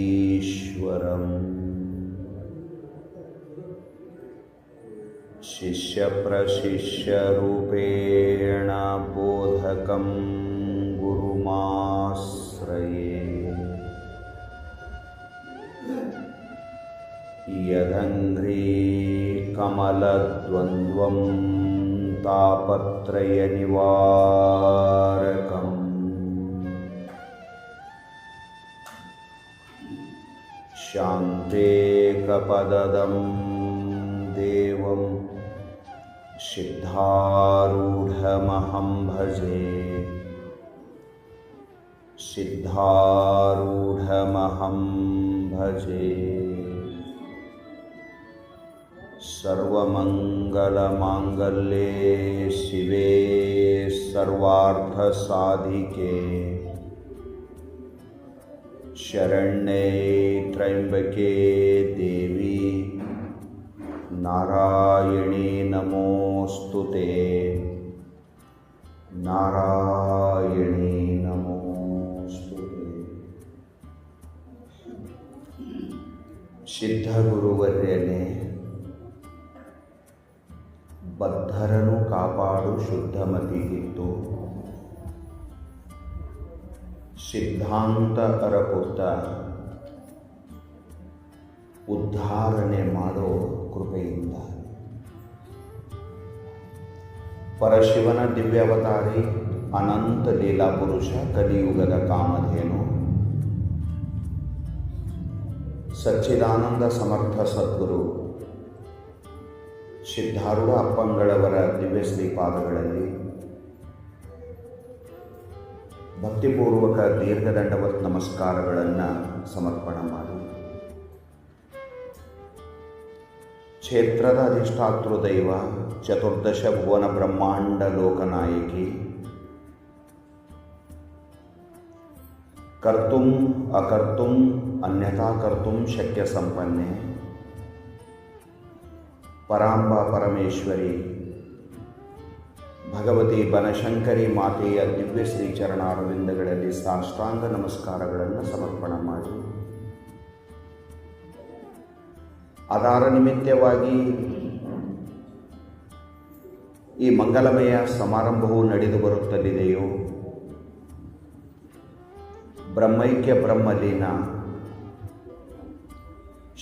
सिद्धारूढयतीश्वरम् शिष्यप्रशिष्यरूपेण बोधकं गुरुमाश्रये। यदङ्घ्रीकमलद्वन्द्वं तापत्रयनिवारकम् शान्तेकपदं देवं सिद्धारूढमहं भजे। सिद्धारूढमहं भजे। सर्वमङ्गलमाङ्गल्ये शिवे सर्वार्थसाधिके शरण्ये त्र्यम्बके देवी नारायणी नमोस्तुते। नारायणी नमोस्तुते। ಸಿದ್ಧಗುರುವರ್ಯನೇ, ಬದ್ಧರನು ಕಾಪಾಡು ಶುದ್ಧಮತಿಗಿತ್ತು, ಸಿದ್ಧಾಂತ ಅರಪುತ್ತ ಉದ್ಧಾರಣೆ ಮಾಡೋ ಕೃಪೆಯಿಂದ. ಪರಶಿವನ ದಿವ್ಯಾವತಾರಿ ಅನಂತ ಲೀಲಾ ಪುರುಷ ಕಲಿಯುಗದ ಕಾಮಧೇನು ಸಚ್ಚಿದಾನಂದ ಸಮರ್ಥ ಸದ್ಗುರು ಸಿದ್ಧಾರೂಢ ಅಪ್ಪಂಗಳವರ ದಿವ್ಯ ಶ್ರೀಪಾದಗಳಲ್ಲಿ ಭಕ್ತಿಪೂರ್ವಕ ದೀರ್ಘದಂಡವತ್ ನಮಸ್ಕಾರಗಳನ್ನು ಸಮರ್ಪಣೆ ಮಾಡಿ, ಕ್ಷೇತ್ರದ ಅಧಿಷ್ಠಾತೃ ದೈವ ಚತುರ್ದಶ ಭುವನ ಬ್ರಹ್ಮಾಂಡ ಲೋಕನಾಯಕಿ, ಕರ್ತುಂ ಅಕರ್ತುಂ ಅನ್ಯಥಾ ಕರ್ತುಂ ಶಕ್ಯ ಸಂಪನ್ನೆ ಪರಾಂಬ ಪರಮೇಶ್ವರಿ ಭಗವತಿ ಬನಶಂಕರಿ ಮಾತೆಯ ದಿವ್ಯ ಶ್ರೀ ಚರಣಾರವಿಂದಗಳಲ್ಲಿ ಸಾಷ್ಟಾಂಗ ನಮಸ್ಕಾರಗಳನ್ನು ಸಮರ್ಪಣೆ ಮಾಡಿ, ಅದರ ನಿಮಿತ್ತವಾಗಿ ಈ ಮಂಗಲಮಯ ಸಮಾರಂಭವು ನಡೆದು ಬರುತ್ತಲಿದೆಯೋ, ಬ್ರಹ್ಮೈಕ್ಯ ಬ್ರಹ್ಮಲೀನ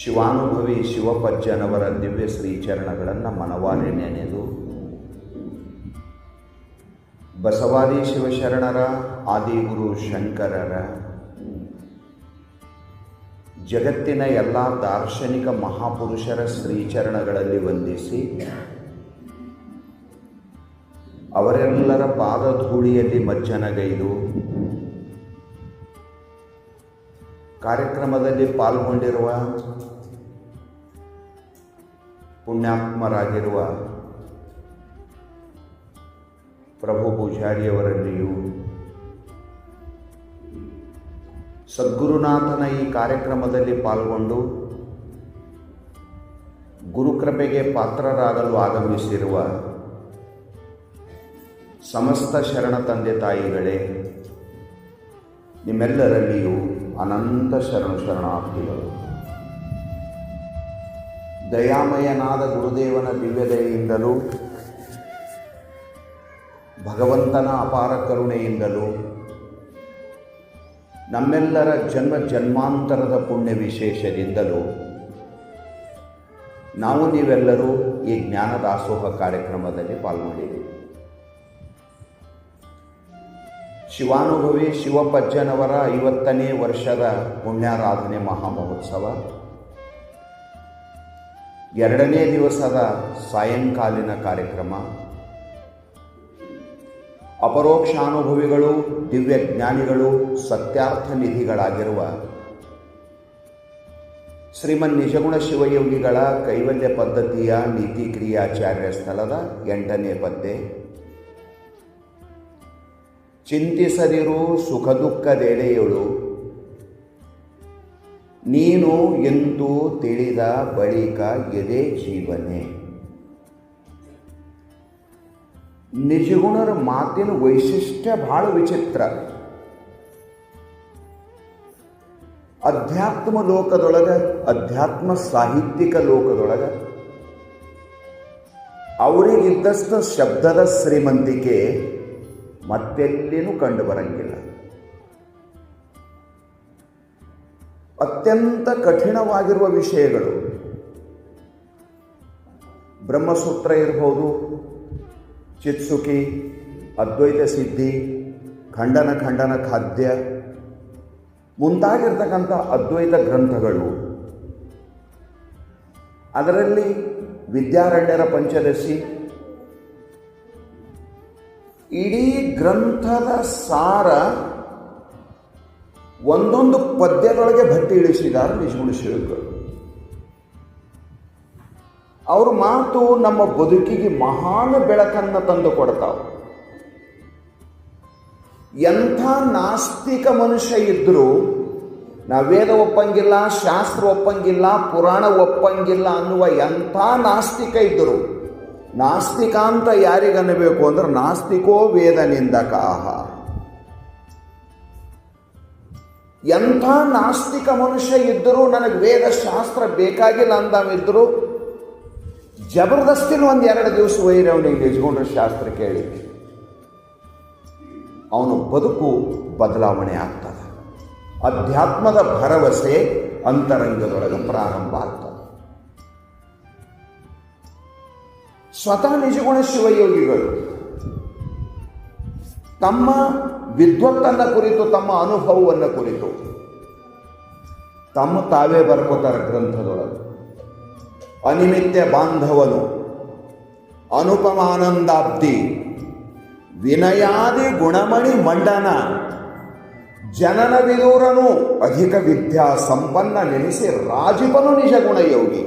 ಶಿವಾನುಭವಿ ಶಿವಪಜ್ಜನವರ ದಿವ್ಯ ಶ್ರೀಚರಣಗಳನ್ನು ಮನವಾರೆ ನೆನೆದು, ಬಸವಾದಿ ಶಿವಶರಣರ ಆದಿಗುರು ಶಂಕರರ, ಜಗತ್ತಿನ ಎಲ್ಲ ದಾರ್ಶನಿಕ ಮಹಾಪುರುಷರ ಶ್ರೀಚರಣಗಳಲ್ಲಿ ವಂದಿಸಿ, ಅವರೆಲ್ಲರ ಪಾದಧೂಳಿಯಲ್ಲಿ ಮಜ್ಜನಗೈದು ಕಾರ್ಯಕ್ರಮದಲ್ಲಿ ಪಾಲ್ಗೊಂಡಿರುವ ಪುಣ್ಯಾತ್ಮರಾಗಿರುವ ಪ್ರಭು ಪೂಜಾರಿಯವರಲ್ಲಿಯೂ, ಸದ್ಗುರುನಾಥನ ಈ ಕಾರ್ಯಕ್ರಮದಲ್ಲಿ ಪಾಲ್ಗೊಂಡು ಗುರುಕೃಪೆಗೆ ಪಾತ್ರರಾಗಲು ಆಗಮಿಸಿರುವ ಸಮಸ್ತ ಶರಣ ತಂದೆ ತಾಯಿಗಳೇ, ನಿಮ್ಮೆಲ್ಲರಲ್ಲಿಯೂ ಅನಂತ ಶರಣಾರ್ಥಿಗಳು. ದಯಾಮಯನಾದ ಗುರುದೇವನ ದಿವ್ಯದಯೆಯಿಂದಲೂ ಭಗವಂತನ ಅಪಾರ ಕರುಣೆಯಿಂದಲೂ ನಮ್ಮೆಲ್ಲರ ಜನ್ಮ ಜನ್ಮಾಂತರದ ಪುಣ್ಯ ವಿಶೇಷದಿಂದಲೂ ನಾವು ನೀವೆಲ್ಲರೂ ಈ ಜ್ಞಾನದಾಸೋಹ ಕಾರ್ಯಕ್ರಮದಲ್ಲಿ ಪಾಲ್ಗೊಂಡಿದ್ದೀವಿ. ಶಿವಾನುಭವಿ ಶಿವಪಜ್ಜನವರ 50ನೇ ವರ್ಷದ ಪುಣ್ಯಾರಾಧನೆ ಮಹಾಮಹೋತ್ಸವ 2ನೇ ದಿವಸದ ಸಾಯಂಕಾಲಿನ ಕಾರ್ಯಕ್ರಮ, ಅಪರೋಕ್ಷಾನುಭವಿಗಳು ದಿವ್ಯ ಜ್ಞಾನಿಗಳು ಸತ್ಯಾರ್ಥ ನಿಧಿಗಳಾಗಿರುವ ಶ್ರೀಮನ್ ನಿಜಗುಣ ಶಿವಯೋಗಿಗಳ ಕೈವಲ್ಯ ಪದ್ಧತಿಯ ನೀತಿ ಕ್ರಿಯಾಚಾರ್ಯ ಸ್ಥಳದ 8ನೇ ಪದ್ಯ. ಚಿಂತಿಸದಿರು ಸುಖ ದುಃಖದೆಡೆಯಳು, ನೀನು ಎಂದು ತಿಳಿದ ಬಳಿಕ ಎದೆ ಜೀವನೆ. ನಿಜಗುಣರ ಮಾತಿನ ವೈಶಿಷ್ಟ್ಯ ಭಾಳ ವಿಚಿತ್ರ. ಅಧ್ಯಾತ್ಮ ಲೋಕದೊಳಗೆ, ಅಧ್ಯಾತ್ಮ ಸಾಹಿತ್ಯಿಕ ಲೋಕದೊಳಗೆ ಅವರಿಗಿದ್ದಷ್ಟು ಶಬ್ದದ ಶ್ರೀಮಂತಿಕೆ ಮತ್ತೆಲ್ಲಿನೂ ಕಂಡು ಬರಂಗಿಲ್ಲ. ಅತ್ಯಂತ ಕಠಿಣವಾಗಿರುವ ವಿಷಯಗಳು, ಬ್ರಹ್ಮಸೂತ್ರ ಇರ್ಬೋದು, ಚಿತ್ಸುಕಿ, ಅದ್ವೈತ ಸಿದ್ಧಿ, ಖಂಡನ ಖಾದ್ಯ ಮುಂತಾಗಿರ್ತಕ್ಕಂಥ ಅದ್ವೈತ ಗ್ರಂಥಗಳು, ಅದರಲ್ಲಿ ವಿದ್ಯಾರಣ್ಯರ ಪಂಚದಶಿ, ಇಡೀ ಗ್ರಂಥದ ಸಾರ ಒಂದೊಂದು ಪದ್ಯದೊಳಗೆ ಭಟ್ಟಿ ಇಳಿಸಿದ್ದಾರೆ ನಿಜಗುಣ ಶಿವಗಳು. ಅವ್ರ ಮಾತು ನಮ್ಮ ಬದುಕಿಗೆ ಮಹಾನ್ ಬೆಳಕನ್ನು ತಂದು ಕೊಡ್ತಾವೆ. ಎಂಥ ನಾಸ್ತಿಕ ಮನುಷ್ಯ ಇದ್ದರೂ, ನಾವು ವೇದ ಒಪ್ಪಂಗಿಲ್ಲ, ಶಾಸ್ತ್ರ ಒಪ್ಪಂಗಿಲ್ಲ, ಪುರಾಣ ಒಪ್ಪಂಗಿಲ್ಲ ಅನ್ನುವ ಎಂಥ ನಾಸ್ತಿಕ ಇದ್ದರು, ನಾಸ್ತಿಕ ಅಂತ ಯಾರಿಗನ್ನಬೇಕು ಅಂದ್ರೆ ನಾಸ್ತಿಕೋ ವೇದ ನಿಂದಕಾಹ. ಎಂಥ ನಾಸ್ತಿಕ ಮನುಷ್ಯ ಇದ್ದರೂ ನನಗೆ ವೇದ ಶಾಸ್ತ್ರ ಬೇಕಾಗಿಲ್ಲ ಅಂದವಿದ್ದರು, ಜಬರ್ದಸ್ತಿನ ಒಂದೆರಡು ದಿವಸ ಒಯ್ರಿ ಅವನಿಗೆ ನಿಜಗೊಂಡ್ರೆ ಶಾಸ್ತ್ರ ಕೇಳಿ ಅವನು ಬದುಕು ಬದಲಾವಣೆ ಆಗ್ತದೆ. ಅಧ್ಯಾತ್ಮದ ಭರವಸೆ ಅಂತರಂಗದೊಳಗೆ ಪ್ರಾರಂಭ ಆಗ್ತದೆ. ಸ್ವತಃ ನಿಜಗುಣ ಶಿವಯೋಗಿಗಳು ತಮ್ಮ ವಿದ್ವತ್ತನ್ನು ಕುರಿತು, ತಮ್ಮ ಅನುಭವವನ್ನು ಕುರಿತು ತಾವೇ ಬರ್ಕೋತಾರೆ ಗ್ರಂಥದೊಳಗೆ. ಅನಿಮಿತ್ಯ ಬಾಂಧವನು, ಅನುಪಮಾನಂದಾಬ್ದಿ, ವಿನಯಾದಿ ಗುಣಮಣಿ ಮಂಡನ, ಜನನ ವಿದೂರನು, ಅಧಿಕ ವಿದ್ಯಾ ಸಂಪನ್ನ ನೆನೆಸಿ ರಾಜಿಪನು ನಿಜಗುಣ ಯೋಗಿ.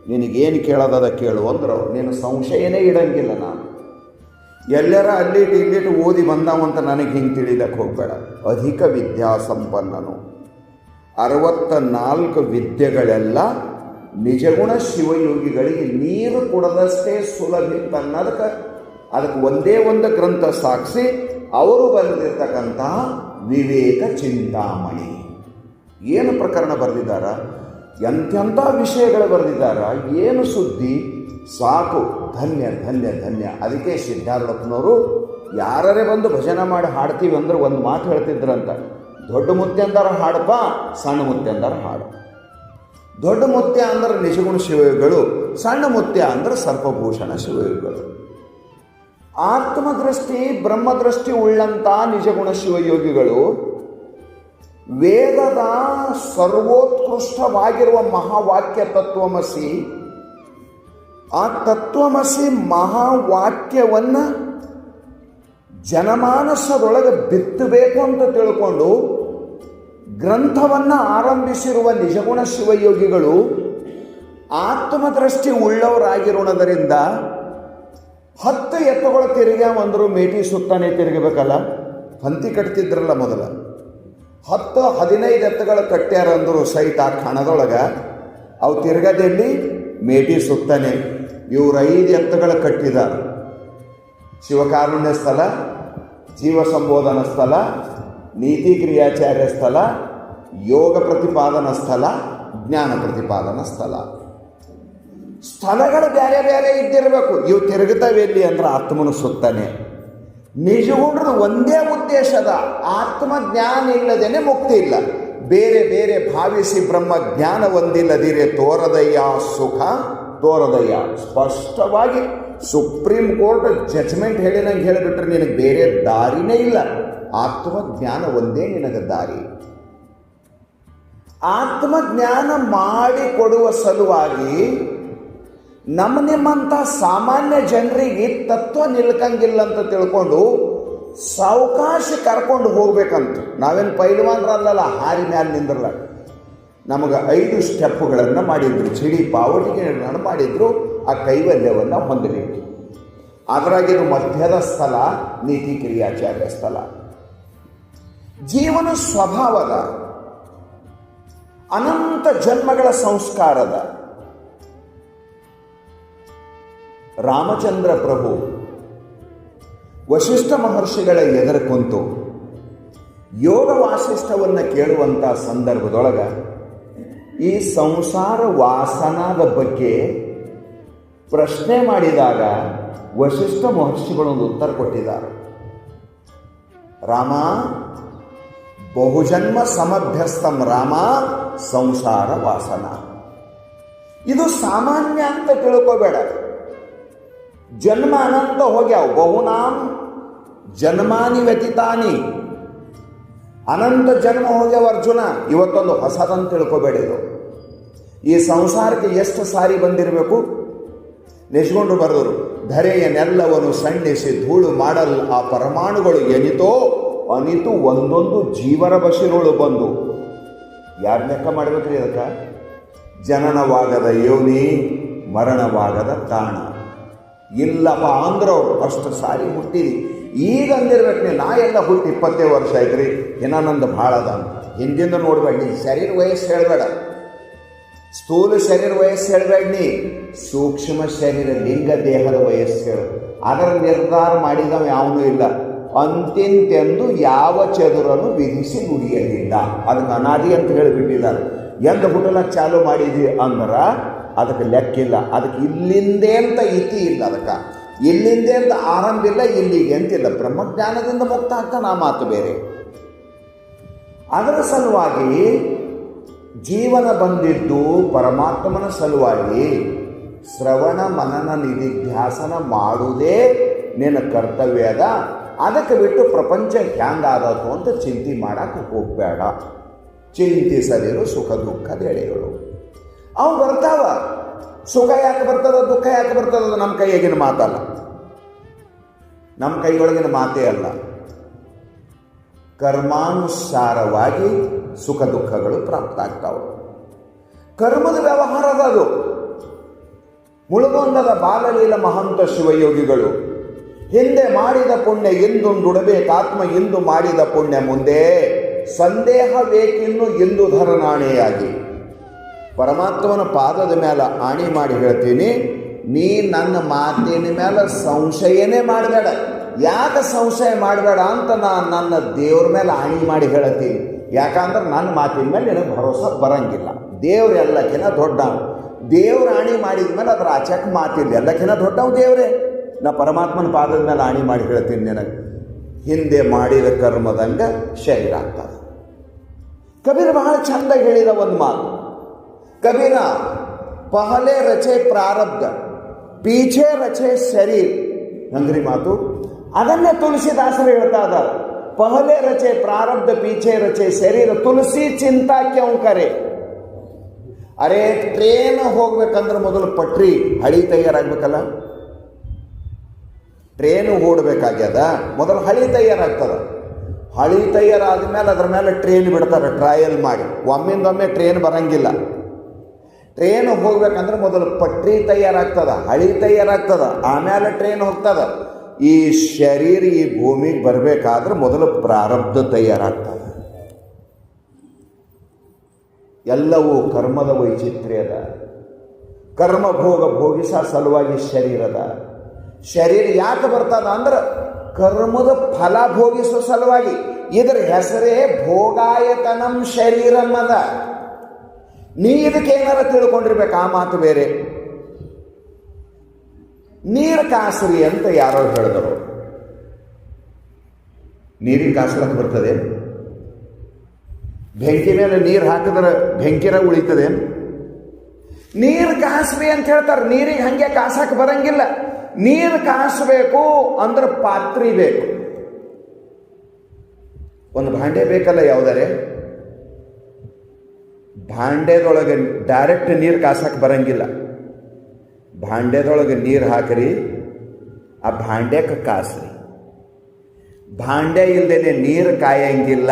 ನಿನಗೇನು ಕೇಳೋದದ ಕೇಳು ಅಂದ್ರೆ ನೀನು ಸಂಶಯನೇ ಇಡಂಗಿಲ್ಲ. ನಾನು ಎಲ್ಲರ ಅಲ್ಲಿಟ್ಟು ಓದಿ ಬಂದಾವಂತ ನನಗೆ ಹಿಂಗೆ ತಿಳಿದಕ್ಕೆ ಹೋಗಬೇಡ. ಅಧಿಕ ವಿದ್ಯಾ ಸಂಪನ್ನನು, 64 ವಿದ್ಯೆಗಳೆಲ್ಲ ನಿಜಗುಣ ಶಿವಯೋಗಿಗಳಿಗೆ ನೀರು ಕೊಡದಷ್ಟೇ ಸುಲಭಿತ್ತನ್ನೋದಕ್ಕೆ ಅದಕ್ಕೆ ಒಂದೇ ಒಂದು ಗ್ರಂಥ ಸಾಕ್ಷಿ. ಅವರು ಬರೆದಿರ್ತಕ್ಕಂತಹ ವಿವೇಕ ಚಿಂತಾಮಣಿ. ಏನು ಪ್ರಕರಣ ಬರೆದಿದ್ದಾರ, ಎಂತೆಂಥ ವಿಷಯಗಳು ಬರೆದಿದ್ದಾರ, ಏನು ಸುದ್ದಿ, ಸಾಕು. ಧನ್ಯ ಧನ್ಯ ಧನ್ಯ. ಅದಕ್ಕೆ ಸಿದ್ಧಾರೂಢಪ್ಪನವರು ಯಾರೇ ಬಂದು ಭಜನೆ ಮಾಡಿ ಹಾಡ್ತೀವಿ ಅಂದ್ರೆ ಒಂದು ಮಾತು ಹೇಳ್ತಿದ್ರಂತ, ದೊಡ್ಡ ಮುತ್ಯಂದಾರ ಹಾಡಪ್ಪ, ಸಣ್ಣ ಮುತ್ಯಂದಾರ ಹಾಡು. ದೊಡ್ಡ ಮುತ್ಯ ಅಂದ್ರೆ ನಿಜಗುಣ ಶಿವಯೋಗಿಗಳು, ಸಣ್ಣ ಮುತ್ಯ ಅಂದ್ರೆ ಸರ್ಪಭೂಷಣ ಶಿವಯೋಗಿಗಳು. ಆತ್ಮದೃಷ್ಟಿ ಬ್ರಹ್ಮದೃಷ್ಟಿ ಉಳ್ಳಂಥ ನಿಜಗುಣ ಶಿವಯೋಗಿಗಳು ವೇದದ ಸರ್ವೋತ್ಕೃಷ್ಟವಾಗಿರುವ ಮಹಾವಾಕ್ಯ ತತ್ವಮಸಿ, ಆ ತತ್ವಮಸಿ ಮಹಾವಾಕ್ಯವನ್ನು ಜನಮಾನಸದೊಳಗೆ ಬಿತ್ತಬೇಕು ಅಂತ ತಿಳ್ಕೊಂಡು ಗ್ರಂಥವನ್ನು ಆರಂಭಿಸಿರುವ ನಿಜಗುಣ ಶಿವಯೋಗಿಗಳು ಆತ್ಮದೃಷ್ಟಿ ಉಳ್ಳವರಾಗಿರೋಣದರಿಂದ 10 ಎತ್ತುಗಳು ತಿರುಗ್ಯಾವಂದ್ರು ಮೇಟಿ ಸುತ್ತಾನೆ ತಿರುಗಬೇಕಲ್ಲ. ಪಂಕ್ತಿ ಕಟ್ತಿದ್ರಲ್ಲ ಮೊದಲ 10-15 ಎತ್ತುಗಳು ಕಟ್ಟ್ಯಾರಂದ್ರು ಸಹಿತ ಆ ಕಣದೊಳಗೆ ಅವು ತಿರುಗದಲ್ಲಿ ಮೇಟಿ ಸುತ್ತಾನೆ. ಇವರು 5 ಎತ್ತುಗಳು ಕಟ್ಟಿದಾರ. ಶಿವಕಾರುಣ್ಯ ಸ್ಥಳ, ಜೀವ ಸಂಬೋಧನ ಸ್ಥಳ, ನೀತಿ ಕ್ರಿಯಾಚಾರ್ಯ ಸ್ಥಳ, ಯೋಗ ಪ್ರತಿಪಾದನಾ ಸ್ಥಳ, ಜ್ಞಾನ ಪ್ರತಿಪಾದನಾ ಸ್ಥಳ. ಸ್ಥಳಗಳು ಬೇರೆ ಬೇರೆ ಇದ್ದಿರಬೇಕು. ಇವು ತಿರುಗುತ್ತವೆ ಎಲ್ಲಿ ಅಂದ್ರೆ ಆತ್ಮನು ಸುತ್ತಾನೆ. ನಿಜಗುಣರು ಒಂದೇ ಉದ್ದೇಶದ ಆತ್ಮಜ್ಞಾನ ಇಲ್ಲದೇನೆ ಮುಕ್ತಿ ಇಲ್ಲ. ಬೇರೆ ಬೇರೆ ಭಾವಿಸಿ ಬ್ರಹ್ಮ ಜ್ಞಾನ ಹೊಂದಿಲ್ಲದಿರೆ ತೋರದಯ್ಯ ಸುಖ ತೋರದಯ್ಯ. ಸ್ಪಷ್ಟವಾಗಿ ಸುಪ್ರೀಂ ಕೋರ್ಟ್ ಜಡ್ಜ್ಮೆಂಟ್ ಹೇಳಿ ನಂಗೆ ಹೇಳಿಬಿಟ್ರೆ ನಿನಗೆ ಬೇರೆ ದಾರಿನೇ ಇಲ್ಲ. ಆತ್ಮಜ್ಞಾನ ಒಂದೇ ನಿನಗೆ ದಾರಿ. ಆತ್ಮಜ್ಞಾನ ಮಾಡಿಕೊಡುವ ಸಲುವಾಗಿ ನಿಮ್ಮಂಥ ಸಾಮಾನ್ಯ ಜನರಿಗೆ ತತ್ವ ನಿಲ್ಕಂಗಿಲ್ಲ ಅಂತ ತಿಳ್ಕೊಂಡು ಸಾವಕಾಶ ಕರ್ಕೊಂಡು ಹೋಗ್ಬೇಕಂತ. ನಾವೇನು ಪೈಲ್ವಾನ್ರಲ್ಲ, ಹಾರಿ ಮ್ಯಾಲೆ ನಿಂದ್ರಲ್ಲ. ನಮಗೆ 5 ಸ್ಟೆಪ್ಪುಗಳನ್ನು ಮಾಡಿದ್ರು, ಚಿಡಿ ಪಾವಟಿಗೆಗಳನ್ನು ಮಾಡಿದ್ರು, ಆ ಕೈವಲ್ಯವನ್ನು ಹೊಂದಬೇಕು. ಅದರಾಗಿರೋ ಮಧ್ಯದ ಸ್ಥಳ ನೀತಿ ಕ್ರಿಯಾಚಾರ್ಯ ಸ್ಥಳ. ಜೀವನ ಸ್ವಭಾವದ ಅನಂತ ಜನ್ಮಗಳ ಸಂಸ್ಕಾರದ ರಾಮಚಂದ್ರ ಪ್ರಭು ವಶಿಷ್ಠ ಮಹರ್ಷಿಗಳ ಎದುರು ಕುಂತು ಯೋಗ ವಾಸಿಷ್ಠವನ್ನು ಕೇಳುವಂಥ ಸಂದರ್ಭದೊಳಗೆ ಈ ಸಂಸಾರ ವಾಸನಾದ ಬಗ್ಗೆ ಪ್ರಶ್ನೆ ಮಾಡಿದಾಗ ವಸಿಷ್ಠ ಮಹರ್ಷಿಗಳೊಂದು ಉತ್ತರ ಕೊಟ್ಟಿದ್ದಾರೆ. ರಾಮ ಬಹುಜನ್ಮ ಸಮಭ್ಯಸ್ತಂ ರಾಮ ಸಂಸಾರ ವಾಸನ. ಇದು ಸಾಮಾನ್ಯ ಅಂತ ತಿಳ್ಕೋಬೇಡ. ಜನ್ಮ ಅನಂತ ಹೋಗ್ಯಾವ. ಬಹುನಾಂ ಜನ್ಮಾನಿ ವ್ಯತೀತಾನಿ. ಅನಂತ ಜನ್ಮ ಹೋಗ್ಯಾವ ಅರ್ಜುನ. ಇವತ್ತೊಂದು ಹೊಸದಂತ ತಿಳ್ಕೋಬೇಡಿದು. ಈ ಸಂಸಾರಕ್ಕೆ ಎಷ್ಟು ಸಾರಿ ಬಂದಿರಬೇಕು? ನೆಚ್ಕೊಂಡು ಬರೆದರು. ಧರೆಯನ್ನೆಲ್ಲವನ್ನು ಸಣ್ಣಿಸಿ ಧೂಳು ಮಾಡಲ್ ಆ ಪರಮಾಣುಗಳು ಎನಿತೋ ಅನಿತು ಒಂದೊಂದು ಜೀವರ ಬಸಿರೋಳು ಬಂದು. ಯಾರು ಲೆಕ್ಕ ಮಾಡ್ಬೇಕ್ರಿ ಅದಕ್ಕೆ? ಜನನವಾಗದ ಯೋನಿ, ಮರಣವಾಗದ ತಾಣ. ಇಲ್ಲಪ್ಪ ಅಂದ್ರವ್ರು ಅಷ್ಟು ಸಾರಿ ಹುಟ್ಟಿದಿ. ಈಗ ಅಂದಿರ್ಬೇಕು ನಾ ಎಲ್ಲ ಹುಟ್ಟಿ 20 ವರ್ಷ ಆಯ್ತು ರೀ, ನಂದು ಭಾಳ ಅದ ಅಂತ. ಹಿಂದಿಂದ ನೋಡ್ಬೇಡ ನೀ. ಶರೀರ ವಯಸ್ಸು ಹೇಳಬೇಡ, ಸ್ಥೂಲ ಶರೀರ ವಯಸ್ಸು ಹೇಳಬೇಡ ನೀ. ಸೂಕ್ಷ್ಮ ಶರೀರ ಲಿಂಗ ದೇಹದ ವಯಸ್ಸು ಹೇಳು. ಅದರ ನಿರ್ಧಾರ ಮಾಡಿದವ ಯಾವನೂ ಇಲ್ಲ. ಅಂತಿಂತೆಂದು ಯಾವ ಚದುರನು ವಿಧಿಸಿ ನುಡಿಯಲಿಲ್ಲ. ಅದಕ್ಕೆ ಅನಾದಿ ಅಂತ ಹೇಳಿಬಿಟ್ಟಿದ್ದಾರೆ. ಎಂದು ಹುಟ್ಟಲಕ್ಕೆ ಚಾಲು ಮಾಡಿದ್ವಿ ಅಂದ್ರೆ ಅದಕ್ಕೆ ಲೆಕ್ಕಿಲ್ಲ. ಅದಕ್ಕೆ ಇಲ್ಲಿಂದೇ ಅಂತ ಇತಿ ಇಲ್ಲ. ಅದಕ್ಕೆ ಇಲ್ಲಿಂದೇ ಅಂತ ಆರಂಭ ಇಲ್ಲ, ಇಲ್ಲಿಗೆ ಅಂತಿಲ್ಲ. ಬ್ರಹ್ಮಜ್ಞಾನದಿಂದ ಮುಕ್ತ ಆಗ್ತಾನೆ, ಆ ಮಾತು ಬೇರೆ. ಅದರ ಸಲುವಾಗಿ ಜೀವನ ಬಂದಿದ್ದು ಪರಮಾತ್ಮನ ಸಲುವಾಗಿ. ಶ್ರವಣ ಮನನ ನಿಧಿಧ್ಯಾಸನ ಮಾಡುವುದೇ ನಿನ್ನ ಕರ್ತವ್ಯ ಅದ. ಅದಕ್ಕೆ ಬಿಟ್ಟು ಪ್ರಪಂಚ ಹ್ಯಾಂಗಾದತು ಅಂತ ಚಿಂತೆ ಮಾಡಕ್ಕೆ ಹೋಗಬೇಡ. ಚಿಂತಿಸದಿರು ಸುಖ ದುಃಖದ ಎಳೆಗಳು. ಅವು ಬರ್ತಾವ. ಸುಖ ಯಾಕೆ ಬರ್ತದ, ದುಃಖ ಯಾಕೆ ಬರ್ತದ? ನಮ್ಮ ಕೈಯಾಗಿನ ಮಾತಲ್ಲ, ನಮ್ಮ ಕೈಯೊಳಗಿನ ಮಾತೇ ಅಲ್ಲ. ಕರ್ಮಾನುಸಾರವಾಗಿ ಸುಖ ದುಃಖಗಳು ಪ್ರಾಪ್ತ ಆಗ್ತಾವೆ. ಕರ್ಮದ ವ್ಯವಹಾರದ ಅದು ಮುಳುಗೊಂಡದ ಬಾಲಲೀಲ ಮಹಂತ ಶಿವಯೋಗಿಗಳು. ಹಿಂದೆ ಮಾಡಿದ ಪುಣ್ಯ ಎಂದು ನುಡಬೇಕಾತ್ಮ, ಇಂದು ಮಾಡಿದ ಪುಣ್ಯ ಮುಂದೆ ಸಂದೇಹ ಬೇಕಿನ್ನು ಎಂದು ಧರನಾಣೆಯಾಗಿ. ಪರಮಾತ್ಮನ ಪಾದದ ಮೇಲೆ ಆಣಿ ಮಾಡಿ ಹೇಳ್ತೀನಿ, ನೀ ನನ್ನ ಮಾತಿನ ಮೇಲೆ ಸಂಶಯನೇ ಮಾಡಬೇಡ. ಯಾಕೆ ಸಂಶಯ ಮಾಡಬೇಡ ಅಂತ ನಾನು ನನ್ನ ದೇವ್ರ ಮೇಲೆ ಆಣಿ ಮಾಡಿ ಹೇಳ್ತೀನಿ. ಯಾಕಂದ್ರೆ ನನ್ನ ಮಾತಿನ ಮೇಲೆ ನಿನಗೆ ಭರೋಸೆ ಬರಂಗಿಲ್ಲ. ದೇವ್ರು ಎಲ್ಲಕ್ಕಿಂತ ದೊಡ್ಡವ. ದೇವ್ರ ಆಣಿ ಮಾಡಿದ ಮೇಲೆ ಅದ್ರ ಆಚೆಕ್ ಮಾತಿಲ್ಲ. ಎಲ್ಲಕ್ಕಿಂತ ದೊಡ್ಡವ ದೇವ್ರೇ. ನಾ ಪರಮಾತ್ಮನ ಪಾದದ ಮೇಲೆ ಆಣಿ ಮಾಡಿ ಹೇಳ್ತೀನಿ, ನಿನಗೆ ಹಿಂದೆ ಮಾಡಿದ ಕರ್ಮದಂಗೆ ಶರೀರ ಆಗ್ತದೆ. ಕಬೀರ ಬಹಳ ಚಂದ ಹೇಳಿದ ಒಂದು ಮಾತು. ಕಬೀರ ಪಹಲೆ ರಚೆ ಪ್ರಾರಬ್ಧ, ಪೀಛೆ ರಚೆ ಶರೀರ. ಅಂದ್ರಿ ಮಾತು ಅದನ್ನೇ ತುಳಸಿದಾಸರು ಹೇಳ್ತಾ ಇದ್ದಾರೆ. ಪಹಲೆ ರಚೆ ಪ್ರಾರಬ್ಧ, ಪೀಛೆ ರಚೆ ಶರೀರ, ತುಳಸಿ ಚಿಂತಾ ಕ್ಯೌ ಕರೆ. ಅರೆ ಟ್ರೇನ್ ಹೋಗ್ಬೇಕಂದ್ರೆ ಮೊದಲು ಪಟ್ರಿ ಹಳಿ ತಯಾರಾಗಬೇಕಲ್ಲ. ಟ್ರೇನು ಓಡಬೇಕಾಗ್ಯದ, ಮೊದಲು ಹಳಿ ತಯಾರಾಗ್ತದ. ಹಳಿ ತಯಾರಾದ ಮೇಲೆ ಅದ್ರ ಮೇಲೆ ಟ್ರೇನ್ ಬಿಡ್ತಾರೆ ಟ್ರಯಲ್ ಮಾಡಿ. ಒಮ್ಮಿಂದೊಮ್ಮೆ ಟ್ರೇನ್ ಬರಂಗಿಲ್ಲ. ಟ್ರೇನ್ ಹೋಗ್ಬೇಕಂದ್ರೆ ಮೊದಲು ಪಟ್ರಿ ತಯಾರಾಗ್ತದ, ಹಳಿ ತಯಾರಾಗ್ತದ, ಆಮೇಲೆ ಟ್ರೇನ್ ಹೋಗ್ತದ. ಈ ಶರೀರ ಈ ಭೂಮಿಗೆ ಬರಬೇಕಾದ್ರೆ ಮೊದಲು ಪ್ರಾರಬ್ಧ ತಯಾರಾಗ್ತದೆ. ಎಲ್ಲವೂ ಕರ್ಮದ ವೈಚಿತ್ರ್ಯದ. ಕರ್ಮ ಭೋಗ ಭೋಗಿಸ ಸಲುವಾಗಿ ಶರೀರದ. ಶರೀರ ಯಾಕೆ ಬರ್ತದ ಅಂದ್ರೆ ಕರ್ಮದ ಫಲ ಭೋಗಿಸೋ ಸಲುವಾಗಿ. ಇದರ ಹೆಸರೇ ಭೋಗಾಯತನಂ ಶರೀರಂ ಅದ. ನೀ ಇದಕ್ಕೆ ಏನಾರ ತಿಳ್ಕೊಂಡಿರ್ಬೇಕು, ಆ ಮಾತು ಬೇರೆ. ನೀರು ಕಾಸ್ರಿ ಅಂತ ಯಾರೋ ಹೇಳಿದರು. ನೀರಿಗೆ ಕಾಸ್ಲಕ್ಕೆ ಬರ್ತದೆ? ಬೆಂಕಿ ಮೇಲೆ ನೀರು ಹಾಕಿದ್ರೆ ಬೆಂಕಿರ ಉಳಿತದೆ? ನೀರು ಕಾಸ್ರಿ ಅಂತ ಹೇಳ್ತಾರೆ. ನೀರಿಗೆ ಹಂಗೆ ಕಾಸಕ್ಕೆ ಬರಂಗಿಲ್ಲ. ನೀರು ಕಾಸಬೇಕು ಅಂದ್ರೆ ಪಾತ್ರೆ ಬೇಕು, ಒಂದು ಭಾಂಡೆ ಬೇಕಲ್ಲ. ಯಾವುದಾರೆ ಭಾಂಡೆದೊಳಗೆ ಡೈರೆಕ್ಟ್ ನೀರು ಕಾಸಕ್ಕೆ ಬರಂಗಿಲ್ಲ. ಭಾಂಡೆದೊಳಗೆ ನೀರು ಹಾಕಿರಿ, ಆ ಭಾಂಡೆಕ್ಕೆ ಕಾಸ್ರಿ. ಭಾಂಡೆ ಇಲ್ದೇನೆ ನೀರು ಕಾಯಂಗಿಲ್ಲ,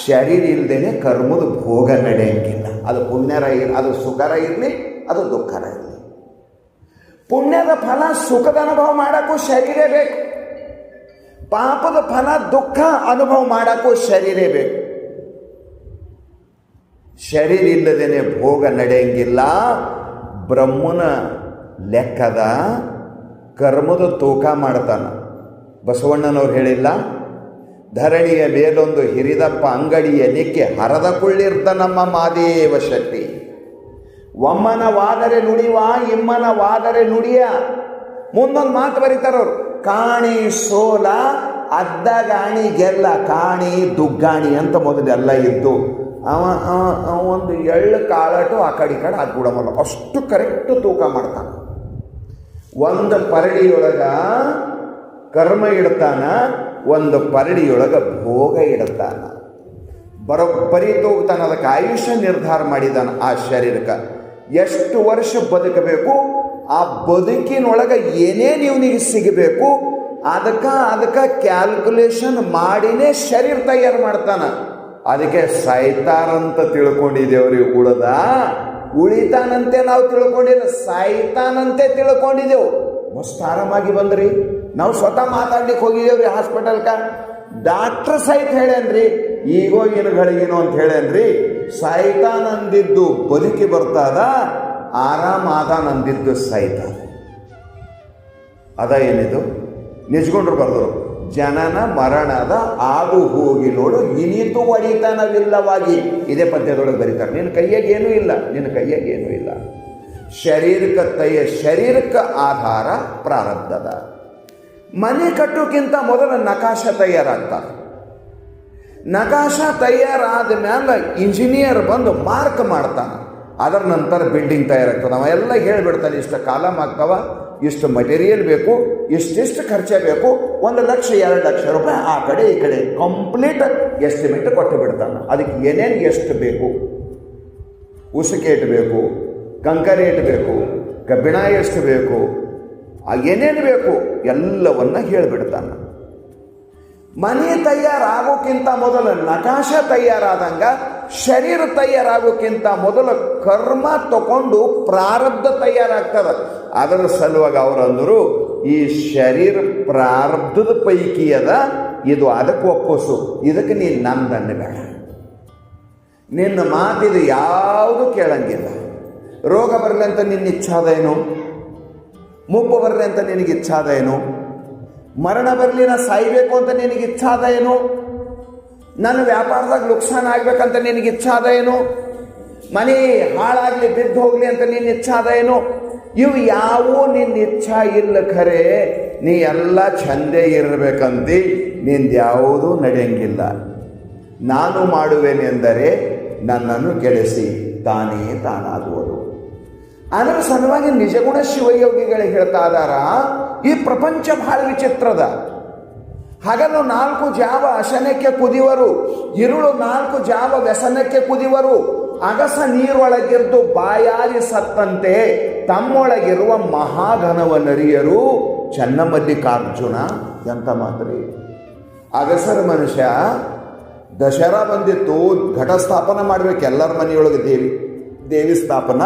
ಶರೀರ ಇಲ್ದೇನೆ ಕರ್ಮದ ಭೋಗ ನಡೆಯಂಗಿಲ್ಲ. ಅದು ಪುಣ್ಯರ ಇರಲಿ, ಅದು ಸುಖರ ಇರಲಿ, ಅದು ದುಃಖರ ಇರಲಿ. ಪುಣ್ಯದ ಫಲ ಸುಖದ ಅನುಭವ ಮಾಡೋಕ್ಕೂ ಶರೀರ ಬೇಕು. ಪಾಪದ ಫಲ ದುಃಖ ಅನುಭವ ಮಾಡೋಕ್ಕೂ ಶರೀರ ಬೇಕು. ಶರೀರ ಇಲ್ಲದೇನೆ ಭೋಗ ನಡೆಯಂಗಿಲ್ಲ. ಬ್ರಹ್ಮನ ಲೆಕ್ಕದ ಕರ್ಮದ ತೂಕ ಮಾಡ್ತಾನ. ಬಸವಣ್ಣನವ್ರು ಹೇಳಿಲ್ಲ, ಧರಣಿಯ ಮೇಲೊಂದು ಹಿರಿದಪ್ಪ ಅಂಗಡಿಯ ನಿಕ್ಕೆ ಹರದ ಕುಳ್ಳಿರ್ದ ನಮ್ಮ ಮಾದೇವ ಶಕ್ತಿ. ಒಮ್ಮನ ವಾದರೆ ನುಡಿವ ಇಮ್ಮನ ವಾದರೆ ನುಡಿಯ. ಮುಂದೊಂದು ಮಾತು ಬರೀತಾರವ್ರು, ಕಾಣಿ ಸೋಲ ಅದ್ದಗಾಣಿ ಗೆಲ್ಲ, ಕಾಣಿ ದುಗ್ಗಾಣಿ ಅಂತ ಮೊದಲೆಲ್ಲ ಇದ್ದು. ಅವ ಒಂದು ಎಳ್ಳು ಕಾಳಟು ಆ ಕಡೆ ಹಾಕ್ಬಿಡಮಲ್ಲ, ಅಷ್ಟು ಕರೆಕ್ಟು ತೂಕ ಮಾಡ್ತಾನೆ. ಒಂದು ಪರಡಿಯೊಳಗ ಕರ್ಮ ಇಡ್ತಾನ, ಒಂದು ಪರಡಿಯೊಳಗ ಭೋಗ ಇಡ್ತಾನ. ಬರೋಬ್ಬರಿ ತೂಗ್ತಾನ. ಅದಕ್ಕೆ ಆಯುಷ್ಯ ನಿರ್ಧಾರ ಮಾಡಿದಾನ. ಆ ಶರೀರಕ್ಕೆ ಎಷ್ಟು ವರ್ಷ ಬದುಕಬೇಕು, ಆ ಬದುಕಿನೊಳಗೆ ಏನೇನು ಇವನಿಗೆ ಸಿಗಬೇಕು, ಅದಕ್ಕೆ ಕ್ಯಾಲ್ಕುಲೇಷನ್ ಮಾಡಿನೇ ಶರೀರ ತಯಾರು ಮಾಡ್ತಾನ. ಅದಕ್ಕೆ ಸಾಯ್ತಾರಂತ ತಿಳ್ಕೊಂಡಿದ್ದೇವ್ರಿ. ಉಳಿತಾನಂತೆ ನಾವು ತಿಳ್ಕೊಂಡಿಲ್ಲ, ಸಾಯ್ತಾನಂತೆ ತಿಳ್ಕೊಂಡಿದ್ದೆವು. ಮಸ್ತ್ ಆರಾಮಾಗಿ ಬಂದ್ರಿ. ನಾವು ಸ್ವತಃ ಮಾತಾಡ್ಲಿಕ್ಕೆ ಹೋಗಿದ್ದೇವ್ರಿ ಹಾಸ್ಪಿಟಲ್ಕ. ಡಾಕ್ಟ್ರ್ ಸಹಿತ ಹೇಳೇನ್ರಿ, ಈಗೋ ಏನಗಳಿಗೇನೋ ಅಂತ ಹೇಳೇನ್ರಿ. ಸಾಯ್ತಾನಂದಿದ್ದು ಬದುಕಿ ಬರ್ತದ, ಆರಾಮಾದಾನಂದಿದ್ದು ಸಾಯ್ತಾನ. ಅದ ಏನಿದು ನಿಜ್ಕೊಂಡ್ರು ಬರ್ದರು. ಜನನ ಮರಣದ ಆಗು ಹೋಗಿ ನೋಡು ಇನಿತು ಒಡಿತನವಿಲ್ಲವಾಗಿ. ಇದೇ ಪದ್ಯದೊಳಗೆ ಬರೀತಾರೆ. ನಿನ್ನ ಕೈಯಾಗೇನೂ ಇಲ್ಲ, ನಿನ್ನ ಕೈಯಾಗೇನೂ ಇಲ್ಲ. ಶರೀರಕ್ಕೆ ಆಧಾರ ಪ್ರಾರಬ್ಧದ. ಮನೆ ಕಟ್ಟೋಕ್ಕಿಂತ ಮೊದಲು ನಕಾಶ ತಯಾರಾಗ್ತಾರೆ. ನಕಾಶ ತಯಾರಾದ ಮೇಲೆ ಇಂಜಿನಿಯರ್ ಬಂದು ಮಾರ್ಕ್ ಮಾಡ್ತಾನೆ. ಅದರ ನಂತರ ಬಿಲ್ಡಿಂಗ್ ತಯಾರಾಗ್ತದೆ. ಅವ ಎಲ್ಲ ಹೇಳಿಬಿಡ್ತಾನೆ, ಇಷ್ಟು ಕಾಲಮ್ ಆಗ್ತಾವ, ಇಷ್ಟು ಮಟೀರಿಯಲ್ ಬೇಕು, ಇಷ್ಟಿಷ್ಟು ಖರ್ಚೆ ಬೇಕು, 1 ಲಕ್ಷ 2 ಲಕ್ಷ ರೂಪಾಯಿ ಆ ಕಡೆ ಈ ಕಡೆ ಕಂಪ್ಲೀಟ್ ಎಸ್ಟಿಮೇಟ್ ಕೊಟ್ಟು ಬಿಡ್ತಾನೆ. ಅದಕ್ಕೆ ಏನೇನು ಎಷ್ಟು ಬೇಕು, ಉಸುಕೇಟ್ ಬೇಕು, ಕಂಕರೇಟ್ ಬೇಕು, ಕಬ್ಬಿಣ ಎಷ್ಟು ಬೇಕು, ಏನೇನು ಬೇಕು ಎಲ್ಲವನ್ನ ಹೇಳಿಬಿಡ್ತಾನೆ. ಮನೆ ತಯಾರಾಗೋಕ್ಕಿಂತ ಮೊದಲು ನಕಾಶ ತಯಾರಾದಂಗ ಶರೀರ ತಯಾರಾಗೋಕ್ಕಿಂತ ಮೊದಲು ಕರ್ಮ ತಗೊಂಡು ಪ್ರಾರಬ್ಧ ತಯಾರಾಗ್ತದ. ಅದರ ಸಲುವಾಗಿ ಅವರಂದರು, ಈ ಶರೀರ ಪ್ರಾರಬ್ಧದ ಪೈಕಿ ಅದ, ಇದು ಅದಕ್ಕೆ ಒಪ್ಪಿಸು, ಇದಕ್ಕೆ ನೀನು ನಂದನ್ನು ಬೇಡ, ನಿನ್ನ ಮಾತಿದು ಯಾವುದು ಕೇಳಂಗಿಲ್ಲ. ರೋಗ ಬರಲಿ ಅಂತ ನಿನ್ನ ಇಚ್ಛಾದ ಏನು, ಮುಪ್ಪು ಬರಲಿ ಅಂತ ನಿನಗೆ ಇಚ್ಛಾದ ಏನು, ಮರಣ ಬರಲಿ ನಾ ಸಾಯ್ಬೇಕು ಅಂತ ನಿನಗೆ ಇಚ್ಛಾದ ಏನು, ನನ್ನ ವ್ಯಾಪಾರದಾಗ ನುಕ್ಸಾನ ಆಗ್ಬೇಕಂತ ನಿನಗೆ ಇಚ್ಛಾದ ಏನು, ಮನೆ ಹಾಳಾಗ್ಲಿ ಬಿದ್ದು ಹೋಗ್ಲಿ ಅಂತ ನಿನ್ನ ಇಚ್ಛಾದ ಏನು. ಇವು ಯಾವೂ ನಿನ್ನ ಇಚ್ಛಾ ಇಲ್ಲ. ಖರೆ ನೀ ಎಲ್ಲ ಚಂದೇ ಇರಬೇಕಂತ ನಿಂದ್ಯಾವುದೂ ನಡೆಯಂಗಿಲ್ಲ. ನಾನು ಮಾಡುವೆನೆಂದರೆ ನನ್ನನ್ನು ಕೆಡಿಸಿ ತಾನೇ ತಾನಾಗುವುದು. ಅದರ ಸಲುವಾಗಿ ನಿಜಗುಣ ಶಿವಯೋಗಿಗಳು ಹೇಳ್ತಾ ಇದಾರ, ಈ ಪ್ರಪಂಚ ಬಹಳ ವಿಚಿತ್ರದ. ಹಗಲು 4 ಜಾವ ಅಶನಕ್ಕೆ ಕುದಿವರು, ಇರುಳು 4 ಜಾವ ವ್ಯಸನಕ್ಕೆ ಕುದಿವರು. ಅಗಸ ನೀರೊಳಗಿರ್ದು ಬಾಯಾರಿ ಸತ್ತಂತೆ ತಮ್ಮೊಳಗಿರುವ ಮಹಾಘನವನರಿಯರು ಚನ್ನಮಲ್ಲಿಕಾರ್ಜುನ. ಎಂತ ಮಾತ್ರಿ. ಅಗಸರ ಮನುಷ್ಯ ದಸರಾ ಬಂದಿತ್ತು, ಘಟ ಸ್ಥಾಪನ ಮಾಡ್ಬೇಕು ಎಲ್ಲರ ಮನೆಯೊಳಗೆ ದೇವಿ ಸ್ಥಾಪನ.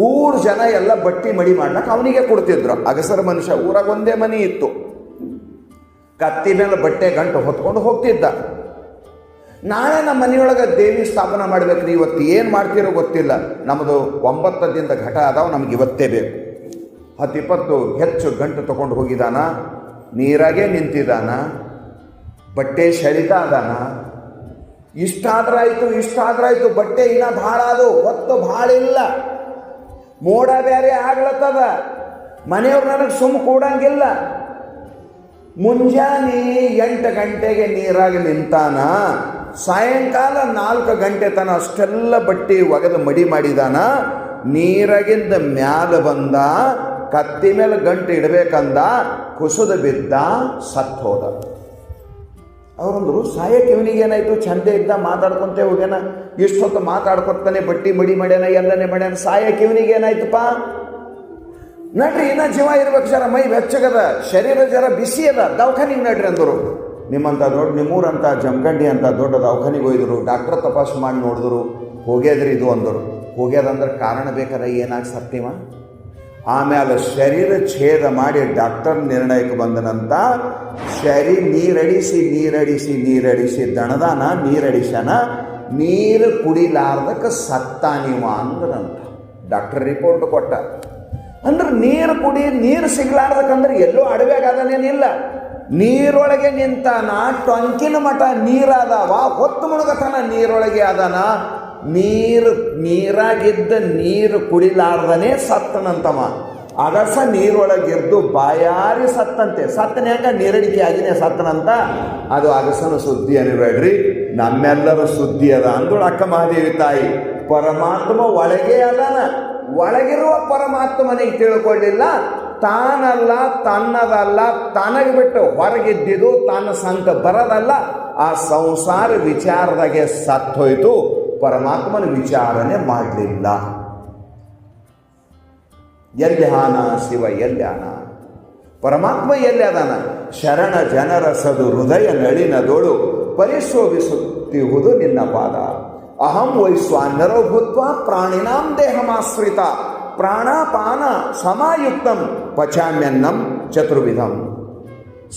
ಊರು ಜನ ಎಲ್ಲ ಬಟ್ಟಿ ಮಡಿ ಮಾಡ್ಲಕ್ಕೆ ಅವನಿಗೆ ಕೊಡ್ತಿದ್ರು. ಅಗಸರ ಮನುಷ್ಯ ಊರಾಗ ಒಂದೇ ಮನೆ ಇತ್ತು. ಕತ್ತಿ ಮೇಲೆ ಬಟ್ಟೆ ಗಂಟು ಹೊತ್ಕೊಂಡು ಹೋಗ್ತಿದ್ದ. ನಾಳೆ ನಮ್ಮ ಮನೆಯೊಳಗೆ ದೇವಿ ಸ್ಥಾಪನ ಮಾಡ್ಬೇಕ್ರಿ, ಇವತ್ತು ಏನು ಮಾಡ್ತೀರೋ ಗೊತ್ತಿಲ್ಲ, ನಮ್ಮದು 9 ದಿನದ ಘಟ ಅದಾವ, ನಮ್ಗೆ ಇವತ್ತೇ ಬೇಕು. 10-20 ಹೆಚ್ಚು ಗಂಟು ತಗೊಂಡು ಹೋಗಿದಾನ, ನೀರಾಗೆ ನಿಂತಿದ್ದಾನ, ಬಟ್ಟೆ ಸೆಳಿತಾ ಅದಾನ. ಇಷ್ಟಾದ್ರಾಯ್ತು, ಬಟ್ಟೆ ಇನ್ನೂ ಭಾಳ ಅದು, ಹೊತ್ತು ಭಾಳ ಇಲ್ಲ, ಮೋಡ ಬೇರೆ ಆಗ್ಲತ್ತದ, ಮನೆಯವ್ರು ನನಗೆ ಸುಮ್ಮ ಕೂಡಂಗಿಲ್ಲ. ಮುಂಜಾನೆ 8 ಗಂಟೆಗೆ ನೀರಾಗಿ ನಿಂತಾನ, ಸಾಯಂಕಾಲ 4 ಗಂಟೆ ತನ ಅಷ್ಟೆಲ್ಲ ಬಟ್ಟೆ ಒಗೆದು ಮಡಿ ಮಾಡಿದಾನ. ನೀರಾಗಿಂದ ಮ್ಯಾಲ ಬಂದ, ಕತ್ತಿ ಮೇಲೆ ಗಂಟು ಇಡಬೇಕಂದ, ಕುಸಿದು ಬಿದ್ದ, ಸತ್ತು ಹೋದ. ಅವರಂದ್ರು, ಸಾಯಕ್ಕೆ ಇವನಿಗೆ ಏನಾಯ್ತು, ಚಂದೆ ಇದ್ದ, ಮಾತಾಡ್ಕೊಂತೇ ಹೋಗ್ಯಾನ, ಇಷ್ಟೊತ್ತು ಮಾತಾಡ್ಕೊತಾನೆ, ಬಟ್ಟಿ ಮಡಿ ಮಾಡ್ಯಾನ, ಎಲ್ಲನೇ ಮಾಡ್ಯಾನ, ಸಾಯಕ್ಕೆ ಇವನಿಗೆ ಏನಾಯ್ತಪ್ಪ? ನಡ್ರಿ, ಇನ್ನ ಜೀವ ಇರ್ಬೇಕು, ಜರ ಮೈ ಬೆಚ್ಚಗದ, ಶರೀರ ಜರ ಬಿಸಿ ಅದ, ದವಾಖಾನಿಗೆ ನಡ್ರಿ ಅಂದರು. ನಿಮ್ಮೂರಂತ ಜಮಖಂಡಿ ಅಂತ ದೊಡ್ಡ ದವಾಖಾನಿಗೆ ಹೋಯ್ದರು. ಡಾಕ್ಟರ್ ತಪಾಸು ಮಾಡಿ ನೋಡಿದ್ರು, ಹೋಗ್ಯದ್ರಿ ಇದು ಅಂದರು. ಹೋಗ್ಯದಂದ್ರೆ ಕಾರಣ ಬೇಕಾದ, ಏನಾಗಿ ಸತ್ತೀವ. ಆಮೇಲೆ ಶರೀರ ಛೇದ ಮಾಡಿ ಡಾಕ್ಟರ್ ನಿರ್ಣಯಕ್ಕೆ ಬಂದನಂತ, ನೀರಡಿಸಿ ದಣದಾನ ನೀರಡಿಸನ, ನೀರು ಕುಡಿಲಾರ್ದಕ್ಕೆ ಸತ್ತಾನಿವ ಅಂದ್ರಂತ. ಡಾಕ್ಟರ್ ರಿಪೋರ್ಟ್ ಕೊಟ್ಟ. ಅಂದ್ರೆ ನೀರು ಸಿಗ್ಲಾರ್ದಕ್ಕಂದ್ರೆ ಎಲ್ಲೋ ಅಡವ್ಯಾಗದೇನಿಲ್ಲ, ನೀರೊಳಗೆ ನಿಂತಾನ, ಟೊಂಕಿನ ಮಠ ನೀರಾದವ, ಹೊತ್ತು ಮುಳುಗತನ ನೀರೊಳಗೆ ಅದಾನ. ನೀರಾಗಿದ್ದ ನೀರು ಕುಡಿಲಾರ್ದನೇ ಸತ್ತನಂತವ. ಅಗಸ ನೀರೊಳಗಿದ್ದು ಬಾಯಾರಿ ಸತ್ತಂತೆ. ಸತ್ತನ ಯಾಕ ನೀರಡಿಕೆ ಆಗಿನೇ ಸತ್ತನಂತ. ಅದು ಅಗಸನ ಸುದ್ದಿ ಅನ್ಬೇಡ್ರಿ, ನಮ್ಮೆಲ್ಲರ ಸುದ್ದಿ ಅದ ಅಂದಳು ಅಕ್ಕ ಮಹಾದೇವಿ ತಾಯಿ. ಪರಮಾತ್ಮ ಒಳಗೆ ಅದಾನ. ಒಳಗಿರುವ ಪರಮಾತ್ಮನಿಗೆ ತಿಳ್ಕೊಳ್ಳಿಲ್ಲ. ತಾನಲ್ಲ, ತನ್ನದಲ್ಲ, ತನಗೆ ಬಿಟ್ಟು ಹೊರಗಿದ್ದಿದ್ದು ತನ್ನ ಸಂತ ಬರದಲ್ಲ. ಆ ಸಂಸಾರ ವಿಚಾರದಾಗೆ ಸತ್ತೋಯ್ತು. ಪರಮಾತ್ಮನ ವಿಚಾರಣೆ ಮಾಡಲಿಲ್ಲ. ಎಲ್ಯಾನ ಶಿವ ಎಲ್ಯಾನ? ಪರಮಾತ್ಮ ಎಲ್ಲಿ ಅದಾನ? ಶರಣ ಜನರ ಸದು ಹೃದಯ ನಳಿನದೋಳು ಪರಿಶೋಭಿಸುತ್ತಿಹುದು ನಿನ್ನ ಪಾದ. ಅಹಂ ವೈಶ್ವಾನರೋ ಭೂತ್ವ ಪ್ರಾಣಿನಾಂ ದೇಹಮಾಶ್ರಿತ ಪ್ರಾಣಾಪಾನ ಸಮಾಯುಕ್ತಂ ಪಚಾಮ್ಯನ್ನಂ ಚತುರ್ವಿಧಂ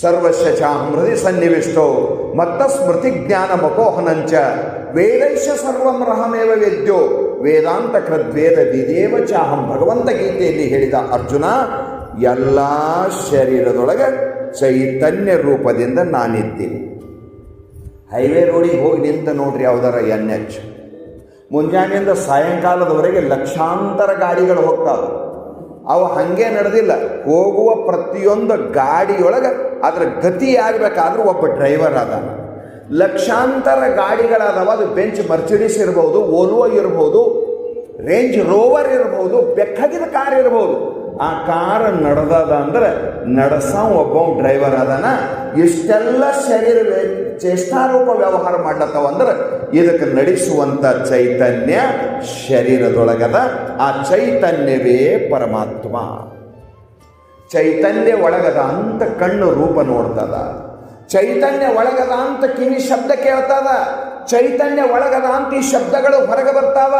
ಸರ್ವಸ್ಯ ಚಾಹಂ ಹೃದಯ ಸನ್ನಿವಿಷ್ಟೋ ಮತ್ತ ಸ್ಮೃತಿ ಜ್ಞಾನ ಮಪೋಹನಂಚ ವೇದೈಶ ಸರ್ವಂ ರಹಮೇವ ವೇದ್ಯೋ ವೇದಾಂತ ಕೃದ್ವೇದ ವಿದೇವ ಚಾಹಂ. ಭಗವಂತ ಗೀತೆಯಲ್ಲಿ ಹೇಳಿದ ಅರ್ಜುನ, ಎಲ್ಲ ಶರೀರದೊಳಗೆ ಚೈತನ್ಯ ರೂಪದಿಂದ ನಾನಿದ್ದೀನಿ. ಹೈವೇ ರೋಡಿಗೆ ಹೋಗಿ ನಿಂತ ನೋಡ್ರಿ ಯಾವ್ದಾರ NH, ಮುಂಜಾನೆಯಿಂದ ಸಾಯಂಕಾಲದವರೆಗೆ ಲಕ್ಷಾಂತರ ಗಾಡಿಗಳು ಹೋಗ್ತಾವೆ. ಅವು ಹಾಗೆ ನಡೆದಿಲ್ಲ. ಹೋಗುವ ಪ್ರತಿಯೊಂದು ಗಾಡಿಯೊಳಗೆ ಅದರ ಗತಿ ಆಗಬೇಕಾದ್ರೂ ಒಬ್ಬ ಡ್ರೈವರ್ ಅದಾನ. ಲಕ್ಷಾಂತರ ಗಾಡಿಗಳಾದವ. ಅದು ಬೆಂಚ್ ಮರ್ಸಿಡೀಸ್ ಇರ್ಬೋದು, ಓಲ್ವೋ ಇರ್ಬೋದು, ರೇಂಜ್ ರೋವರ್ ಇರ್ಬೋದು, ಬೆಕ್ಕಾಗಿದ ಕಾರ್ ಇರ್ಬೋದು. ಆ ಕಾರ್ ನಡೆದದ ಅಂದ್ರೆ ನಡೆಸ ಒಬ್ಬ ಡ್ರೈವರ್ ಅದಾನ. ಇಷ್ಟೆಲ್ಲ ಶರೀರ ಚೇಷ್ಟಾರೂಪ ವ್ಯವಹಾರ ಮಾಡ್ಲತ್ತವ ಅಂದ್ರೆ ಇದಕ್ಕೆ ನಡೆಸುವಂಥ ಚೈತನ್ಯ ಶರೀರದೊಳಗದ. ಆ ಚೈತನ್ಯವೇ ಪರಮಾತ್ಮ. ಚೈತನ್ಯ ಒಳಗದ ಅಂತ ಕಣ್ಣು ರೂಪ ನೋಡ್ತದ. ಚೈತನ್ಯ ಒಳಗದ ಅಂತ ಕಿವಿ ಶಬ್ದ ಕೇಳ್ತದ. ಚೈತನ್ಯ ಒಳಗದ ಅಂತ ಈ ಶಬ್ದಗಳು ಹೊರಗೆ ಬರ್ತಾವ.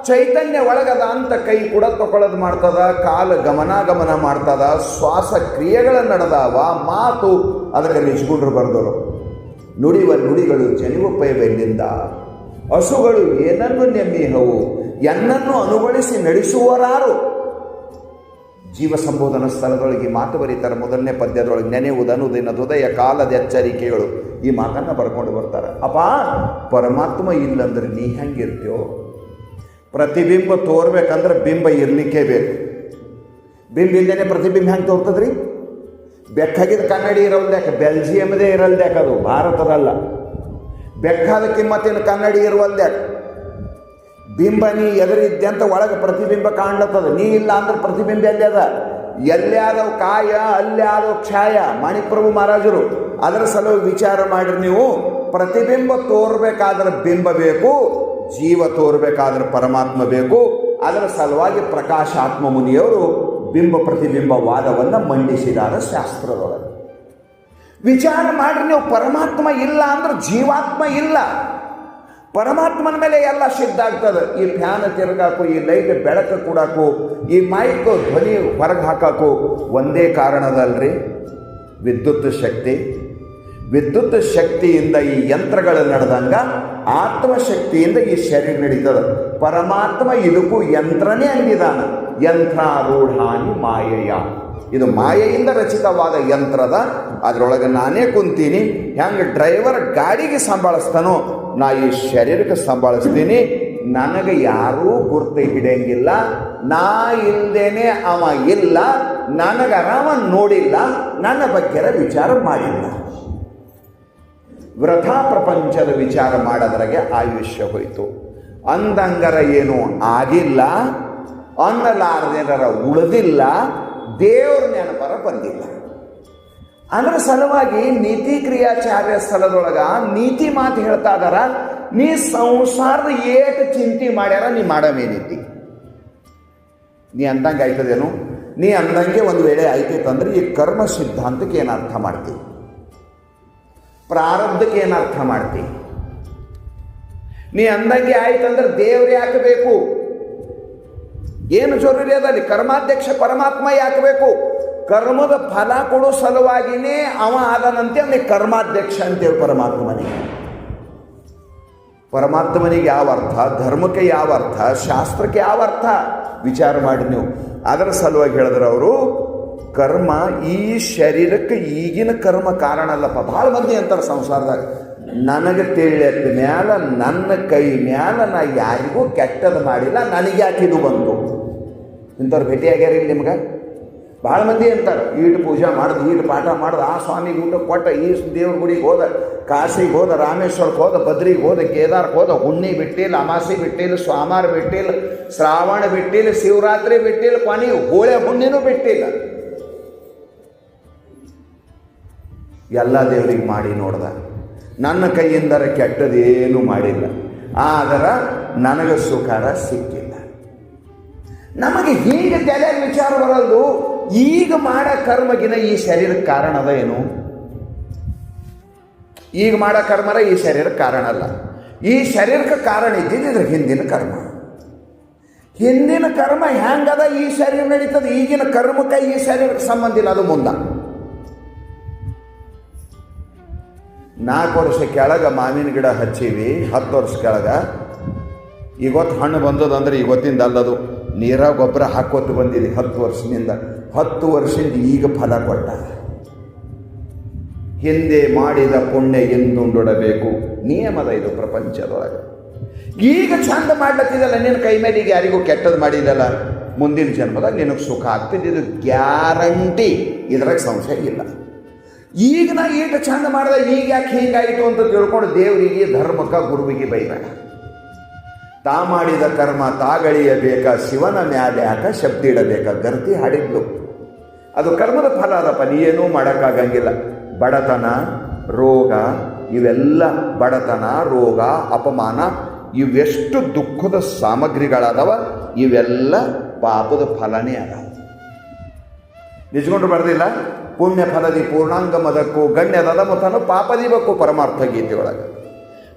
ಚೈತನ್ಯ ಒಳಗದ ಅಂತ ಕೈ ಕೂಡ ತಗೊಳ್ಳೋದು ಮಾಡ್ತದ, ಕಾಲು ಗಮನ ಮಾಡ್ತದ, ಶ್ವಾಸ ಕ್ರಿಯೆಗಳ ನಡೆದಾವ, ಮಾತು ಅದಕ್ಕೆ ನಿಜಗುಂಡ್ರು ಬರ್ದರು. ನುಡಿವ ನುಡಿಗಳು ಜನಿವಪ್ಪಯವೆಲ್ಲಿಂದ, ಹಸುಗಳು ಏನನ್ನು ನೆಮ್ಮಿಹವು, ಎನ್ನನ್ನು ಅನುಗೊಳಿಸಿ ನಡೆಸುವರಾರು. ಜೀವ ಸಂಬೋಧನ ಸ್ಥಳದೊಳಗೆ ಮಾತು ಬರೀತಾರೆ. ಮೊದಲನೇ ಪದ್ಯದೊಳಗೆ ನೆನೆಯುವುದನುದಿನ ಹೃದಯ ಕಾಲದ ಎಚ್ಚರಿಕೆಗಳು, ಈ ಮಾತನ್ನು ಬರ್ಕೊಂಡು ಬರ್ತಾರೆ. ಅಪ್ಪ, ಪರಮಾತ್ಮ ಇಲ್ಲಂದ್ರೆ ನೀ ಹೆಂಗಿರ್ತೀಯೋ? ಪ್ರತಿಬಿಂಬ ತೋರ್ಬೇಕಂದ್ರೆ ಬಿಂಬ ಇರಲಿಕ್ಕೆ ಬೇಕು. ಬಿಂಬ ಇಲ್ಲದೇ ಪ್ರತಿಬಿಂಬ ಹೆಂಗೆ ತೋರ್ತದ್ರಿ? ಬೆಕ್ಕಾಗಿದ್ದ ಕನ್ನಡಿ ಇರೋಲ್ದ್ಯಾಕೆ? ಬೆಲ್ಜಿಯಮ್ದೇ ಇರಲ್ದ್ಯಾಕೆ? ಅದು ಭಾರತದಲ್ಲ. ಬೆಕ್ಕಾದ ಕಿಮ್ಮತ್ತಿನ ಕನ್ನಡಿ ಇರುವಲ್ದ್ಯಾಕೆ? ಬಿಂಬ ನೀ ಎದುರಿದ್ದೆ ಅಂತ ಒಳಗೆ ಪ್ರತಿಬಿಂಬ ಕಾಣ್ಲತ್ತದ. ನೀ ಇಲ್ಲ ಅಂದ್ರೆ ಪ್ರತಿಬಿಂಬ ಎಲ್ಲಿ ಅದ? ಎಲ್ಲೇ ಆದವು ಕಾಯ, ಅಲ್ಲೇ ಆದವು ಛಾಯ. ಮಾಣಿಕ್ಯಪ್ರಭು ಮಹಾರಾಜರು ಅದರ ಸಲುವಾಗಿ ವಿಚಾರ ಮಾಡಿರಿ ನೀವು. ಪ್ರತಿಬಿಂಬ ತೋರ್ಬೇಕಾದ್ರೆ ಬಿಂಬ ಬೇಕು, ಜೀವ ತೋರ್ಬೇಕಾದ್ರೆ ಪರಮಾತ್ಮ ಬೇಕು. ಅದರ ಸಲುವಾಗಿ ಪ್ರಕಾಶಾತ್ಮ ಮುನಿಯವರು ಬಿಂಬ ಪ್ರತಿಬಿಂಬ ವಾದವನ್ನು ಮಂಡಿಸಿದಾರ ಶಾಸ್ತ್ರದೊಳಗೆ. ವಿಚಾರ ಮಾಡ್ರಿ ನೀವು. ಪರಮಾತ್ಮ ಇಲ್ಲ ಅಂದ್ರೆ ಜೀವಾತ್ಮ ಇಲ್ಲ. ಪರಮಾತ್ಮನ ಮೇಲೆ ಎಲ್ಲ ಸಿದ್ಧ ಆಗ್ತದೆ. ಈ ಫ್ಯಾನ್ ತಿರುಗಾಕು, ಈ ಲೈಟ್ ಬೆಳಕು ಕೊಡಾಕು, ಈ ಮೈಕ್ ಧ್ವನಿ ಹೊರಗೆ ಹಾಕಾಕು ಒಂದೇ ಕಾರಣದಲ್ರಿ, ವಿದ್ಯುತ್ ಶಕ್ತಿ. ವಿದ್ಯುತ್ ಶಕ್ತಿಯಿಂದ ಈ ಯಂತ್ರಗಳು ನಡೆದಂಗ ಆತ್ಮಶಕ್ತಿಯಿಂದ ಈ ಶರೀರ ನಡೀತದೆ. ಪರಮಾತ್ಮ ಇದಕ್ಕೂ ಯಂತ್ರನೇ ಅಂದಿದಾನ. ಯಂತ್ರಾರೂಢಾನಿ ಮಾಯೆಯ. ಇದು ಮಾಯೆಯಿಂದ ರಚಿತವಾದ ಯಂತ್ರದ. ಅದರೊಳಗೆ ನಾನೇ ಕುಂತೀನಿ. ಹೆಂಗೆ ಡ್ರೈವರ್ ಗಾಡಿಗೆ ಸಂಭಾಳಿಸ್ತಾನೋ ನಾ ಈ ಶರೀರಕ್ಕೆ ಸಂಭಾಳಿಸ್ತೀನಿ. ನನಗೆ ಯಾರೂ ಗುರ್ತು ಹಿಡಿಯಂಗಿಲ್ಲ. ನಾ ಇಲ್ದೇನೆ ಅವ ಇಲ್ಲ. ನನಗೆ ಅರಾಮ ನೋಡಿಲ್ಲ, ನನ್ನ ಬಗ್ಗೆ ವಿಚಾರ ಮಾಡಿಲ್ಲ. ವೃಥಾ ಪ್ರಪಂಚದ ವಿಚಾರ ಮಾಡೋದ್ರಾಗೆ ಆಯುಷ್ಯ ಹೋಯಿತು. ಅಂದಂಗರ ಏನೂ ಆಗಿಲ್ಲ, ಅನ್ನಲಾರದೇನರ ಉಳಿದಿಲ್ಲ, ದೇವ್ರ ನೆನಪರ ಬಂದಿಲ್ಲ. ಅದರ ಸಲುವಾಗಿ ನೀತಿ ಕ್ರಿಯಾಚಾರ್ಯ ಸ್ಥಳದೊಳಗ ನೀತಿ ಮಾತು ಹೇಳ್ತಾ ಇದಾರ. ನೀ ಸಂಸಾರದ ಏಟು ಚಿಂತೆ ಮಾಡ್ಯಾರ ನೀ ಮಾಡಮೇನಿದ್ದಿ. ನೀ ಅಂದಂಗೆ ಆಯ್ತದೇನು? ನೀ ಅಂದಂಗೆ ಒಂದು ವೇಳೆ ಆಯ್ತೈತಂದ್ರೆ ಈ ಕರ್ಮ ಸಿದ್ಧಾಂತಕ್ಕೆ ಏನು ಅರ್ಥ ಮಾಡ್ತೀವಿ? ಪ್ರಾರಬ್ಧಕ್ಕೆ ಏನು ಅರ್ಥ ಮಾಡ್ತೀವಿ? ನೀ ಅಂದಂಗೆ ಆಯ್ತಂದ್ರೆ ದೇವ್ರು ಯಾಕೆ ಬೇಕು? ಏನು ಜರೂರಿ ಅದಲ್ಲಿ? ಕರ್ಮಾಧ್ಯಕ್ಷ ಪರಮಾತ್ಮ ಯಾಕೆ ಬೇಕು? ಕರ್ಮದ ಫಲ ಕೊಡೋ ಸಲುವಾಗಿನೇ ಅವ ಆದನಂತೆ ಅವನಿಗೆ ಕರ್ಮಾಧ್ಯಕ್ಷ ಅಂತೇಳಿ ಪರಮಾತ್ಮನಿಗೆ. ಪರಮಾತ್ಮನಿಗೆ ಯಾವ ಅರ್ಥ? ಧರ್ಮಕ್ಕೆ ಯಾವ ಅರ್ಥ? ಶಾಸ್ತ್ರಕ್ಕೆ ಯಾವ ಅರ್ಥ? ವಿಚಾರ ಮಾಡಿ ನೀವು. ಅದರ ಸಲುವಾಗಿ ಹೇಳಿದ್ರೆ ಅವರು ಕರ್ಮ ಈ ಶರೀರಕ್ಕೆ ಈಗಿನ ಕರ್ಮ ಕಾರಣ ಅಲ್ಲಪ್ಪ. ಭಾಳ ಮಂದಿ ಅಂತಾರೆ ಸಂಸಾರದಾಗ, ನನಗೆ ತಿಳಿಯತ್ತ ಮ್ಯಾಲ ನನ್ನ ಕೈ ಮ್ಯಾಲ ನಾ ಯಾರಿಗೂ ಕೆಟ್ಟದ್ದು ಮಾಡಿಲ್ಲ, ನನಗೆ ಯಾಕೆ ಇದು ಬಂತು? ಇಂಥವ್ರು ಭೇಟಿಯಾಗ್ಯಾರ ಇಲ್ಲಿ ನಿಮ್ಗೆ? ಭಾಳ ಮಂದಿ ಅಂತಾರೆ, ಈಟು ಪೂಜೆ ಮಾಡ್ದು, ಈಟು ಪಾಠ ಮಾಡ್ದು, ಆ ಸ್ವಾಮಿಗೆ ಊಟ ಕೊಟ್ಟ, ಈ ದೇವ್ರ ಗುಡಿಗೆ ಹೋದ, ಕಾಶಿಗೆ ಹೋದ, ರಾಮೇಶ್ವರಕ್ಕೆ ಹೋದ, ಬದ್ರಿಗೆ ಹೋದ, ಕೇದಾರಕ್ಕೆ ಹೋದ, ಹುಣ್ಣಿ ಬಿಟ್ಟಿಲ್ಲ, ಅಮಾಸಿ ಬಿಟ್ಟಿಲ್ಲ, ಸ್ವಾಮಾರ ಬಿಟ್ಟಿಲ್ಲ, ಶ್ರಾವಣ ಬಿಟ್ಟಿಲ್ಲ, ಶಿವರಾತ್ರಿ ಬಿಟ್ಟಿಲ್ಲ, ಕೊನೆ ಹೋಳೆ ಹುಣ್ಣಿನೂ ಬಿಟ್ಟಿಲ್ಲ. ಎಲ್ಲ ದೇವರಿಗೆ ಮಾಡಿ ನೋಡ್ದ. ನನ್ನ ಕೈಯಿಂದರ ಕೆಟ್ಟದೇನೂ ಮಾಡಿಲ್ಲ, ಆದ್ರೆ ನನಗೆ ಸುಖಾರ ಸಿಕ್ಕಿಲ್ಲ. ನಮಗೆ ಹೀಗೆ ತಲೆಯಲ್ಲಿ ವಿಚಾರ ಬರಲ್ದು, ಈಗ ಮಾಡೋ ಕರ್ಮಗಿನ ಈ ಶರೀರಕ್ಕೆ ಕಾರಣ ಅದ ಏನು? ಈಗ ಮಾಡೋ ಕರ್ಮರ ಈ ಶರೀರಕ್ಕೆ ಕಾರಣ ಅಲ್ಲ. ಈ ಶರೀರಕ್ಕೆ ಕಾರಣ ಇದ್ದಿದ್ದು ಹಿಂದಿನ ಕರ್ಮ. ಹಿಂದಿನ ಕರ್ಮ ಹೆಂಗದ ಈ ಶರೀರ ನಡೀತದೆ. ಈಗಿನ ಕರ್ಮಕ್ಕೆ ಈ ಶರೀರಕ್ಕೆ ಸಂಬಂಧ ಇಲ್ಲ, ಅದು ಮುಂದೆ. 4 ವರ್ಷ ಕೆಳಗೆ ಮಾವಿನ ಗಿಡ ಹಚ್ಚೀವಿ, 10 ವರ್ಷ ಕೆಳಗೆ. ಇವತ್ತು ಹಣ್ಣು ಬಂದದಂದ್ರೆ ಇವತ್ತಿಂದ ಅಲ್ಲದು, ನೀರ ಗೊಬ್ಬರ ಹಾಕೋತು ಬಂದಿದೆ 10 ವರ್ಷದಿಂದ. 10 ವರ್ಷದಿಂದ ಈಗ ಫಲ ಕೊಟ್ಟ. ಹಿಂದೆ ಮಾಡಿದ ಪುಣ್ಯ ಎಂದುಂಡೊಡಬೇಕು, ನಿಯಮದ ಇದು ಪ್ರಪಂಚದೊಳಗೆ. ಈಗ ಚಂದ ಮಾಡ್ಲತ್ತಿದಲ್ಲ, ನಿನ್ನ ಕೈ ಮೇಲೆ ಈಗ ಯಾರಿಗೂ ಕೆಟ್ಟದ್ದು ಮಾಡಿದಲ್ಲ, ಮುಂದಿನ ಜನ್ಮದಾಗ ನಿನಗೆ ಸುಖ ಆಗ್ತಿದ್ದು, ಇದು ಗ್ಯಾರಂಟಿ, ಇದ್ರಾಗ ಸಂಶಯ ಇಲ್ಲ. ಈಗ ನಾ ಈಟ ಚಂದ ಮಾಡಿದ, ಈಗ ಯಾಕೆ ಹಿಂಗಾಯಿತು ಅಂತ ತಿಳ್ಕೊಂಡು ದೇವರಿಗೆ, ಧರ್ಮಕ್ಕೆ, ಗುರುವಿಗೆ ಬೈಬೇಡ. ತಾ ಮಾಡಿದ ಕರ್ಮ ತಾಗಳಿಯಬೇಕ, ಶಿವನ ಮ್ಯಾಲೆ ಯಾಕ ಶಬ್ದ ಇಡಬೇಕ, ಗರ್ತಿ ಹಾಡಿದ್ಲು. ಅದು ಕರ್ಮದ ಫಲ ಅದಪ್ಪ, ನೀ ಏನೂ ಮಾಡೋಕ್ಕಾಗಂಗಿಲ್ಲ. ಬಡತನ, ರೋಗ, ಇವೆಲ್ಲ ಬಡತನ, ರೋಗ, ಅಪಮಾನ, ಇವೆಷ್ಟು ದುಃಖದ ಸಾಮಗ್ರಿಗಳಾದವ, ಇವೆಲ್ಲ ಪಾಪದ ಫಲನೇ ಅದ. ನಿಜಗೊಂಡು ಬರೆದಿಲ್ಲ, ಪುಣ್ಯ ಫಲದಿ ಪೂರ್ಣಾಂಗ ಮದಕ್ಕೂ ಗಣ್ಯದ ಮತನು ಪಾಪದಿಬೇಕು ಪರಮಾರ್ಥ ಗೀತೆಯೊಳಗೆ.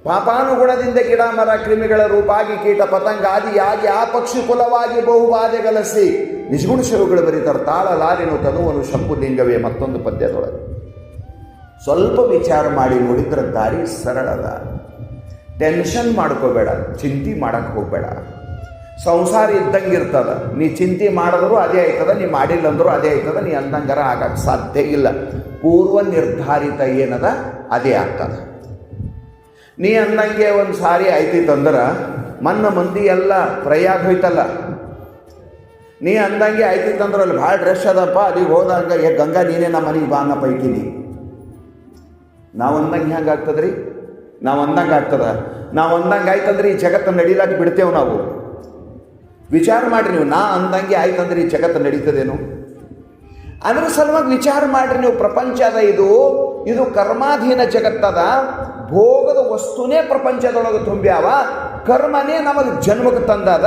ಪಾಪಾನುಗುಣದಿಂದ ಗಿಡ ಮರ ಕ್ರಿಮಿಗಳ ರೂಪಾಗಿ ಕೀಟ ಪತಂಗಾದಿಯಾಗಿ ಆ ಪಕ್ಷಿ ಕುಲವಾಗಿ ಬಹುಬಾಧೆ ಗಲಸಿ. ನಿಜಗುಣ ಶಿವಗಳು ಬರೀತಾರೆ, ತಾಳಲಾರಿನು ತನುವನು ಶಂಭುಲಿಂಗವೇ ಮತ್ತೊಂದು ಪದ್ಯದೊಳಗೆ. ಸ್ವಲ್ಪ ವಿಚಾರ ಮಾಡಿ ನೋಡಿದ್ರೆ ದಾರಿ ಸರಳದ. ಟೆನ್ಷನ್ ಮಾಡ್ಕೋಬೇಡ, ಚಿಂತೆ ಮಾಡಕ್ಕೆ ಹೋಗಬೇಡ. ಸಂಸಾರ ಇದ್ದಂಗೆ ಇರ್ತದ, ನೀ ಚಿಂತೆ ಮಾಡಿದ್ರು ಅದೇ ಆಯ್ತದ, ನೀ ಮಾಡಿಲ್ಲ ಅಂದರೂ ಅದೇ ಆಯ್ತದ, ನೀ ಅಂದಂಗಾರ ಆಗಕ್ಕೆ ಸಾಧ್ಯ ಇಲ್ಲ. ಪೂರ್ವ ನಿರ್ಧಾರಿತ ಏನದ ಅದೇ ಆಗ್ತದ. ನೀ ಅಂದಂಗೆ ಒಂದು ಸಾರಿ ಆಯ್ತಿತ್ತಂದ್ರೆ ಮಂದಿ ಎಲ್ಲ ಪ್ರಯಾಗ ಹೋಯ್ತಲ್ಲ. ನೀ ಅಂದಂಗೆ ಆಯ್ತಿತ್ತಂದ್ರೆ ಅಲ್ಲಿ ಭಾಳ ಡ್ರೆಸ್ ಅದಪ್ಪ, ಅಲ್ಲಿಗೆ ಹೋದಂಗೆ ಗಂಗಾ ನೀನೇ ನಮ್ಮ ಮನೆಗೆ ಬಾ ಅನ್ನೋ ಪೈಕಿನಿ. ನಾವು ಅಂದಂಗೆ ಹೆಂಗೆ ಆಗ್ತದ್ರಿ? ನಾವು ಅಂದಂಗೆ ಆಗ್ತದ. ನಾವು ಅಂದಂಗೆ ಆಯ್ತಂದ್ರೆ ಈ ಜಗತ್ತು ನಡೀಲಾಕ ಬಿಡ್ತೇವೆ ನಾವು. ವಿಚಾರ ಮಾಡಿರಿ ನೀವು, ನಾ ಅಂದಂಗೆ ಆಯ್ತಂದ್ರೆ ಈ ಜಗತ್ತು ನಡೀತದೇನು? ಅದರ ಸಲುವಾಗಿ ವಿಚಾರ ಮಾಡಿರಿ ನೀವು. ಪ್ರಪಂಚ ಅದ, ಇದು ಕರ್ಮಾಧೀನ ಜಗತ್ತದ. ಭೋಗದ ವಸ್ತುನೇ ಪ್ರಪಂಚದೊಳಗೆ ತುಂಬ್ಯಾವ. ಕರ್ಮನೇ ನಮಗೆ ಜನ್ಮಕ್ಕೆ ತಂದದ,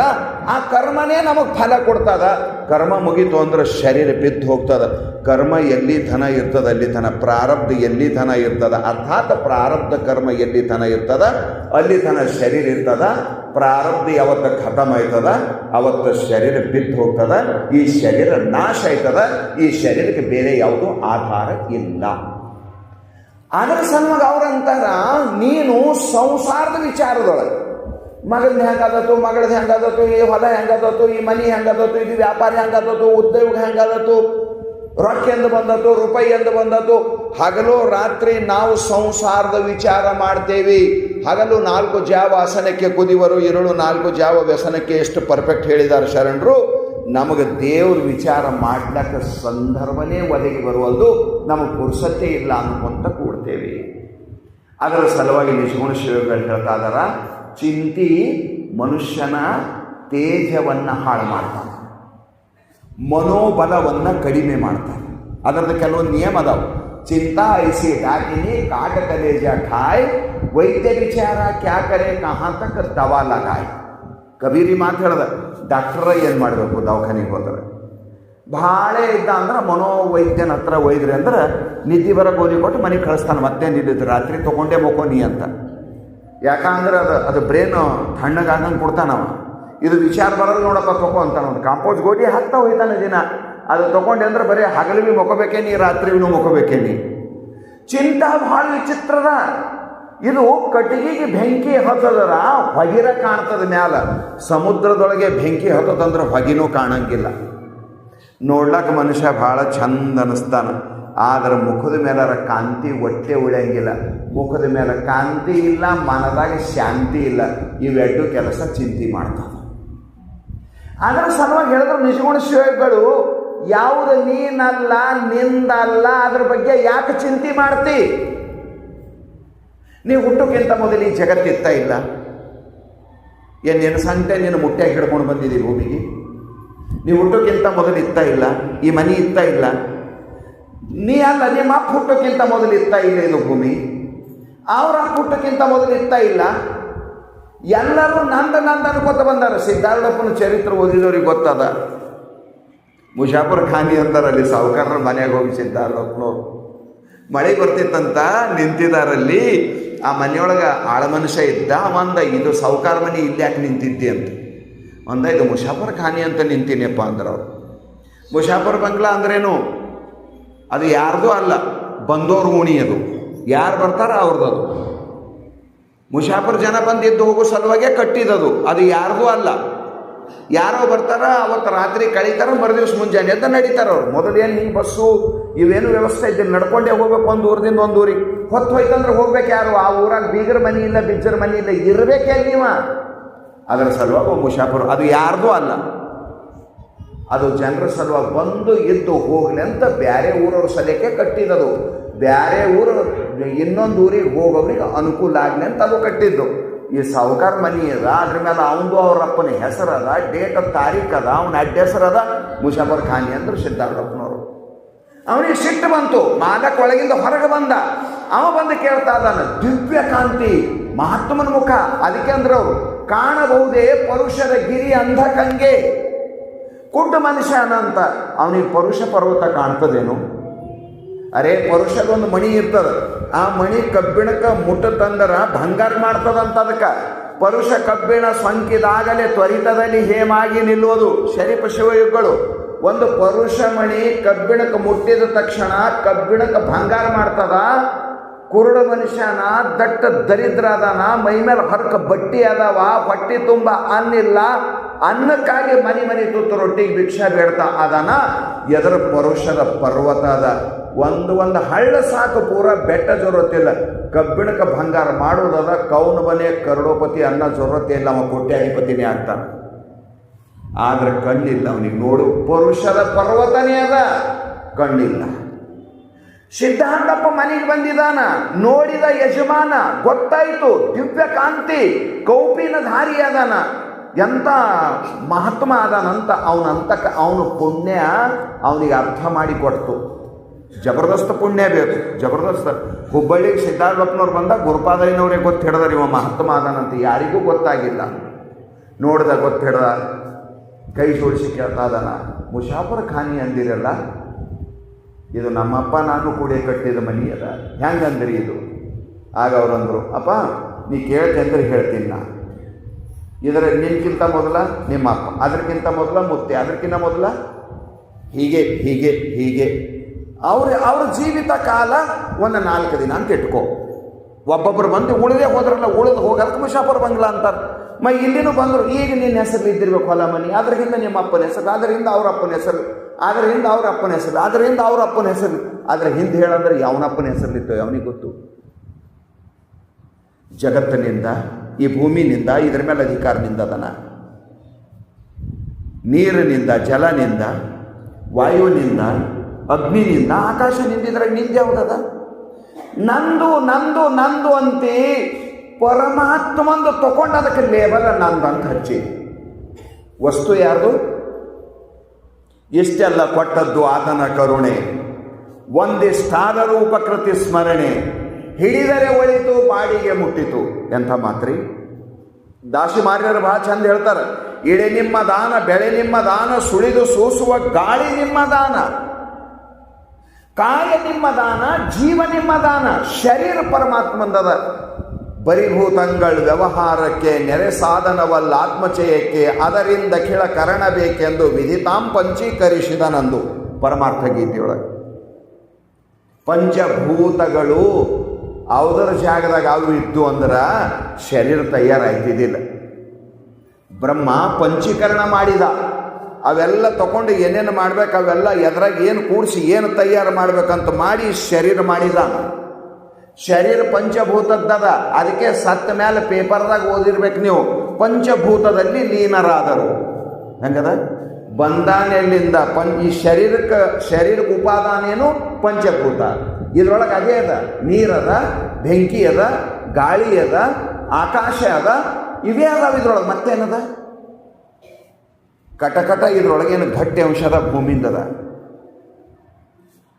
ಆ ಕರ್ಮನೇ ನಮಗೆ ಫಲ ಕೊಡ್ತದ. ಕರ್ಮ ಮುಗಿತು ಅಂದ್ರೆ ಶರೀರ ಬಿದ್ದು ಹೋಗ್ತದ. ಕರ್ಮ ಎಲ್ಲಿ ಧನ ಇರ್ತದ ಅಲ್ಲಿ ಧನ, ಪ್ರಾರಬ್ಧ ಎಲ್ಲಿ ಧನ ಇರ್ತದ, ಅರ್ಥಾತ್ ಪ್ರಾರಬ್ಧ ಕರ್ಮ ಎಲ್ಲಿ ಧನ ಇರ್ತದ ಅಲ್ಲಿ ಧನ ಶರೀರ ಇರ್ತದ. ಪ್ರಾರಬ್ಧ ಯಾವತ್ತ ಖತಮ್ ಆಯ್ತದ ಅವತ್ತು ಶರೀರ ಬಿದ್ದು ಹೋಗ್ತದ. ಈ ಶರೀರ ನಾಶ ಆಯ್ತದ. ಈ ಶರೀರಕ್ಕೆ ಬೇರೆ ಯಾವುದೂ ಆಧಾರ ಇಲ್ಲ. ಅದರ ಸಲುವಾಗಿ ಅವ್ರಂತಾರ, ನೀನು ಸಂಸಾರದ ವಿಚಾರದೊಳಗೆ ಮಗಲ್ದು ಹೆಂಗಾದತ್ತು, ಮಗಳದ್ದು ಹೆಂಗಾದತ್ತು, ಈ ಹೊಲ ಹೆಂಗಾದತ್ತು, ಈ ಮನೆ ಹೆಂಗಾದತ್ತು, ಇದು ವ್ಯಾಪಾರ ಹೆಂಗಾದತ್ತು, ಉದ್ಯೋಗ ಹೆಂಗಾದತ್ತು, ರೊಕ್ಕ ಎಂದು ಬಂದತ್ತು, ರೂಪಾಯಿ ಎಂದು ಬಂದತ್ತು. ಹಗಲು ರಾತ್ರಿ ನಾವು ಸಂಸಾರದ ವಿಚಾರ ಮಾಡ್ತೇವೆ. ಹಗಲು 4 ಜಾವ ಆಸನಕ್ಕೆ ಕುದಿವರು, ಇರುಳು 4 ಜಾವ ವ್ಯಸನಕ್ಕೆ. ಎಷ್ಟು ಪರ್ಫೆಕ್ಟ್ ಹೇಳಿದ್ದಾರೆ ಶರಣರು. ನಮಗೆ ದೇವ್ರ ವಿಚಾರ ಮಾಡ್ಲಿಕ್ಕೆ ಸಂದರ್ಭನೇ ಒದಗಿ ಬರುವಲ್ದು, ನಮಗೆ ಪುರುಸತ್ತೇ ಇಲ್ಲ ಅನ್ಕೊಂತ ಕೂಡ್ತೇವೆ. ಅದರ ಸಲುವಾಗಿ ನಿಜಗುಣ ಶಿವಗಳು ಹೇಳ್ತಾ ಇದಾರ, ಚಿಂತಿ ಮನುಷ್ಯನ ತೇಜವನ್ನು ಹಾಳು ಮಾಡ್ತಾನೆ, ಮನೋಬಲವನ್ನು ಕಡಿಮೆ ಮಾಡ್ತಾನೆ. ಅದರದ್ದು ಕೆಲವೊಂದು ನಿಯಮ ಅದಾವೆ. ಚಿಂತಾ ಐಸಿ ಡಾಕಿನಿ ಕಾಟ ಕಲೇಜ ಖಾಯ್, ವೈದ್ಯ ವಿಚಾರ ಕ್ಯಾ ಕರೆ ಕಹಾ ತಕ್ ದವಾ ಲಗಾಯ್. ಕಬೀರಿ ಮಾತು ಹೇಳ್ದ, ಡಾಕ್ಟರ ಏನು ಮಾಡಬೇಕು ದವಾಖಾನೆಗೆ ಹೋದ್ರೆ? ಭಾಳ ಇದ್ದ ಅಂದ್ರೆ ಮನೋವೈದ್ಯನ ಹತ್ರ ಒಯ್ದ್ರಿ ಅಂದ್ರೆ ನಿದ್ದೆ ಬರೋ ಗೋಲಿ ಕೊಟ್ಟು ಮನೆಗೆ ಕಳಿಸ್ತಾನೆ. ಮತ್ತೆ ನಿದ್ದಿದ್ದು ರಾತ್ರಿ ತೊಗೊಂಡೇ ಮಕ್ಕೋನಿ ಅಂತ. ಯಾಕಂದ್ರೆ ಅದು ಬ್ರೇನು ತಣ್ಣಗಾಗಂಗೆ ಕೊಡ್ತಾನವ. ಇದು ವಿಚಾರ ಬರೋದು ನೋಡಪ್ಪ ತೊಗೊ ಅಂತಾನೆ. ಒಂದು ಕಾಂಪೋಸ್ ಗೋಲಿ ಹಾಕ್ತಾ ಹೋಯ್ತಾನೆ ದಿನ. ಅದು ತೊಗೊಂಡೆ ಅಂದ್ರೆ ಬರೀ ಹಗಲು ಭೀ ಮೊಕೋಬೇಕೇನಿ, ರಾತ್ರಿ ಭೀ ಮೊಕೋಬೇಕೇನಿ. ಚಿಂತಾ ಭಾಳ ವಿಚಿತ್ರದ. ಇದು ಕಟ್ಟಿಗೆಗೆ ಬೆಂಕಿ ಹತ್ತದರ ಹೊಗಿರ ಕಾಣ್ತದ ಮ್ಯಾಲ. ಸಮುದ್ರದೊಳಗೆ ಬೆಂಕಿ ಹತ್ತದಂದ್ರೆ ಹೊಗಿನೂ ಕಾಣಂಗಿಲ್ಲ. ನೋಡ್ಲಕ್ಕ ಮನುಷ್ಯ ಭಾಳ ಚಂದ ಅನ್ನಿಸ್ತಾನ, ಆದ್ರೆ ಮುಖದ ಮೇಲಾರ ಕಾಂತಿ ಒಟ್ಟೆ ಉಳಿಯಂಗಿಲ್ಲ. ಮುಖದ ಮೇಲೆ ಕಾಂತಿ ಇಲ್ಲ, ಮನದಾಗ ಶಾಂತಿ ಇಲ್ಲ. ಇವೆರಡು ಕೆಲಸ ಚಿಂತೆ ಮಾಡ್ತಾವೆ. ಅದರ ಸಲುವಾಗಿ ಹೇಳಿದ್ರು ನಿಜಗುಣ ಶಿವಗಳು, ಯಾವುದು ನೀನಲ್ಲ ನಿಂದಲ್ಲ ಅದ್ರ ಬಗ್ಗೆ ಯಾಕೆ ಚಿಂತೆ ಮಾಡ್ತಿ? ನೀವು ಹುಟ್ಟೋಕ್ಕಿಂತ ಮೊದಲು ಈ ಜಗತ್ತಿತ್ತ ಇಲ್ಲ? ಏನೇನು ಸಂತೆ ನೀನು ಮುಟ್ಟಾಗಿ ಹಿಡ್ಕೊಂಡು ಬಂದಿದ್ದೀವಿ ಭೂಮಿಗೆ? ನೀವು ಹುಟ್ಟೋಕ್ಕಿಂತ ಮೊದಲು ಇತ್ತ ಇಲ್ಲ? ಈ ಮನೆ ಇತ್ತ ಇಲ್ಲ? ನೀ ಅಲ್ಲ, ನಿಮ್ಮ ಅಪ್ಪ ಹುಟ್ಟೋಕ್ಕಿಂತ ಮೊದಲು ಇತ್ತ ಇಲ್ಲ ಇದು ಭೂಮಿ? ಅವ್ರ ಅಪ್ಪ ಹುಟ್ಟೋಕ್ಕಿಂತ ಮೊದಲು ಇತ್ತ ಇಲ್ಲ? ಎಲ್ಲರೂ ನಂದ ಅನ್ಕೋತ ಬಂದಾರ. ಸಿದ್ಧಾರ್ಥಪ್ಪನ ಚರಿತ್ರೆ ಓದಿದವ್ರಿಗೆ ಗೊತ್ತದ. ಮುಜಾಫರ್ ಖಾನಿ ಅಂತಾರೆ, ಅಲ್ಲಿ ಸಾವುಕಾರರ ಮನೆಯಾಗ ಹೋಗಿ ಸಿದ್ಧಾರ್ಥಪ್ಪನವ್ರು ಮಳೆ ಬರ್ತಿತ್ತಂತ ನಿಂತಿದಾರಲ್ಲಿ. ಆ ಮನೆಯೊಳಗೆ ಆಳ ಮನುಷ್ಯ ಇದ್ದ. ಅವಂದ ಇದು ಸಾವುಕಾರ ಮನೆ ಇಲ್ಲಿ ಯಾಕೆ ನಿಂತಿದ್ದಿ ಅಂತ ಒಂದ, ಇದು ಮುಜಾಫರ್ ಖಾನಿ ಅಂತ ನಿಂತೀನಿಯಪ್ಪ ಅಂದ್ರೆ ಅವ್ರು. ಮುಜಾಫರ್ ಬಂಗ್ಲಾ ಅಂದ್ರೇನು? ಅದು ಯಾರ್ದು ಅಲ್ಲ, ಬಂದೋರು ಉಣಿ. ಅದು ಯಾರು ಬರ್ತಾರ ಅವ್ರದ್ದು. ಮುಜಾಫರ್ ಜನ ಬಂದಿದ್ದು ಹೋಗೋ ಸಲುವಾಗೆ ಕಟ್ಟಿದದು. ಅದು ಯಾರ್ದು ಅಲ್ಲ. ಯಾರೋ ಬರ್ತಾರ, ಅವತ್ತು ರಾತ್ರಿ ಕಳೀತಾರ, ಮರುದಿವ್ಸ ಮುಂಜಾನೆ ಅಂತ ನಡೀತಾರ ಅವ್ರು. ಮೊದಲೇನು ಹಿಂಗೆ ಬಸ್ಸು ಇವೇನು ವ್ಯವಸ್ಥೆ ಇದ್ದಿಲ್ಲ, ನಡ್ಕೊಂಡೇ ಹೋಗ್ಬೇಕು. ಒಂದು ಊರದಿಂದ ಒಂದು ಊರಿಗೆ ಹೊತ್ತು ಹೋಯ್ತಂದ್ರೆ ಹೋಗ್ಬೇಕು. ಯಾರು ಆ ಊರಾಗ ಬೀಗರ ಮನೆ ಇಲ್ಲ, ಬಿಜ್ಜರ ಮನೆ ಇಲ್ಲ, ಇರಬೇಕೇ ನೀವ. ಅದರ ಸಲುವಾಗಿ ಮುಜಾಫರ್ ಅದು ಯಾರ್ದು ಅಲ್ಲ. ಅದು ಜನರ ಸಲುವಾಗಿ ಬಂದು ಇದ್ದು ಹೋಗ್ಲಿ ಅಂತ ಬೇರೆ ಊರವ್ರ ಸಲಕ್ಕೆ ಕಟ್ಟಿದದು. ಬೇರೆ ಊರು ಇನ್ನೊಂದು ಊರಿಗೆ ಹೋಗೋರಿಗೆ ಅನುಕೂಲ ಆಗಲಿ ಅಂತ ಅದು ಕಟ್ಟಿದ್ದು. ಈ ಸಾವುಕಾರ ಮನಿ ಅದ, ಅದ್ರ ಮೇಲೆ ಅವನದು ಅವರಪ್ಪನ ಹೆಸರದ, ಡೇಟ್ ಆಫ್ ತಾರೀಖು ಅದ, ಅವನ ಅಡ್ಡ ಹೆಸರದ ಮುಜಾಫರ್ ಖಾನಿ ಅಂದ್ರೆ ಸಿದ್ಧಾರ್ಥಪ್ಪನವರು. ಅವನಿಗೆ ಸಿಟ್ಟು ಬಂತು. ಮಾದಕ ಒಳಗಿಂದ ಹೊರಗೆ ಬಂದ. ಅವ ಬಂದು ಕೇಳ್ತಾ ಇದ್ದಾನೆ, ದಿವ್ಯ ಕಾಂತಿ ಮಹಾತ್ಮನ ಮುಖ. ಅದಕ್ಕೆ ಅಂದ್ರೆ ಅವರು ಕಾಣಬಹುದೇ ಪರುಷರ ಗಿರಿ ಅಂಧಕಂಗೆ. ಕುಡ್ಡ ಮನುಷ್ಯ ಅಂತ ಅವನಿಗೆ ಪರುಷ ಪರ್ವತ ಕಾಣ್ತದೇನು? ಅರೆ, ಪರುಷದೊಂದು ಮಣಿ ಇರ್ತದ. ಆ ಮಣಿ ಕಬ್ಬಿಣಕ್ಕೆ ಮುಟ್ಟತಂದ್ರ ಭಂಗಾರ ಮಾಡ್ತದಂತ. ಅದಕ್ಕೆ ಪರುಷ ಕಬ್ಬಿಣ ಸೊಂಕಿದಾಗಲೇ ತ್ವರಿತದಲ್ಲಿ ಹೇಮಾಗಿ ನಿಲ್ಲುವುದು. ಶರೀಫ ಶಿವಯುಗಳು ಒಂದು ಪರುಷ ಮಣಿ ಕಬ್ಬಿಣಕ್ಕೆ ಮುಟ್ಟಿದ ತಕ್ಷಣ ಕಬ್ಬಿಣಕ್ಕೆ ಭಂಗಾರ ಮಾಡ್ತದ. ಕುರುಡ ಮನುಷ್ಯನ ದಟ್ಟ ದರಿದ್ರ ಅದಾನ, ಮೈ ಮೇಲೆ ಹರಕ ಬಟ್ಟಿ ಅದಾವ, ಹೊಟ್ಟಿ ತುಂಬ ಅನ್ನಿಲ್ಲ, ಅನ್ನಕ್ಕಾಗಿ ಮನೆ ತುತ್ತು ರೊಟ್ಟಿಗೆ ಭಿಕ್ಷಾ ಬೇಡ್ತಾ ಅದಾನ. ಎದರ ಪರುಷದ ಪರ್ವತ ಅದ. ಒಂದು ಹಳ್ಳ ಸಾಕು, ಪೂರ ಬೆಟ್ಟ ಜೊರತ್ತಿಲ್ಲ. ಕಬ್ಬಿಣಕ್ಕೆ ಭಂಗಾರ ಮಾಡೋದದ. ಕೌನ ಮನೆ ಕರೋಡಪತಿ ಅನ್ನೋ ಜೊರತ್ತೆ ಇಲ್ಲ, ಅವ ಕೋಟ್ಯಾಧಿಪತಿನೇ ಆಗ್ತಾನೆ. ಆದ್ರೆ ಕಣ್ಣಿಲ್ಲ ಅವನಿಗೆ. ನೋಡು, ಪರುಷದ ಪರ್ವತನೇ ಅದ, ಕಣ್ಣಿಲ್ಲ. ಸಿದ್ಧಾರ್ಥಪ್ಪ ಮನೆಗೆ ಬಂದಿದ್ದಾನ. ನೋಡಿದ ಯಜಮಾನ, ಗೊತ್ತಾಯಿತು ದಿವ್ಯ ಕಾಂತಿ, ಕೌಪಿನ ಧಾರಿ ಅದಾನ, ಎಂಥ ಮಹಾತ್ಮ ಅದಾನಂತ ಅವನು ಪುಣ್ಯ ಅವನಿಗೆ ಅರ್ಥ ಮಾಡಿ ಕೊಡ್ತು. ಜಬರ್ದಸ್ತ್ ಪುಣ್ಯ ಬೇಕು, ಜಬರ್ದಸ್ತ್. ಹುಬ್ಬಳ್ಳಿಗೆ ಸಿದ್ಧಾರ್ಥಪ್ಪನವ್ರು ಬಂದಾಗ ಗುರುಪಾದಯ್ಯನವ್ರಿಗೆ ಗೊತ್ತು ಹಿಡ್ದಾರ ಇವ ಮಹಾತ್ಮ ಅದಾನಂತ. ಯಾರಿಗೂ ಗೊತ್ತಾಗಿಲ್ಲ. ನೋಡ್ದ ಗೊತ್ತು ಹಿಡ್ದ, ಕೈ ಜೋಡಿಸಿ ಕೇಳ್ತಾ ಇದ್ದಾನ, ಮುಜಾಫರ್ ಖಾನಿ ಅಂದಿರಲ್ಲ, ಇದು ನಮ್ಮಪ್ಪ ನಾನು ಕೂಡ ಕಟ್ಟಿದ ಮನಿ ಅದ, ಹೆಂಗಂದ್ರಿ ಇದು? ಆಗ ಅವ್ರಂದ್ರು, ಅಪ್ಪ ನೀ ಕೇಳ್ತಂದ್ರೆ ಹೇಳ್ತೀನಿ ನಾ. ಇದರ ನಿನ್ಕಿಂತ ಮೊದಲ ನಿಮ್ಮ ಅಪ್ಪ, ಅದಕ್ಕಿಂತ ಮೊದಲ ಮುತ್ತೆ, ಅದಕ್ಕಿಂತ ಮೊದಲ ಹೀಗೆ ಹೀಗೆ ಹೀಗೆ ಅವ್ರ ಜೀವಿತ ಕಾಲ ಒಂದು 4 ದಿನ ಅಂತ ಇಟ್ಕೋ. ಒಬ್ಬೊಬ್ಬರು ಬಂದು ಉಳಿದೇ ಹೋದ್ರಲ್ಲ, ಉಳಿದು ಹೋಗಲ್ಕ ಮುಜಾಫರ್ ಬಂಗ್ಲಾ ಅಂತಾರೆ. ಇಲ್ಲಿನೂ ಬಂದರು. ಈಗ ನಿನ್ನ ಹೆಸರು ಇದ್ದಿರ್ಬೇಕು ಹೊಲ ಮನಿ, ಅದರಿಂದ ನಿಮ್ಮ ಅಪ್ಪನ ಹೆಸರು, ಅದರಿಂದ ಅವ್ರ ಅಪ್ಪನ ಹೆಸರು, ಅದರಿಂದ ಅವ್ರ ಅಪ್ಪನ ಹೆಸರು, ಅದರಿಂದ ಅವ್ರ ಅಪ್ಪನ ಹೆಸರು. ಅದ್ರ ಹಿಂದೆ ಹೇಳಂದ್ರೆ ಯಾವನಪ್ಪನ ಹೆಸರಲ್ಲಿತ್ತು ಅವನಿಗೆ ಗೊತ್ತು. ಜಗತ್ತಿನಿಂದ, ಈ ಭೂಮಿನಿಂದ, ಇದ್ರ ಮೇಲೆ ಅಧಿಕಾರದಿಂದ ಅದನ, ನೀರಿನಿಂದ, ಜಲನಿಂದ, ವಾಯುವಿನಿಂದ, ಅಗ್ನಿನಿಂದ, ಆಕಾಶನಿಂದ, ಇದ್ರಾಗ ನಿಂದ ಯಾವುದದ? ನಂದು ನಂದು ನಂದು ಅಂತಿ ಪರಮಾತ್ಮಂದು ತಗೊಂಡು ಅದಕ್ಕೆ ಲೇಬಲ್ ನಂದು ಅಂತ ಹಚ್ಚಿ. ವಸ್ತು ಯಾರ್ದು? ಇಷ್ಟೆಲ್ಲ ಕೊಟ್ಟದ್ದು ಆತನ ಕರುಣೆ. ಒಂದಿಷ್ಟಾದರೂ ಉಪಕೃತಿ ಸ್ಮರಣೆ, ಹಿಡಿದರೆ ಒಳಿತು ಬಾಡಿಗೆ ಮುಟ್ಟಿತು. ಎಂಥ ಮಾತ್ರಿ. ದಾಸಿ ಮಾರ್ಯರು ಬಹಳ ಚಂದ ಹೇಳ್ತಾರೆ, ಇಳೆ ನಿಮ್ಮ ದಾನ, ಬೆಳೆ ನಿಮ್ಮ ದಾನ, ಸುಳಿದು ಸೂಸುವ ಗಾಳಿ ನಿಮ್ಮ ದಾನ, ಕಾಯ ನಿಮ್ಮ ದಾನ, ಜೀವ ನಿಮ್ಮ ದಾನ. ಶರೀರ ಪರಮಾತ್ಮಂದದ. ಬರಿಭೂತಂಗಳ ವ್ಯವಹಾರಕ್ಕೆ ನೆರೆ ಸಾಧನವಲ್ಲ ಆತ್ಮಚಯಕ್ಕೆ, ಅದರಿಂದ ಕೆಳ ಕರಣ ಬೇಕೆಂದು ವಿಧಿತಾಂ ಪಂಚೀಕರಿಸಿದನಂದು ಪರಮಾರ್ಥ ಗೀತೆಯೊಳಗೆ. ಪಂಚಭೂತಗಳು ಅವದರ ಜಾಗದಾಗ ಅವು ಇದ್ದು ಅಂದ್ರೆ ಶರೀರ ತಯಾರಾಯ್ತಿದ್ದಿಲ್ಲ. ಬ್ರಹ್ಮ ಪಂಚೀಕರಣ ಮಾಡಿದ. ಅವೆಲ್ಲ ತಗೊಂಡು ಏನೇನು ಮಾಡ್ಬೇಕು ಅವೆಲ್ಲ ಎದ್ರಾಗ ಏನು ಕೂಡಿಸಿ ಏನು ತಯಾರು ಮಾಡ್ಬೇಕಂತ ಮಾಡಿ ಶರೀರ ಮಾಡಿದಾನ. ಶರೀರ ಪಂಚಭೂತದ್ದದ. ಅದಕ್ಕೆ ಸತ್ತ ಮೇಲೆ ಪೇಪರ್ದಾಗ ಓದಿರ್ಬೇಕು ನೀವು, ಪಂಚಭೂತದಲ್ಲಿ ಲೀನರಾದರು. ಹೆಂಗದ ಬಂದಾನೆಯಲ್ಲಿಂದ ಈ ಶರೀರಕ್ಕೆ ಉಪಾದಾನೇನು ಪಂಚಭೂತ. ಇದ್ರೊಳಗೆ ಅದೇ ಅದ, ನೀರದ, ಬೆಂಕಿ ಅದ, ಗಾಳಿ ಅದ, ಆಕಾಶ ಅದ, ಇವೇ ಅದಾವ. ಇದ್ರೊಳಗೆ ಮತ್ತೇನದ? ಕಟಕಟ ಇದ್ರೊಳಗೇನು ಗಟ್ಟಿ ಅಂಶದ ಭೂಮಿಂದದ.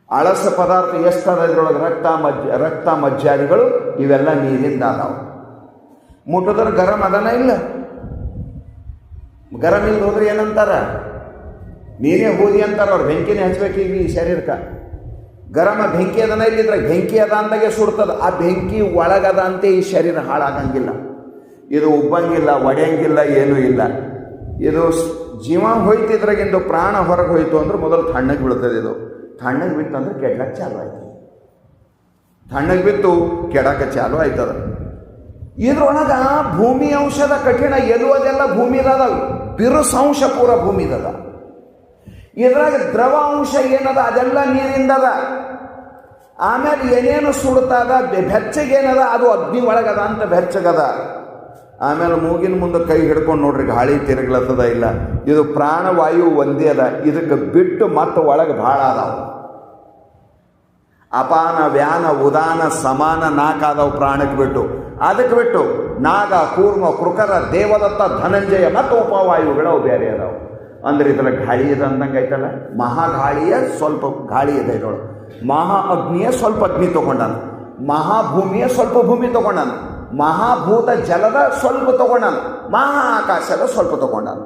ಅಳಸ ಪದಾರ್ಥ ಎಷ್ಟದ ಇದ್ರೊಳಗೆ? ರಕ್ತ ಮಜ್ಜಾದಿಗಳು ಇವೆಲ್ಲ ನೀರಿಂದ ಅದಾವ. ಮುಟ್ಟದ್ರ ಗರಂ ಅದನ ಇಲ್ಲ? ಗರಂ ಇಲ್ದ ಹೋದ್ರೆ ಏನಂತಾರ? ನೀನೇ ಹೋದಿ ಅಂತಾರ ಅವ್ರು. ಬೆಂಕಿನೇ ಹಚ್ಬೇಕೀಗ ಈ ಶರೀರಕ್ಕೆ. ಗರಮ ಬೆಂಕಿ ಅದನ ಇಲ್ಲಿದ್ರೆ ಬೆಂಕಿ ಅದ ಅಂದಾಗೆ ಸುಡ್ತದ. ಆ ಬೆಂಕಿ ಒಳಗದ ಅಂತೆ ಈ ಶರೀರ ಹಾಳಾಗಂಗಿಲ್ಲ. ಇದು ಉಬ್ಬಂಗಿಲ್ಲ, ಒಡೆಯಂಗಿಲ್ಲ, ಏನೂ ಇಲ್ಲ. ಇದು ಜೀವ ಹೋಯ್ತಿದ್ರಾಗಿಂದು ಪ್ರಾಣ ಹೊರಗೆ ಹೋಯ್ತು ಅಂದ್ರೆ ಮೊದಲು ತಣ್ಣಗೆ ಬೀಳ್ತದೆ. ಇದು ತಣ್ಣಗೆ ಬಿತ್ತು ಅಂದ್ರೆ ಕೆಡ್ಲಕ್ಕೆ ಚಾಲು ಆಯ್ತು. ತಣ್ಣಗೆ ಬಿತ್ತು ಕೆಡಕ್ಕೆ ಚಾಲು ಆಯ್ತದ. ಇದ್ರೊಳಗ ಭೂಮಿ ಅಂಶದ ಕಠಿಣ ಎಲುವುದೆಲ್ಲ ಭೂಮಿದದ, ಬಿರುಸಂಶ ಪೂರ ಭೂಮಿದದ. ಇದ್ರಾಗ ದ್ರವ ಅಂಶ ಏನದ ಅದೆಲ್ಲ ನೀರಿಂದದ. ಆಮೇಲೆ ಏನೇನು ಸುಡ್ತದ, ಬೆಚ್ಚಗೇನದ ಅದು ಅಗ್ನಿ ಒಳಗದ ಅಂತ ಬೆಚ್ಚಗದ. ಆಮೇಲೆ ಮೂಗಿನ ಮುಂದೆ ಕೈ ಹಿಡ್ಕೊಂಡು ನೋಡ್ರಿ ಗಾಳಿ ತಿರುಗ್ಲತ್ತದ ಇಲ್ಲ. ಇದು ಪ್ರಾಣವಾಯು ಒಂದೇ ಅದ. ಇದಕ್ಕೆ ಬಿಟ್ಟು ಮತ್ತೆ ಒಳಗೆ ಭಾಳ ಅದಾವ. ಅಪಾನ, ವ್ಯಾನ, ಉದಾನ, ಸಮಾನ 4 ಆದವು ಪ್ರಾಣಕ್ಕೆ ಬಿಟ್ಟು. ಅದಕ್ಕೆ ಬಿಟ್ಟು ನಾಗ, ಕೂರ್ಮ, ಕೃಕರ, ದೇವದತ್ತ, ಧನಂಜಯ ಮತ್ತು ಉಪವಾಯುಗಳು ಬೇರೆ ಅದಾವು. ಅಂದ್ರೆ ಇದರ ಗಾಳಿ ಇದೆ ಅಂದಂಗೆ ಐತಲ್ಲ. ಮಹಾಗಾಳಿಯ ಸ್ವಲ್ಪ ಗಾಳಿ ಇದೆ ಇದ್ರೊಳಗೆ. ಮಹಾ ಅಗ್ನಿಯ ಸ್ವಲ್ಪ ಅಗ್ನಿ ತಗೊಂಡಾನ. ಮಹಾಭೂಮಿಯ ಸ್ವಲ್ಪ ಭೂಮಿ ತಗೊಂಡಾನ. ಮಹಾಭೂತ ಜಲದ ಸ್ವಲ್ಪ ತಗೊಂಡಾನ. ಮಹಾ ಆಕಾಶದ ಸ್ವಲ್ಪ ತಗೊಂಡಾನ.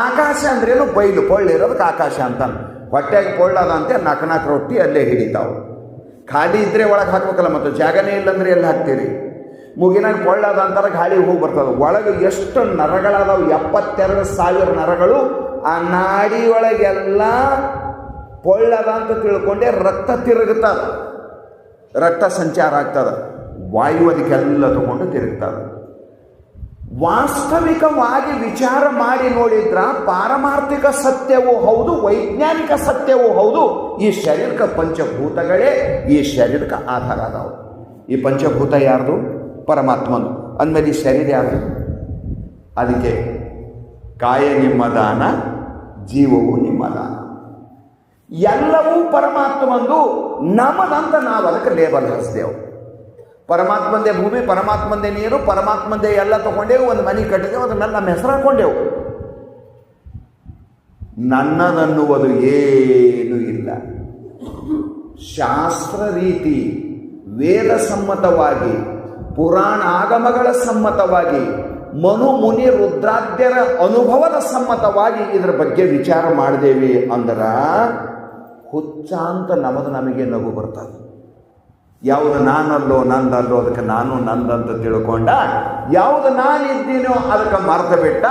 ಆಕಾಶ ಅಂದ್ರೇನು? ಬೈಲು ಪೊಳ್ಳಿರೋದಕ್ಕೆ ಆಕಾಶ ಅಂತಾನೆ. ಹೊಟ್ಟೆಗೆ ಪೊಳ್ಳದಂತೆ 4 ರೊಟ್ಟಿ ಅಲ್ಲೇ ಹಿಡಿತಾವೆ. ಖಾಲಿ ಇದ್ರೆ ಒಳಗೆ ಹಾಕ್ಬೇಕಲ್ಲ, ಮತ್ತು ಜಾಗನೇ ಇಲ್ಲಂದ್ರೆ ಎಲ್ಲಿ ಹಾಕ್ತೀರಿ? ಮುಗಿನಾಗ ಪೊಳ್ಳದ ಅಂತಾರೆ, ಗಾಳಿ ಹೋಗಿ ಬರ್ತದೆ. ಒಳಗೆ ಎಷ್ಟು ನರಗಳದಾವು? 72,000 ನರಗಳು. ಆ ನಾಡಿಯೊಳಗೆಲ್ಲ ಪೊಳ್ಳದ ಅಂತ ತಿಳ್ಕೊಂಡೆ ರಕ್ತ ತಿರುಗುತ್ತದ, ರಕ್ತ ಸಂಚಾರ ಆಗ್ತದ. ವಾಯು ಅದಕ್ಕೆಲ್ಲ ತಗೊಂಡು ತಿರುಗ್ತದೆ. ವಾಸ್ತವಿಕವಾಗಿ ವಿಚಾರ ಮಾಡಿ ನೋಡಿದ್ರ ಪಾರಮಾರ್ಥಿಕ ಸತ್ಯವೂ ಹೌದು, ವೈಜ್ಞಾನಿಕ ಸತ್ಯವೂ ಹೌದು. ಈ ಶರೀರಕ್ಕೆ ಪಂಚಭೂತಗಳೇ ಈ ಶರೀರಕ್ಕೆ ಆಧಾರ ಅದಾವು. ಈ ಪಂಚಭೂತ ಯಾರ್ದು? ಪರಮಾತ್ಮನು. ಅಂದಮೇಲೆ ಈ ಶರೀರ ಯಾರ್ದು? ಅದಕ್ಕೆ ಕಾಯ ನಿಮ್ಮ ದಾನ, ಜೀವವು ನಿಮ್ಮ ದಾನ. ಎಲ್ಲವೂ ಪರಮಾತ್ಮಂದು. ನಮ್ಮದಂತ ನಾವು ಅದಕ್ಕೆ ಲೇಬಲ್ ಹಚ್ತೇವೆ. ಪರಮಾತ್ಮಂದೇ ಭೂಮಿ, ಪರಮಾತ್ಮಂದೇ ನೀರು, ಪರಮಾತ್ಮಂದೇ ಎಲ್ಲ ತಗೊಂಡೇವು. ಒಂದು ಮನೆ ಕಟ್ಟಿದೆವು, ಅದ್ರ ಮೇಲೆ ನಮ್ಮ ಹೆಸರು ಹಾಕೊಂಡೆವು. ನನ್ನದನ್ನುವುದು ಏನೂ ಇಲ್ಲ. ಶಾಸ್ತ್ರ ರೀತಿ ವೇದ ಸಮ್ಮತವಾಗಿ, ಪುರಾಣ ಆಗಮಗಳ ಸಮ್ಮತವಾಗಿ, ಮನು ಮುನಿ ರುದ್ರಾದ್ಯರ ಅನುಭವದ ಸಮ್ಮತವಾಗಿ ಇದರ ಬಗ್ಗೆ ವಿಚಾರ ಮಾಡಿದೇವಿ ಅಂದ್ರೆ ಹುಚ್ಚ ಅಂತ ನಮಗೆ ನಗು ಬರ್ತದೆ. ಯಾವುದು ನಾನಲ್ಲೋ ನಂದಲ್ಲೋ ಅದಕ್ಕೆ ನಾನು ನಂದಂತ ತಿಳ್ಕೊಂಡ, ಯಾವುದು ನಾನಿದ್ದೀನೋ ಅದಕ್ಕೆ ಮರ್ತ ಬಿಟ್ಟ.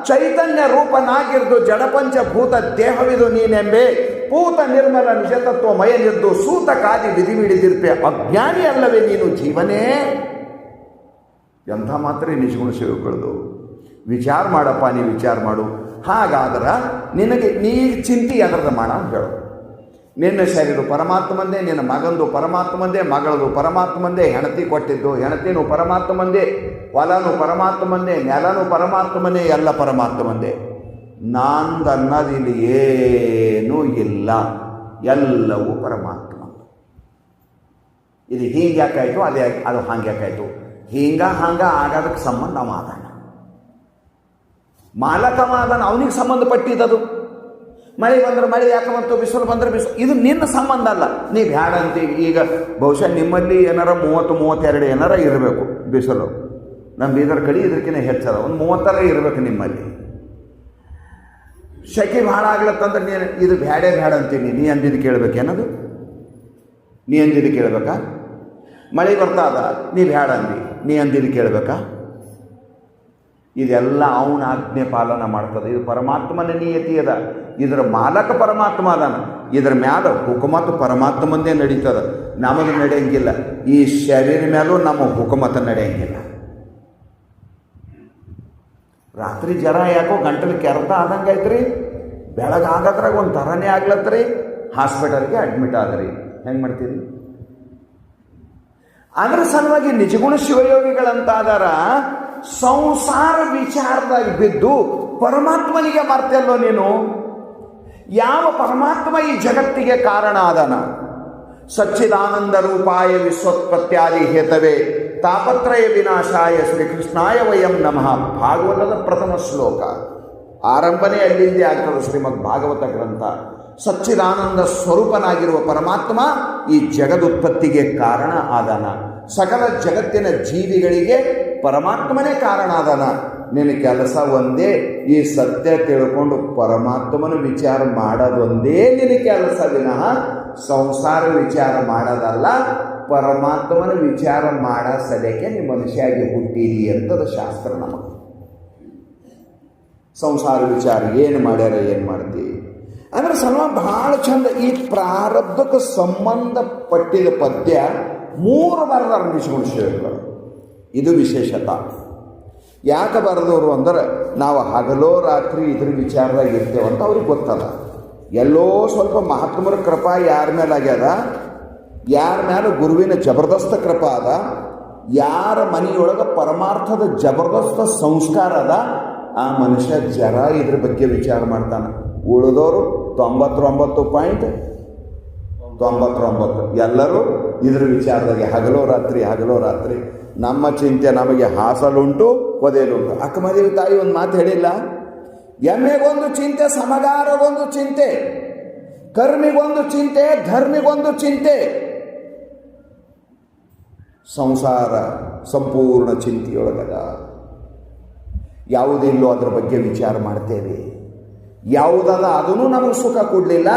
ಚೈತನ್ಯ ರೂಪನಾಗಿರ್ದು ಜಡಪಂಚಭೂತ ದೇಹವಿದು ನೀನೆಂಬೆ, ಪೂತ ನಿರ್ಮಲ ನಿಜತತ್ವ ಮಯನಿದ್ದು ಸೂತ ಕಾದಿ ವಿಧಿ ಹಿಡಿದಿರ್ಪೆ, ಅಜ್ಞಾನಿ ಅಲ್ಲವೇ ನೀನು ಜೀವನೇ. ಎಂಥ ಮಾತ್ರ ನಿಜಗುಣ ಸೇವೆಗಳದು. ವಿಚಾರ ಮಾಡಪ್ಪ, ನೀ ವಿಚಾರ ಮಾಡು. ಹಾಗಾದ್ರೆ ನಿನಗೆ ನೀ ಚಿಂತೆ ಅದರದ ಮಾಡ ಅಂತ ಹೇಳು. ನಿನ್ನ ಶರೀರ ಪರಮಾತ್ಮಂದೇ, ನಿನ್ನ ಮಗಂದು ಪರಮಾತ್ಮಂದೇ, ಮಗಳದು ಪರಮಾತ್ಮಂದೇ, ಹೆಂಡತಿ ಕೊಟ್ಟಿದ್ದು ಹೆಂಡತಿನೂ ಪರಮಾತ್ಮಂದೇ, ಹೊಲನು ಪರಮಾತ್ಮಂದೇ, ನೆಲನು ಪರಮಾತ್ಮನೇ, ಎಲ್ಲ ಪರಮಾತ್ಮಂದೇ. ನಾಂದನ್ನದಿಲ್ಲಿ ಏನೂ ಇಲ್ಲ, ಎಲ್ಲವೂ ಪರಮಾತ್ಮ. ಇದು ಹೀಗೆ ಯಾಕಾಯಿತು, ಅದು ಹಂಗೆ ಯಾಕಾಯಿತು? ಹಿಂಗ ಆಗೋದಕ್ಕೆ ಸಂಬಂಧ ಮಾದಾನ, ಮಾಲಕ ಮಾದಾನ, ಅವನಿಗೆ ಸಂಬಂಧಪಟ್ಟಿದ್ದದು. ಮಳೆ ಬಂದ್ರೆ ಮಳೆ ಯಾಕೆ ಬಂತು, ಬಿಸಿಲು ಬಂದರೆ ಬಿಸಿಲು, ಇದು ನಿನ್ನ ಸಂಬಂಧ ಅಲ್ಲ. ನೀ ಬ್ಯಾಡ ಅಂತೀವಿ. ಈಗ ಬಹುಶಃ ನಿಮ್ಮಲ್ಲಿ ಏನಾರ 30-32 ಏನಾರ ಇರಬೇಕು ಬಿಸಿಲು. ನಮ್ಮ ಬೀದರ್ ಕಡೆ ಇದಕ್ಕಿಂತ ಹೆಚ್ಚದ, ಒಂದು 30 ಇರಬೇಕು ನಿಮ್ಮಲ್ಲಿ. ಶೆಕೆ ಭಾಳ ಆಗ್ಲತ್ತಂದ್ರೆ ನೀನು ಇದು ಬ್ಯಾಡೇ ಬ್ಯಾಡ ಅಂತೀನಿ. ನೀ ಅಂದಿದ್ದು ಕೇಳಬೇಕೇನದು? ನೀ ಅಂದಿದ್ದು ಕೇಳಬೇಕಾ? ಮಳೆ ಬರ್ತಾ ಅದ, ನೀ ಬ್ಯಾಡ ಅಂದಿ, ನೀ ಅಂದಿದ್ದು ಕೇಳಬೇಕಾ? ಇದೆಲ್ಲ ಅವನ ಆಜ್ಞೆ ಪಾಲನ ಮಾಡ್ತದೆ. ಇದು ಪರಮಾತ್ಮನ ನಿಯತಿ ಅದ. ಇದರ ಮಾಲಕ ಪರಮಾತ್ಮ ಅದಾನ. ಇದರ ಮ್ಯಾಲ ಹುಕುಮತ್ ಪರಮಾತ್ಮಂದೇ ನಡೀತದ, ನಮಗೆ ನಡೆಯಂಗಿಲ್ಲ. ಈ ಶರೀರ ಮೇಲೂ ನಮ್ಮ ಹುಕುಮತ ನಡೆಯಂಗಿಲ್ಲ. ರಾತ್ರಿ ಜರ ಯಾಕೋ ಗಂಟಲು ಕೆರೆತ ಆದಂಗೆ ಐತ್ರಿ, ಬೆಳಗಾಗದ್ರಾಗ ಒಂದು ಥರನೇ ಆಗ್ಲತ್ರಿ, ಹಾಸ್ಪಿಟಲ್ಗೆ ಅಡ್ಮಿಟ್ ಆದ್ರಿ. ಹೆಂಗೆ ಮಾಡ್ತೀರಿ? ಅದ್ರ ಸಲುವಾಗಿ ನಿಜಗುಣ ಶಿವಯೋಗಿಗಳಂತಾದಾರ ಸಂಸಾರ ವಿಚಾರದಾಗ ಬಿದ್ದು ಪರಮಾತ್ಮನಿಗೆ ಮರ್ತಲ್ಲೋ ನೀನು. ಯಾವ ಪರಮಾತ್ಮ ಈ ಜಗತ್ತಿಗೆ ಕಾರಣ ಆದನ? ಸಚ್ಚಿದಾನಂದ ರೂಪಾಯ ವಿಶ್ವೋತ್ಪತ್ಯಾದಿ ಹೇತವೇ ತಾಪತ್ರಯ ವಿನಾಶಾಯ ಶ್ರೀಕೃಷ್ಣಾಯ ವಯಂ ನಮಃ. ಭಾಗವತದ ಪ್ರಥಮ ಶ್ಲೋಕ, ಆರಂಭನೆ ಅಲ್ಲಿಂದೇ ಆಗ್ತದೆ. ಶ್ರೀಮದ್ ಭಾಗವತ ಗ್ರಂಥ. ಸಚ್ಚಿದಾನಂದ ಸ್ವರೂಪನಾಗಿರುವ ಪರಮಾತ್ಮ ಈ ಜಗದುತ್ಪತ್ತಿಗೆ ಕಾರಣ ಆದನ. ಸಕಲ ಜಗತ್ತಿನ ಜೀವಿಗಳಿಗೆ ಪರಮಾತ್ಮನೇ ಕಾರಣ ಆದನ. ನಿನ್ನ ಕೆಲಸ ಒಂದೇ, ಈ ಸತ್ಯ ತಿಳ್ಕೊಂಡು ಪರಮಾತ್ಮನ ವಿಚಾರ ಮಾಡೋದೊಂದೇ ನಿನ್ನ ಕೆಲಸ, ವಿನಃ ಸಂಸಾರ ವಿಚಾರ ಮಾಡೋದಲ್ಲ. ಪರಮಾತ್ಮನ ವಿಚಾರ ಮಾಡೋ ಸಲಕ್ಕೆ ನೀವು ಮನುಷ್ಯಾಗಿ ಹುಟ್ಟಿರಿ ಅಂತದ ಶಾಸ್ತ್ರ ನಮಗೆ. ಸಂಸಾರ ವಿಚಾರ ಏನು ಮಾಡ್ಯಾರ, ಏನು ಮಾಡ್ತೀವಿ ಅಂದ್ರೆ ಸಮ ಭಾಳ ಚಂದ. ಈ ಪ್ರಾರಬ್ಧಕ್ಕೆ ಸಂಬಂಧಪಟ್ಟಿದ ಪದ್ಯ 3 ಬರೆದಾರ ನಿಜಗುಣ ಶಿವಯೋಗಿಗಳು. ಇದು ವಿಶೇಷತ. ಯಾಕೆ ಬರೆದವರು ಅಂದ್ರೆ ನಾವು ಹಗಲೋ ರಾತ್ರಿ ಇದ್ರ ವಿಚಾರದಾಗ ಇರ್ತೇವಂತ ಅವ್ರಿಗೆ ಗೊತ್ತದ. ಎಲ್ಲೋ ಸ್ವಲ್ಪ ಮಹಾತ್ಮರ ಕೃಪಾ ಯಾರ ಮೇಲೆ ಆಗ್ಯದ, ಯಾರ ಮೇಲೆ ಗುರುವಿನ ಜಬರ್ದಸ್ತ ಕೃಪಾ ಅದ, ಯಾರ ಮನೆಯೊಳಗೆ ಪರಮಾರ್ಥದ ಜಬರ್ದಸ್ತ ಸಂಸ್ಕಾರ ಅದ, ಆ ಮನುಷ್ಯ ಜರ ಇದ್ರ ಬಗ್ಗೆ ವಿಚಾರ ಮಾಡ್ತಾನೆ. ಉಳಿದವರು 99.99 ಎಲ್ಲರೂ ಇದ್ರ ವಿಚಾರದಾಗೆ ಹಗಲೋ ರಾತ್ರಿ ಹಗಲೋ ರಾತ್ರಿ. ನಮ್ಮ ಚಿಂತೆ ನಮಗೆ ಹಾಸಲುಂಟು, ಒದೇಲುಂಟು. ಅಕ್ಕಮದೇವಿ ತಾಯಿ ಒಂದು ಮಾತು ಹೇಳಿಲ್ಲ, ಎಮ್ಮೆಗೊಂದು ಚಿಂತೆ, ಸಮಗಾರಗೊಂದು ಚಿಂತೆ, ಕರ್ಮಿಗೊಂದು ಚಿಂತೆ, ಧರ್ಮಿಗೊಂದು ಚಿಂತೆ. ಸಂಸಾರ ಸಂಪೂರ್ಣ ಚಿಂತೆಯೊಳಗದ. ಯಾವುದಿಲ್ಲೋ ಅದ್ರ ಬಗ್ಗೆ ವಿಚಾರ ಮಾಡ್ತೇವೆ. ಯಾವುದದ ಅದನ್ನು ನಮಗೆ ಸುಖ ಕೊಡಲಿಲ್ಲ,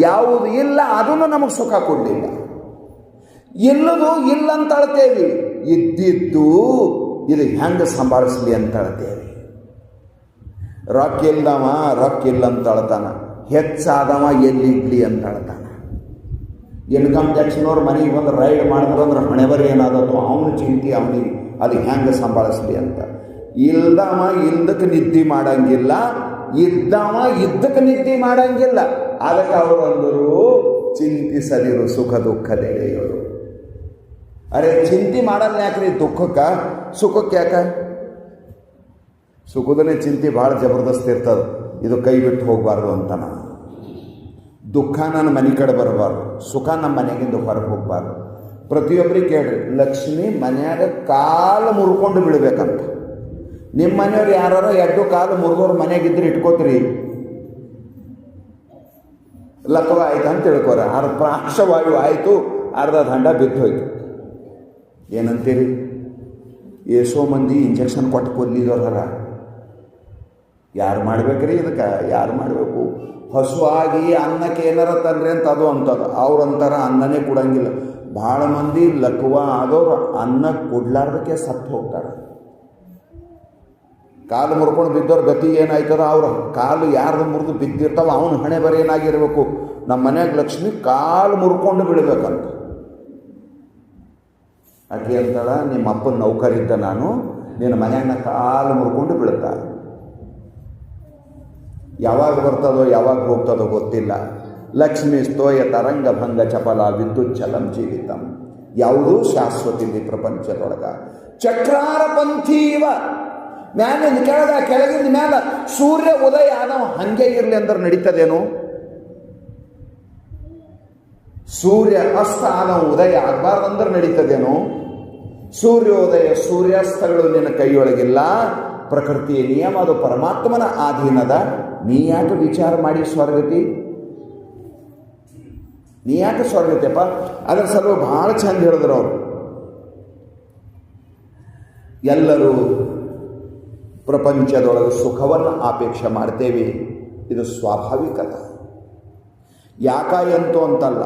ಯಾವುದು ಇಲ್ಲ ಅದನ್ನು ನಮಗೆ ಸುಖ ಕೊಡಲಿಲ್ಲ. ಇಲ್ಲದು ಇಲ್ಲ ಅಂತ ಅಳ್ತೇವೆ, ಇದ್ದಿದ್ದು ಇದು ಹೆಂಗೆ ಸಂಭಾಳಿಸ್ಲಿ ಅಂತ ಅಳ್ತೇವೆ. ರೊಕ್ಕಿಲ್ದವ ರೊಕ್ಕಿಲ್ಲ ಅಂತ ಅಳ್ತಾನ, ಹೆಚ್ಚಾದವ ಎಲ್ಲಿಡ್ಲಿ ಅಂತ ಅಳ್ತಾನ. ಇನ್ಕಮ್ ಟ್ಯಾಕ್ಸ್ನವ್ರು ಮನೆಗೆ ಬಂದು ರೈಡ್ ಮಾಡಿದ್ರಂದ್ರೆ ಹಣೆಬರಿ ಏನಾದತ್ತು ಅವನ ಚಿಂತೆ ಅವನಿಗೆ, ಅದು ಹೆಂಗೆ ಸಂಭಾಳಿಸ್ಲಿ ಅಂತ. ಇಲ್ದವ ಇಲ್ದಕ್ಕೆ ನಿದ್ದೆ ಮಾಡಂಗಿಲ್ಲ, ಇದ್ದವ ಇದ್ದಕ್ಕೆ ನಿದ್ದೆ ಮಾಡಂಗಿಲ್ಲ. ಅದಕ್ಕೆ ಅವರು ಅಂದರು, ಚಿಂತಿಸದಿರು ಸುಖ ದುಃಖದೆಡೆಯವರು. ಅರೆ ಚಿಂತೆ ಮಾಡಲ್ಲ ಯಾಕ್ರಿ ದುಃಖಕ್ಕೆ, ಸುಖಕ್ಕೆ ಯಾಕೆ? ಸುಖದನೇ ಚಿಂತೆ ಭಾಳ ಜಬರ್ದಸ್ತ್ ಇರ್ತದೆ. ಇದು ಕೈ ಬಿಟ್ಟು ಹೋಗಬಾರ್ದು ಅಂತ ನಾನು. ದುಃಖ ನನ್ನ ಮನೆ ಕಡೆ ಬರಬಾರ್ದು, ಸುಖ ನಮ್ಮ ಮನೆಗಿಂದ ಹೊರಗೆ ಹೋಗಬಾರ್ದು. ಪ್ರತಿಯೊಬ್ಬರಿಗೆ ಕೇಳ್ರಿ, ಲಕ್ಷ್ಮಿ ಮನ್ಯಾಗ ಕಾಲು ಮುರ್ಕೊಂಡು ಬಿಡಬೇಕಂತ. ನಿಮ್ಮ ಮನೆಯವ್ರು ಯಾರು 2 ಕಾಲು ಮುರಿದವ್ರು ಮನೆಯಾಗಿದ್ರೆ ಇಟ್ಕೋತೀರಿ, ಲಕ್ವ ಆಯ್ತು ಅಂತ ತಿಳ್ಕೊರ. ಪ್ರಾಕ್ಷವಾಯು ಆಯಿತು, ಅರ್ಧ ದಂಡ ಬಿದ್ದು ಹೋಯ್ತು. ಏನಂತೀರಿ? ಎಷ್ಟೋ ಮಂದಿ ಇಂಜೆಕ್ಷನ್ ಕೊಟ್ಟು ಕೊಲ್ಲಿದವ್ರ. ಯಾರು ಮಾಡ್ಬೇಕ್ರಿ ಇದಕ್ಕೆ? ಯಾರು ಮಾಡಬೇಕು? ಹಸುವಾಗಿ ಅನ್ನಕ್ಕೆ ಏನಾರ ತನ್ರಿ ಅಂತ ಅದು ಅಂತದ. ಅವ್ರಂತಾರ ಅನ್ನನೇ ಕೊಡಂಗಿಲ್ಲ. ಭಾಳ ಮಂದಿ ಲಕ್ವ ಆದವ್ರು ಅನ್ನ ಕೊಡ್ಲಾರ್ದಕ್ಕೆ ಸತ್ತು ಹೋಗ್ತಾರೆ. ಕಾಲು ಮುರ್ಕೊಂಡು ಬಿದ್ದವ್ರ ಗತಿ ಏನಾಯ್ತದ? ಅವ್ರ ಕಾಲು ಯಾರ್ದು ಮುರಿದು ಬಿದ್ದಿರ್ತಾವ ಅವನು ಹಣೆ ಬರ ಏನಾಗಿರ್ಬೇಕು? ನಮ್ಮ ಮನ್ಯಾಗ ಲಕ್ಷ್ಮಿ ಕಾಲು ಮುರ್ಕೊಂಡು ಬಿಡಬೇಕಂತ. ಆಕೆ ಅಂತಾಳ, ನಿಮ್ಮ ಅಪ್ಪನ ನೌಕರಿದ್ದ ನಾನು, ನಿನ್ನ ಮನ್ಯಾಗ ಕಾಲು ಮುರ್ಕೊಂಡು ಬೀಳ್ತಾ. ಯಾವಾಗ ಬರ್ತದೋ ಯಾವಾಗ ಹೋಗ್ತದೋ ಗೊತ್ತಿಲ್ಲ. ಲಕ್ಷ್ಮಿ ಸ್ತೋಯ ತರಂಗ ಭಂಗ ಚಪಲ ವಿದ್ಯುತ್ ಚಲಂ ಜೀವಿತಂ. ಯಾವುದೂ ಶಾಶ್ವತಿಲ್ಲಿ ಪ್ರಪಂಚದೊಳಗ. ಚಕ್ರಾರ ಪಂಥೀವ ಮ್ಯಾಲಿಂದ ಕೆಳಗ, ಕೆಳಗಿಂದ ಮ್ಯಾಲ. ಸೂರ್ಯ ಉದಯ ಆದವ ಹಂಗೆ ಇರಲಿ ಅಂದ್ರೆ ನಡೀತದೇನು? ಸೂರ್ಯ ಅಸ್ತ ಆದವ ಉದಯ ಆಗಬಾರ್ದಂದ್ರೆ ನಡೀತದೇನು? ಸೂರ್ಯೋದಯ ಸೂರ್ಯಾಸ್ತಗಳು ನಿನ್ನ ಕೈಯೊಳಗಿಲ್ಲ. ಪ್ರಕೃತಿಯ ನಿಯಮ, ಅದು ಪರಮಾತ್ಮನ ಅಧೀನದ. ನೀ ಯಾಕೆ ವಿಚಾರ ಮಾಡಿ ಸ್ವರ್ಗತಿ? ನೀ ಯಾಕೆ ಸ್ವರ್ಗತಿಯಪ್ಪ? ಅದರ ಸಲುವಾಗಿ ಭಾಳ ಚಂದ ಹೇಳಿದ್ರು ಅವರು. ಎಲ್ಲರೂ ಪ್ರಪಂಚದೊಳಗೆ ಸುಖವನ್ನು ಅಪೇಕ್ಷೆ ಮಾಡ್ತೇವೆ, ಇದು ಸ್ವಾಭಾವಿಕತೆ. ಯಾಕಾಯಂತೂ ಅಂತಲ್ಲ,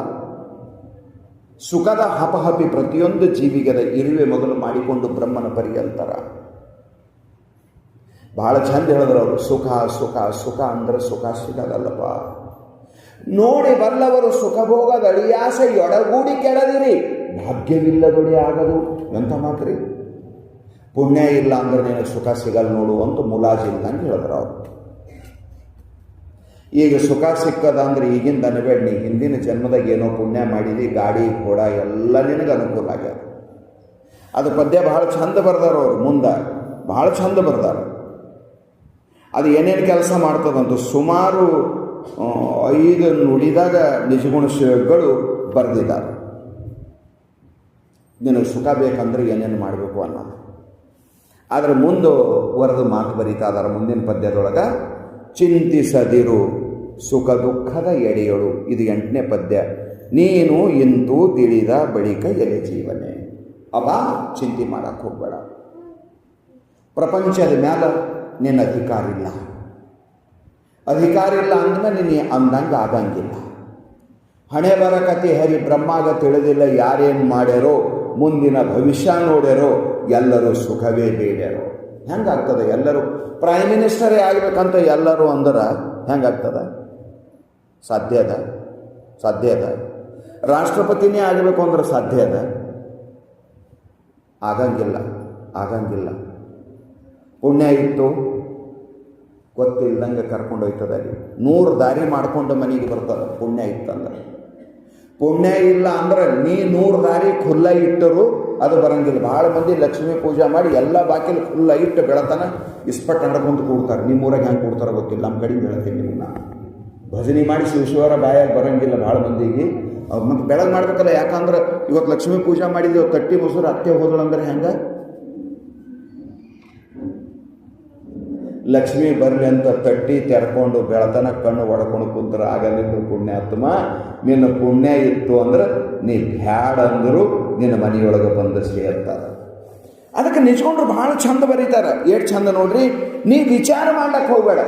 ಸುಖದ ಹಪಹಪಿ ಪ್ರತಿಯೊಂದು ಜೀವಿಗದ ಇರುವೆ ಮೊದಲು ಮಾಡಿಕೊಂಡು ಬ್ರಹ್ಮನ ಪರ್ಯಂತರ. ಭಾಳ ಚಂದ ಹೇಳಿದ್ರು ಅವರು. ಸುಖ ಸುಖ ಸುಖ ಅಂದ್ರೆ ಸುಖ ಸಿಗದಲ್ಲಪ್ಪ. ನೋಡಿ ಬಲ್ಲವರು ಸುಖ ಭೋಗದ ಅಳಿಯಾಸ ಎಡಗೂಡಿ ಕೆಳದಿರಿ, ಭಾಗ್ಯವಿಲ್ಲದೊಡೆ ಆಗದು. ಎಂಥ ಮಾತ್ರಿ? ಪುಣ್ಯ ಇಲ್ಲ ಅಂದ್ರೆ ನಿನಗೆ ಸುಖ ಸಿಗಲ್ಲ ನೋಡು ಅಂತ ಮುಲಾಜಿಲ್ದಂಗೆ ಹೇಳಿದ್ರು ಅವರು. ಈಗ ಸುಖ ಸಿಕ್ಕದ ಅಂದ್ರೆ ಈಗಿಂದ ಅನ್ಬೇಡ, ನೀ ಹಿಂದಿನ ಜನ್ಮದಾಗ ಏನೋ ಪುಣ್ಯ ಮಾಡಿದಿ, ಗಾಡಿ ಘೋಡ ಎಲ್ಲ ನಿನಗೆ ಅನುಕೂಲ ಆಗ್ಯದ. ಅದು ಪದ್ಯ ಭಾಳ ಚಂದ ಬರ್ದಾರ ಅವ್ರು, ಮುಂದೆ ಭಾಳ ಚಂದ ಬರ್ದಾರ. ಅದು ಏನೇನು ಕೆಲಸ ಮಾಡ್ತದಂತ ಸುಮಾರು 5 ನುಡಿದಾಗ ನಿಜಗುಣ ಶಿವಗಳು ಬರೆದಿದ್ದಾರೆ. ನಿನಗೆ ಸುಖ ಬೇಕಂದ್ರೆ ಏನೇನು ಮಾಡಬೇಕು ಅನ್ನೋದು. ಆದರೆ ಮುಂದುವರೆದು ಮಾತು ಬರೀತಾ ಇದ್ದಾರೆ ಮುಂದಿನ ಪದ್ಯದೊಳಗೆ. ಚಿಂತಿಸದಿರು ಸುಖ ದುಃಖದ ಎಡೆಯಳು, ಇದು 8ನೇ ಪದ್ಯ. ನೀನು ಇಂತು ತಿಳಿದ ಬಳಿಕ ಎಲೆ ಜೀವನೆ. ಅವ ಚಿಂತೆ ಮಾಡಕ್ಕೆ ಹೋಗಬೇಡ. ಪ್ರಪಂಚದ ಮ್ಯಾಲ ನಿನ್ನ ಅಧಿಕಾರ ಇಲ್ಲ. ಅಧಿಕಾರ ಇಲ್ಲ ಅಂದಮೇಲೆ ನೀನು ಅಂದಂಗೆ ಆಗಂಗಿಲ್ಲ. ಹಣೆ ಬರಕತಿ ಹರಿ ಬ್ರಹ್ಮಾಗ ತಿಳಿದಿಲ್ಲ ಯಾರೇನು ಮಾಡ್ಯಾರೋ, ಮುಂದಿನ ಭವಿಷ್ಯ ನೋಡ್ಯಾರೋ, ಎಲ್ಲರೂ ಸುಖವೇ ಬೇಡ್ಯಾರೋ. ಹೆಂಗಾಗ್ತದೆ? ಎಲ್ಲರೂ ಪ್ರೈಮ್ ಮಿನಿಸ್ಟರೇ ಆಗಬೇಕಂತ ಎಲ್ಲರೂ ಅಂದ್ರೆ ಹೆಂಗಾಗ್ತದೆ? ಸಾಧ್ಯ ಅದ? ರಾಷ್ಟ್ರಪತಿನೇ ಆಗಬೇಕು ಅಂದ್ರೆ ಸಾಧ್ಯ ಅದ? ಆಗಂಗಿಲ್ಲ. ಪುಣ್ಯ ಇತ್ತು ಗೊತ್ತಿಲ್ದಂಗೆ ಕರ್ಕೊಂಡೋಯ್ತದ. ಅಲ್ಲಿ 100 ದಾರಿ ಮಾಡ್ಕೊಂಡು ಮನೆಗೆ ಬರ್ತದೆ ಪುಣ್ಯ ಇತ್ತಂದ್ರೆ. ಪುಣ್ಯ ಇಲ್ಲ ಅಂದ್ರೆ ನೀ 100 ದಾರಿ ಖುಲ್ಲ ಇಟ್ಟರು ಅದು ಬರಂಗಿಲ್ಲ. ಭಾಳ ಮಂದಿ ಲಕ್ಷ್ಮೀ ಪೂಜೆ ಮಾಡಿ ಎಲ್ಲ ಬಾಕಿಲು ಖುಲ್ಲ ಇಟ್ಟು ಬೆಳತನ ಇಸ್ಪಟ್ಟು ನಡ್ಕೊಂಡು ಕೂಡ್ತಾರೆ. ನಿಮ್ಮೂರಾಗ ಹೆಂಗೆ ಕೂಡ್ತಾರೆ ಗೊತ್ತಿಲ್ಲ, ನಮ್ಮ ಕಡೆ ಬೆಳತೀನಿ. ನೀವು ಭಜನೆ ಮಾಡಿ ಶಿವರ ಬಾಯಾಗ ಬರಂಗಿಲ್ಲ ಭಾಳ ಮಂದಿಗೆ. ಅವ್ರು ಮತ್ತೆ ಬೆಳಗ್ಗೆ ಮಾಡ್ಬೇಕಲ್ಲ. ಯಾಕಂದ್ರೆ ಇವತ್ತು ಲಕ್ಷ್ಮೀ ಪೂಜೆ ಮಾಡಿದೆವು, ತಟ್ಟಿ ಮೊಸರು ಅತ್ತೆ ಹೋದಳು ಅಂದ್ರೆ ಹೆಂಗೆ? ಲಕ್ಷ್ಮೀ ಬರಲಿ ಅಂತ ತಟ್ಟಿ ತೆರ್ಕೊಂಡು ಬೆಳತನ ಕಣ್ಣು ಹೊಡ್ಕೊಂಡು ಕುಂದ್ರೆ ಆಗಲಿಲ್ಲ ಪುಣ್ಯಾತ್ಮ. ನಿನ್ನ ಪುಣ್ಯ ಇತ್ತು ಅಂದ್ರೆ ನೀ ಬ್ಯಾಡ ಅಂದರು ನಿನ್ನ ಮನೆಯೊಳಗೆ ಬಂದು ಸೇರ್ತಾರೆ. ಅದಕ್ಕೆ ನಿಜ್ಕೊಂಡ್ರು ಭಾಳ ಚಂದ ಬರೀತಾರೆ. ಎಷ್ಟು ಚಂದ ನೋಡ್ರಿ. ನೀ ವಿಚಾರ ಮಾಡ್ಲಿಕ್ಕೆ ಹೋಗಬೇಡ.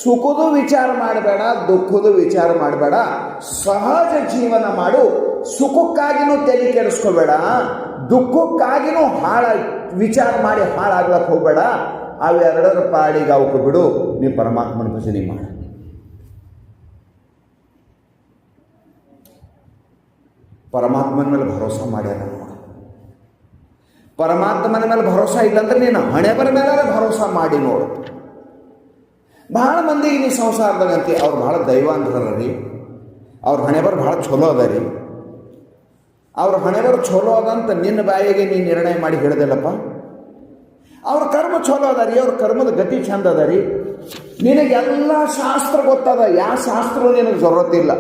ಸುಖದ ವಿಚಾರ ಮಾಡಬೇಡ, ದುಃಖದ ವಿಚಾರ ಮಾಡಬೇಡ. ಸಹಜ ಜೀವನ ಮಾಡು. ಸುಖಕ್ಕಾಗಿನೂ ತಲೆ ಕೆಡಿಸ್ಕೋಬೇಡ, ದುಃಖಕ್ಕಾಗಿನೂ ವಿಚಾರ ಮಾಡಿ ಹಾಳಾಗ್ಲಕ್ಕೆ ಹೋಗಬೇಡ. ಅವೆರಡರ ಪಾಡಿಗೆ ಅವಕ್ಕೆ ಬಿಡು. ನೀ ಪರಮಾತ್ಮನ ಭಜನೆ ಮಾಡ. ಪರಮಾತ್ಮನ ಮೇಲೆ ಭರೋಸಾ ಮಾಡ್ಯಾರ ನೋಡು. ಪರಮಾತ್ಮನ ಮೇಲೆ ಭರೋಸಾ ಇಲ್ಲಂದ್ರೆ ನೀನು ಹಣೆ ಬರ ಮೇಲೆ ಭರೋಸಾ ಮಾಡಿ ನೋಡು. ಭಾಳ ಮಂದಿಗೆ ನೀ ಸಂಸಾರದಾಗಂತೆ ಅವ್ರು ಭಾಳ ದೈವಾಂತರ ರೀ. ಅವ್ರ ಹಣೆ ಬರ ಭಾಳ ಚಲೋ ಅದ ರೀ. ಅವ್ರ ಹಣೆ ಬರ ಚಲೋ ಅದಂತ ನಿನ್ನ ಬಾಯಿಗೆ ನೀನು ನಿರ್ಣಯ ಮಾಡಿ ಹೇಳಿದೆಲ್ಲಪ್ಪ. ಅವ್ರ ಕರ್ಮ ಚಲೋ ಅದ ರೀ, ಅವ್ರ ಕರ್ಮದ ಗತಿ ಚಂದ ಅದ ರೀ. ನಿನಗೆಲ್ಲ ಶಾಸ್ತ್ರ ಗೊತ್ತದ, ಯಾವ ಶಾಸ್ತ್ರ ನಿನಗೆ ಜರೂರತ್ತಿಲ್ಲ.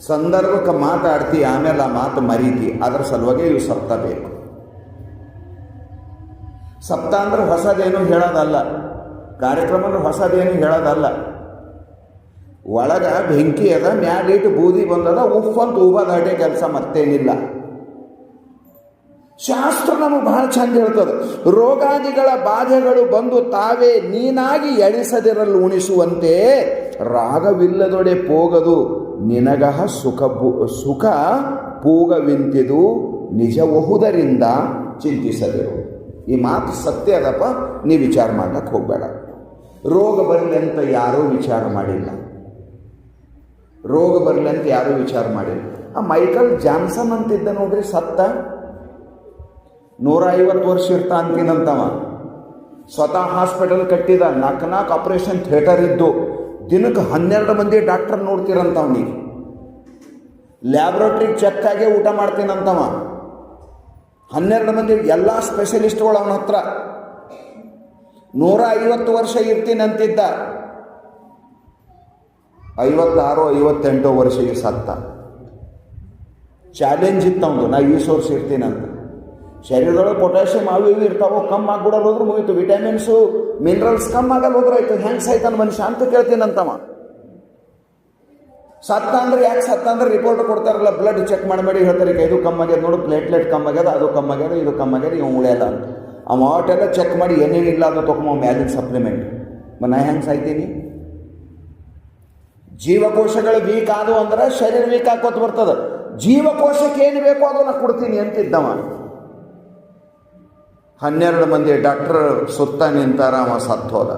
ಸಂದರ್ಭಕ್ಕೆ ಮಾತಾಡ್ತಿ, ಆಮೇಲೆ ಆ ಮಾತು ಮರೀತಿ. ಅದರ ಸಲುವಾಗಿ ಇವು ಸಪ್ತ ಬೇಕು. ಸಪ್ತ ಅಂದ್ರೆ ಹೊಸದೇನು ಹೇಳೋದಲ್ಲ, ಕಾರ್ಯಕ್ರಮ ಅಂದ್ರೆ ಹೊಸದೇನು ಹೇಳೋದಲ್ಲ. ಒಳಗ ಬೆಂಕಿ ಅದ, ಮ್ಯಾಲಿಟ್ಟು ಬೂದಿ ಬಂದದ, ಉಪ್ಪಂತ ಊಬದಾಟೆ ಕೆಲಸ ಮತ್ತೇನಿಲ್ಲ. ಶಾಸ್ತ್ರ ನಮಗೆ ಬಹಳ ಚಂದ ಹೇಳ್ತದೆ. ರೋಗಾದಿಗಳ ಬಾಧೆಗಳು ಬಂದು ತಾವೇ ನೀನಾಗಿ ಎಣಿಸದಿರಲು ಉಣಿಸುವಂತೆ ರಾಗವಿಲ್ಲದೊಡೆ ಪೋಗದು ನಿನಗಹ ಸುಖ ಪೂಗವಿಂತಿದು ನಿಜಬಹುದರಿಂದ ಚಿಂತಿಸದಿರು. ಈ ಮಾತು ಸತ್ಯ ಅದಪ್ಪ. ನೀ ವಿಚಾರ ಮಾಡ್ಲಿಕ್ಕೆ ಹೋಗಬೇಡ. ರೋಗ ಬರಲಿ ಅಂತ ಯಾರೂ ವಿಚಾರ ಮಾಡಿಲ್ಲ. ರೋಗ ಬರಲಿ ಅಂತ ಯಾರೂ ವಿಚಾರ ಮಾಡಿಲ್ಲ. ಆ ಮೈಕಲ್ ಜಾನ್ಸನ್ ಅಂತಿದ್ದ ನೋಡ್ರಿ, ಸತ್ತ 150 ವರ್ಷ ಇರ್ತಾ ಅಂತೀನಂತವ. ಸ್ವತಃ ಹಾಸ್ಪಿಟಲ್ ಕಟ್ಟಿದ, 4 ಆಪರೇಷನ್ ಥಿಯೇಟರ್ ಇದ್ದು, ದಿನಕ್ಕೆ 12 ಮಂದಿ ಡಾಕ್ಟರ್ ನೋಡ್ತಿರಂತವನಿಗೆ. ಲ್ಯಾಬ್ರೇಟ್ರಿಗೆ ಚೆಕ್ ಆಗೇ ಊಟ ಮಾಡ್ತೀನಂತವ. 12 ಮಂದಿ ಎಲ್ಲ ಸ್ಪೆಷಲಿಸ್ಟ್ಗಳು ಅವನ ಹತ್ರ. 150 ವರ್ಷ ಇರ್ತೀನಂತಿದ್ದ. 56-58 ವರ್ಷಕ್ಕೆ ಸತ್ತ. ಚಾಲೆಂಜ್ ಇತ್ತು ಅವನು, ನಾ 20 ವರ್ಷ ಇರ್ತೀನಂತ. ಶರೀರದೊಳಗೆ ಪೊಟ್ಯಾಷಿಯಮ್ ಅವು ಇವು ಇರ್ತಾವೋ, ಕಮ್ಮಿ ಆಗ್ಬಿಡೋದು ಹೋದ್ರೆ ಮುಗೀತು. ವಿಟಮಿನ್ಸು ಮಿನರಲ್ಸ್ ಕಮ್ಮಿ ಆಗಲ್ಲ ಹೋದ್ರೆ ಆಯ್ತು. ಹೆಂಗೆ ಸಾಯ್ತಾನ ಮನುಷ್ಯ ಅಂತ ಕೇಳ್ತೀನಂತವ. ಸತ್ತ ಅಂದ್ರೆ ಯಾಕೆ ಸತ್ತ ಅಂದ್ರೆ ರಿಪೋರ್ಟ್ ಕೊಡ್ತಾರಲ್ಲ, ಬ್ಲಡ್ ಚೆಕ್ ಮಾಡಿ ಹೇಳ್ತಾರೆ, ಇದು ಕಮ್ಮಿ ಆಗ್ಯದ ನೋಡು, ಪ್ಲೇಟ್ಲೆಟ್ ಕಮ್ಮಿ ಆಗ್ಯದ, ಅದು ಕಮ್ಮಿ ಆಗ್ಯದ, ಇದು ಕಮ್ಮಿ ಆಗ್ಯದ, ಇವು ಉಳಿಯಲ್ಲ ಅಂತ. ಅವ ಆಟೆಲ್ಲ ಚೆಕ್ ಮಾಡಿ ಏನೇನಿಲ್ಲ ಅದು ತೊಗೊಂಬ ಮ್ಯಾಲಿನ ಸಪ್ಲಿಮೆಂಟ್. ನಾ ಹೆಂಗೆ ಸಾಯ್ತೀನಿ? ಜೀವಕೋಶಗಳು ವೀಕ್ ಆದವು ಅಂದ್ರೆ ಶರೀರ ವೀಕ್ ಹಾಕೋತ ಬರ್ತದೆ. ಜೀವಕೋಶಕ್ಕೆ ಏನು ಬೇಕೋ ಅದನ್ನು ಕೊಡ್ತೀನಿ ಅಂತಿದ್ದವ. 12 ಮಂದಿ ಡಾಕ್ಟರ್ ಸುತ್ತ ನಿಂತಾರ, ಅವ ಸತ್ತು ಹೋದ.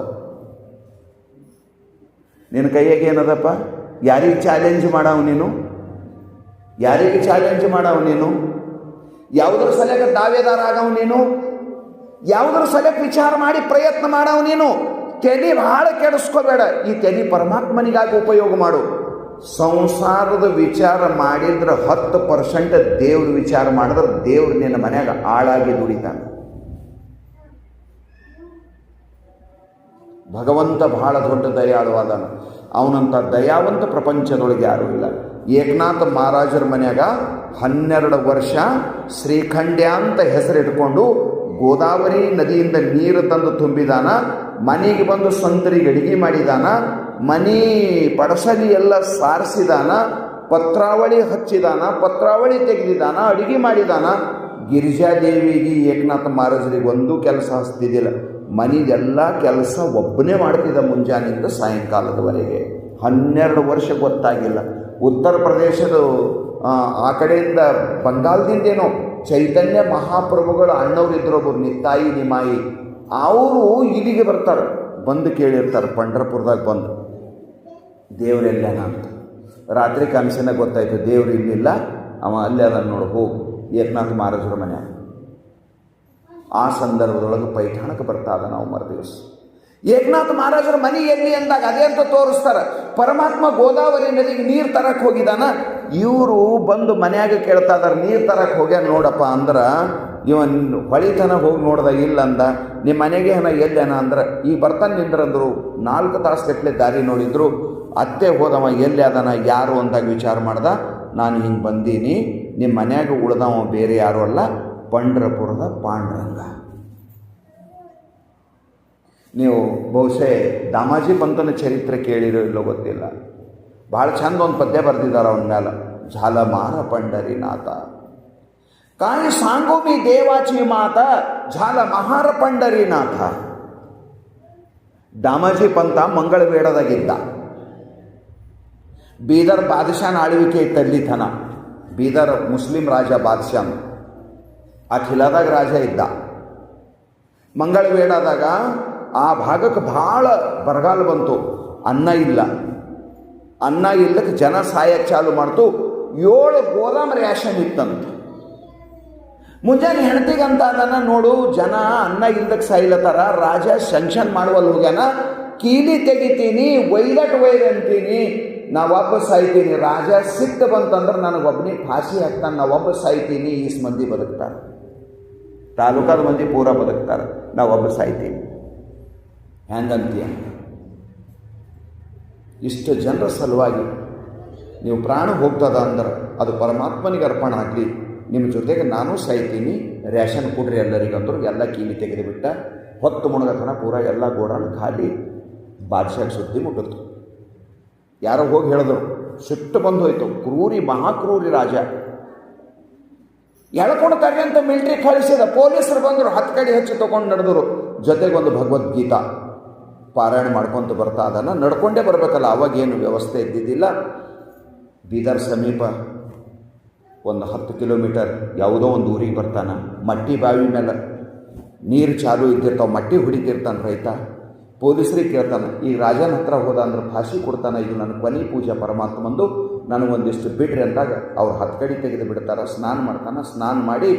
ನಿನ್ನ ಕೈಯಾಗ ಏನದಪ್ಪ? ಯಾರಿಗೆ ಚಾಲೆಂಜ್ ಮಾಡವ ನೀನು? ಯಾರಿಗೆ ಚಾಲೆಂಜ್ ಮಾಡವ ನೀನು? ಯಾವುದ್ರ ಸಲಕ್ಕೆ ದಾವೇದಾರ ಆಗವ ನೀನು? ಯಾವುದ್ರ ಸಲಕ್ಕೆ ವಿಚಾರ ಮಾಡಿ ಪ್ರಯತ್ನ ಮಾಡವ ನೀನು? ತೆಲಿ ಭಾಳ ಕೆಡಿಸ್ಕೋಬೇಡ, ಈ ತೆಲಿ ಪರಮಾತ್ಮನಿಗಾಗಿ ಉಪಯೋಗ ಮಾಡು. ಸಂಸಾರದ ವಿಚಾರ ಮಾಡಿದ್ರೆ 10% ದೇವ್ರ ವಿಚಾರ ಮಾಡಿದ್ರೆ ದೇವ್ರು ನಿನ್ನ ಮನ್ಯಾಗ ಆಳಾಗಿ ದುಡಿತಾನೆ. ಭಗವಂತ ಬಹಳ ದೊಡ್ಡ ದಯಾಳುವಾದನು. ಅವನಂಥ ದಯಾವಂತ ಪ್ರಪಂಚದೊಳಗೆ ಯಾರೂ ಇಲ್ಲ. ಏಕನಾಥ ಮಹಾರಾಜರ ಮನ್ಯಾಗ 12 ವರ್ಷ ಶ್ರೀಖಂಡ್ಯ ಅಂತ ಹೆಸರಿಟ್ಕೊಂಡು ಗೋದಾವರಿ ನದಿಯಿಂದ ನೀರು ತಂದು ತುಂಬಿದಾನ. ಮನೆಗೆ ಬಂದು ಸಂತರಿಗೆ ಅಡಿಗೆ ಮಾಡಿದಾನ. ಮನೆ ಪಡಸಲಿ ಎಲ್ಲ ಸಾರಿಸಿದಾನ. ಪತ್ರಾವಳಿ ಹಚ್ಚಿದಾನ, ಪತ್ರಾವಳಿ ತೆಗೆದಿದ್ದಾನ, ಅಡಿಗೆ ಮಾಡಿದಾನ. ಗಿರಿಜಾದೇವಿಗೆ ಏಕನಾಥ ಮಹಾರಾಜರಿಗೆ ಒಂದು ಕೆಲಸ ಹಚ್ತಿದ್ದಿಲ್ಲ. ಮನೆದೆಲ್ಲ ಕೆಲಸ ಒಬ್ಬನೇ ಮಾಡ್ತಿದ್ದ ಮುಂಜಾನೆಯಿಂದ ಸಾಯಂಕಾಲದವರೆಗೆ. 12 ವರ್ಷ ಗೊತ್ತಾಗಿಲ್ಲ. ಉತ್ತರ ಪ್ರದೇಶದ ಆ ಕಡೆಯಿಂದ ಬಂಗಾಲದಿಂದೇನೋ ಚೈತನ್ಯ ಮಹಾಪ್ರಭುಗಳು ಅಣ್ಣವ್ರಿದ್ರು, ಒಬ್ಬರು ನಿತ್ತಾಯಿ ನಿಮಾಯಿ. ಅವರು ಇಲ್ಲಿಗೆ ಬರ್ತಾರೆ, ಬಂದು ಕೇಳಿರ್ತಾರೆ ಪಂಢರಪುರದಾಗ ಬಂದು ದೇವರೆಲ್ಲೇನ ಅಂತ. ರಾತ್ರಿ ಕನಸಿನ ಗೊತ್ತಾಯ್ತು ದೇವ್ರು ಇಲ್ಲಿಲ್ಲ, ಅವ ಅಲ್ಲೇ ಅದನ್ನು ನೋಡು, ಹೋಗು ಏಕನಾಥ ಮಹಾರಾಜರ ಮನೆ. ಆ ಸಂದರ್ಭದೊಳಗೆ ಪೈಠಾಣಕ್ಕೆ ಬರ್ತಾ ಇದ್ದ ನಾವು ಮರುದಿವಸ. ಏಕನಾಥ ಮಹಾರಾಜರ ಮನೆ ಎಲ್ಲಿ ಅಂದಾಗ ಅದೇ ಅಂತ ತೋರಿಸ್ತಾರೆ. ಪರಮಾತ್ಮ ಗೋದಾವರಿ ನದಿಗೆ ನೀರು ತರಕ್ಕೆ ಹೋಗಿದ್ದಾನ. ಇವರು ಬಂದು ಮನ್ಯಾಗ ಕೇಳ್ತಾ ಇದಾರೆ, ನೀರು ತರಕ್ಕೆ ಹೋಗ್ಯಾನ ನೋಡಪ್ಪ ಅಂದ್ರೆ, ಇವನ್ ಹೊಳಿತನ ಹೋಗಿ ನೋಡ್ದ ಇಲ್ಲ ಅಂದ. ನಿಮ್ಮ ಮನೆಗೆ ಹಣ ಎಲ್ಲೇನ ಅಂದ್ರೆ, ಈಗ ಬರ್ತಾನೆ ನಿಂದ್ರಂದ್ರು. 4 ತಾಸು ಗಟ್ಟಲೆ ದಾರಿ ನೋಡಿದ್ರು. ಅತ್ತೆ ಹೋದವ ಎಲ್ಲಿ ಅದನ ಯಾರು ಅಂದಾಗ ವಿಚಾರ ಮಾಡ್ದ. ನಾನು ಹಿಂಗೆ ಬಂದೀನಿ, ನಿಮ್ಮ ಮನ್ಯಾಗ ಉಳ್ದವ ಬೇರೆ ಯಾರು ಅಲ್ಲ, ಪಂಢರಪುರದ ಪಾಂಡುರಂಗ. ನೀವು ಬಹುಶಃ ದಾಮಾಜಿ ಪಂತನ ಚರಿತ್ರೆ ಕೇಳಿರೋ ಇಲ್ಲೋ ಗೊತ್ತಿಲ್ಲ. ಭಾಳ ಚಂದ ಒಂದು ಪದ್ಯ ಬರೆದಿದ್ದಾರೆ ಅವನ ಮೇಲೆ. ಝಾಲಮಾರ पंढरीनाथ काय सांगू मी देवाची माता ಝಾಲಮಹಾರ पंढरीनाथ. ದಾಮಾಜಿ ಪಂತ ಮಂಗಳವೇಡದಾಗಿದ್ದ. ಬೀದರ್ ಬಾದಶಾನ ಆಳ್ವಿಕೆ ಇತ್ತಲ್ಲಿತನ. ಬೀದರ್ ಮುಸ್ಲಿಂ ರಾಜ ಬಾದಶಾನ್ ಆ ಖಿಲಾದಾಗ ರಾಜ ಇದ್ದ. ಮಂಗಳವೇಡದಾಗ ಆ ಭಾಗಕ್ಕೆ ಭಾಳ ಬರಗಾಲ ಬಂತು. ಅನ್ನ ಇಲ್ಲ. ಅನ್ನ ಇಲ್ಲಕ್ಕೆ ಜನ ಸಾಯಕ್ಕೆ ಚಾಲು ಮಾಡ್ತು. 7 ಗೋದಾಮ ರ್ಯಾಷನ್ ಇತ್ತಂತ. ಮುಂಜಾನೆ ಹೆಂಡತಿಗಂತ ಅದನ್ನು ನೋಡು, ಜನ ಅನ್ನ ಇಲ್ದಕ್ಕೆ ಸಾಯ್ಲತ್ತಾರ. ರಾಜ ಶಂಕ್ಷನ್ ಮಾಡುವಲ್ಲಿ ಹೋಗ್ಯಾನ. ಕೀಲಿ ತೆಗಿತೀನಿ, ವೈಲಟ್ ವೈರ್ ಅಂತೀನಿ, ನಾವೊಬ್ಬ ಸಾಯ್ತೀನಿ. ರಾಜ ಸಿಟ್ಟು ಬಂತಂದ್ರೆ ನನಗೊಬ್ಬನಿಗೆ ಫಾಸಿ ಹಾಕ್ತಾನೆ, ನಾವೊಬ್ಬ ಸಾಯ್ತೀನಿ, ಈಸ್ ಮಂದಿ ಬದುಕ್ತಾರೆ, ತಾಲೂಕಾದ ಮಂದಿ ಪೂರ ಬದುಕ್ತಾರೆ, ನಾವೊಬ್ಬ ಸಾಯ್ತೀನಿ. ಹೆಂಗಂತೀಯ? ಇಷ್ಟು ಜನರ ಸಲುವಾಗಿ ನೀವು ಪ್ರಾಣ ಹೋಗ್ತದ ಅಂದ್ರೆ ಅದು ಪರಮಾತ್ಮನಿಗೆ ಅರ್ಪಣ ಆಗಲಿ. ನಿಮ್ಮ ಜೊತೆಗೆ ನಾನು ಸಾಯ್ತೀನಿ, ರ್ಯಾಷನ್ ಕೊಡ್ರಿ ಎಲ್ಲರಿಗಂದ್ರು. ಎಲ್ಲ ಕೀಲಿ ತೆಗೆದುಬಿಟ್ಟ. ಹೊತ್ತು ಮುಣಗತನ ಪೂರ ಎಲ್ಲ ಗೋಡನ್ ಖಾಲಿ. ಬಾದಶಾಹ ಸುದ್ದಿ ಮುಟ್ಟಿತು. ಯಾರೋ ಹೋಗಿ ಹೇಳಿದ್ರು, ಸಿಟ್ಟು ಬಂದು ಹೋಯ್ತು. ಕ್ರೂರಿ, ಮಹಾಕ್ರೂರಿ ರಾಜ. ಎಳ್ಕೊಡ್ತಾರೆ ಅಂತ ಮಿಲ್ಟ್ರಿ ಕಳಿಸಿದ. ಪೊಲೀಸರು ಬಂದರು, 10 ಕಡೆ ಹೆಚ್ಚು ತೊಗೊಂಡು ನಡೆದರು. ಜೊತೆಗೊಂದು ಭಗವದ್ಗೀತಾ ಪಾರಾಯಣ ಮಾಡ್ಕೊತ ಬರ್ತಾ ಅದನ್ನು. ನಡ್ಕೊಂಡೇ ಬರಬೇಕಲ್ಲ, ಅವಾಗೇನು ವ್ಯವಸ್ಥೆ ಇದ್ದಿದ್ದಿಲ್ಲ. ಬೀದರ್ ಸಮೀಪ ಒಂದು 10 ಕಿಲೋಮೀಟರ್ ಯಾವುದೋ ಒಂದು ಊರಿಗೆ ಬರ್ತಾನೆ. ಮಟ್ಟಿ ಬಾವಿ ಮೇಲೆ ನೀರು ಚಾಲು ಇದ್ದಿರ್ತಾವೆ, ಮಟ್ಟಿ ಹೊಡಿತಿರ್ತಾನೆ ರೈತ. ಪೊಲೀಸರಿಗೆ ಕೇಳ್ತಾನೆ, ಈ ರಾಜನ ಹತ್ರ ಹೋದ ಅಂದ್ರೆ ಫಾಸಿ ಕೊಡ್ತಾನೆ, ಇದು ನನ್ನ ಕೊನೆ ಪೂಜೆ ಪರಮಾತ್ಮಂದು, ನನಗೊಂದಿಷ್ಟು ಬಿಡ್ರಿ ಅಂದಾಗ ಅವ್ರು 10 ಕಡೆ ತೆಗೆದು ಬಿಡ್ತಾರೆ. ಸ್ನಾನ ಮಾಡ್ತಾನೆ. ಸ್ನಾನ ಮಾಡಿ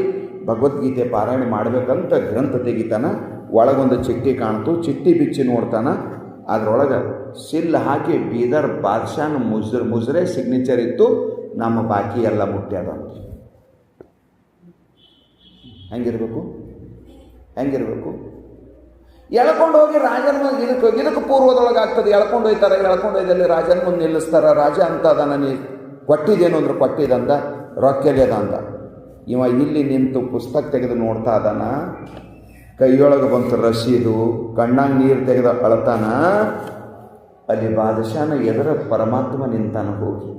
ಭಗವದ್ಗೀತೆ ಪಾರಾಯಣ ಮಾಡಬೇಕಂತ ಗ್ರಂಥ ತೆಗಿತಾನೆ. ಒಳಗೊಂದು ಚಿಟ್ಟಿ ಕಾಣ್ತು. ಚಿಟ್ಟಿ ಬಿಚ್ಚಿ ನೋಡ್ತಾನೆ. ಅದರೊಳಗೆ ಸಿಲ್ ಹಾಕಿ ಬೀದರ್ ಬಾದಶಾನ ಮುಜ್ರೆ ಸಿಗ್ನೇಚರ್ ಇತ್ತು. ನಮ್ಮ ಬಾಕಿ ಎಲ್ಲ ಮುಟ್ಟ್ಯದ. ಹೆಂಗಿರ್ಬೇಕು? ಎಳ್ಕೊಂಡು ಹೋಗಿ ರಾಜನ ಮುಂದೆ, ಇದಕ್ಕೆ ಪೂರ್ವದೊಳಗೆ ಆಗ್ತದೆ. ಎಳ್ಕೊಂಡು ಹೋಯ್ತಾರೆ. ಎಳ್ಕೊಂಡು ಹೋಯ್ದಲ್ಲಿ ರಾಜನ ಮುಂದೆ ನಿಲ್ಲಿಸ್ತಾರೆ. ರಾಜ ಅಂತ ಅದ, ನನಗೆ ಕೊಟ್ಟಿದ್ದೇನು ಅಂದ್ರೆ ಕೊಟ್ಟಿದಂದ, ರೊಕ್ಕೆಲೆದ ಅಂದ. ಇವ ಇಲ್ಲಿ ನಿಂತು ಪುಸ್ತಕ ತೆಗೆದು ನೋಡ್ತಾ ಅದಾನ. ಕೈಯೊಳಗೆ ಬಂತು ರಸೀದು. ಕಣ್ಣಾಗ ನೀರು ತೆಗೆದು ಅಳ್ತಾನ. ಅಲ್ಲಿ ಬಾದಶಾನ ಎದುರ ಪರಮಾತ್ಮ ನಿಂತಾನ. ಹೋಗಿ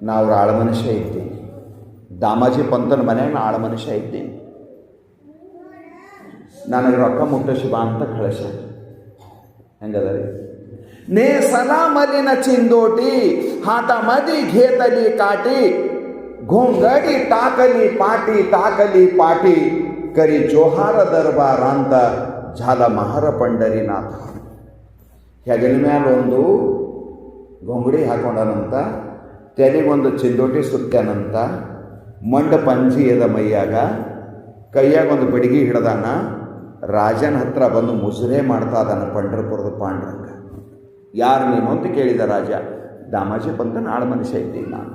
ನಾವು ಆಳ ಮನುಷ್ಯ ಇದ್ದೀನಿ. ದಾಮಾಜಿ ಪಂತನ ಮನೆಯಾಗ ಆಳ ಮನುಷ್ಯ ಇದ್ದೀನಿ. ನನಗೆ ರೊಕ್ಕ ಮುಟ್ಟಸಿ ಬಾ ಅಂತ ಕಳಿಸ. ಹೆಂಗದರಿ? ನೇ ಸಲಾಮಲಿನ ಚಿಂದೋಟಿ हातामध्ये घेतली काठी घोंगडी टाकली पाटी करी जोहार दरबारांत ಝಾಲಮಹಾರ पंढरीनाथ. ಹೆಗಲ ಮೇಲೆ ಒಂದು ಗೊಂಗಡಿ ಹಾಕೊಂಡನಂತ, ತೆಲಿಗೊಂದು ಚಿಂದೋಟಿ ಸುತ್ತಾನಂತ, ಮಂಡ ಪಂಜಿ ಎದ ಮೈಯಾಗ, ಕೈಯಾಗ ಒಂದು ಬಡಿಗೆ ಹಿಡ್ದಾನ, ರಾಜನ ಹತ್ರ ಬಂದು ಮುಸುರೆ ಮಾಡ್ತಾ ಇದ್ದಾನೆ ಪಂಢರಪುರದ ಪಾಂಡುರಂಗ. ಯಾರು ನೀನು ಅಂತ ಕೇಳಿದ ರಾಜ. ದಾಮಾಜಿ ಬಂತ ನಾಳೆ ಮನುಷ್ಯ ಇದ್ದೀನಿ ನಾನು.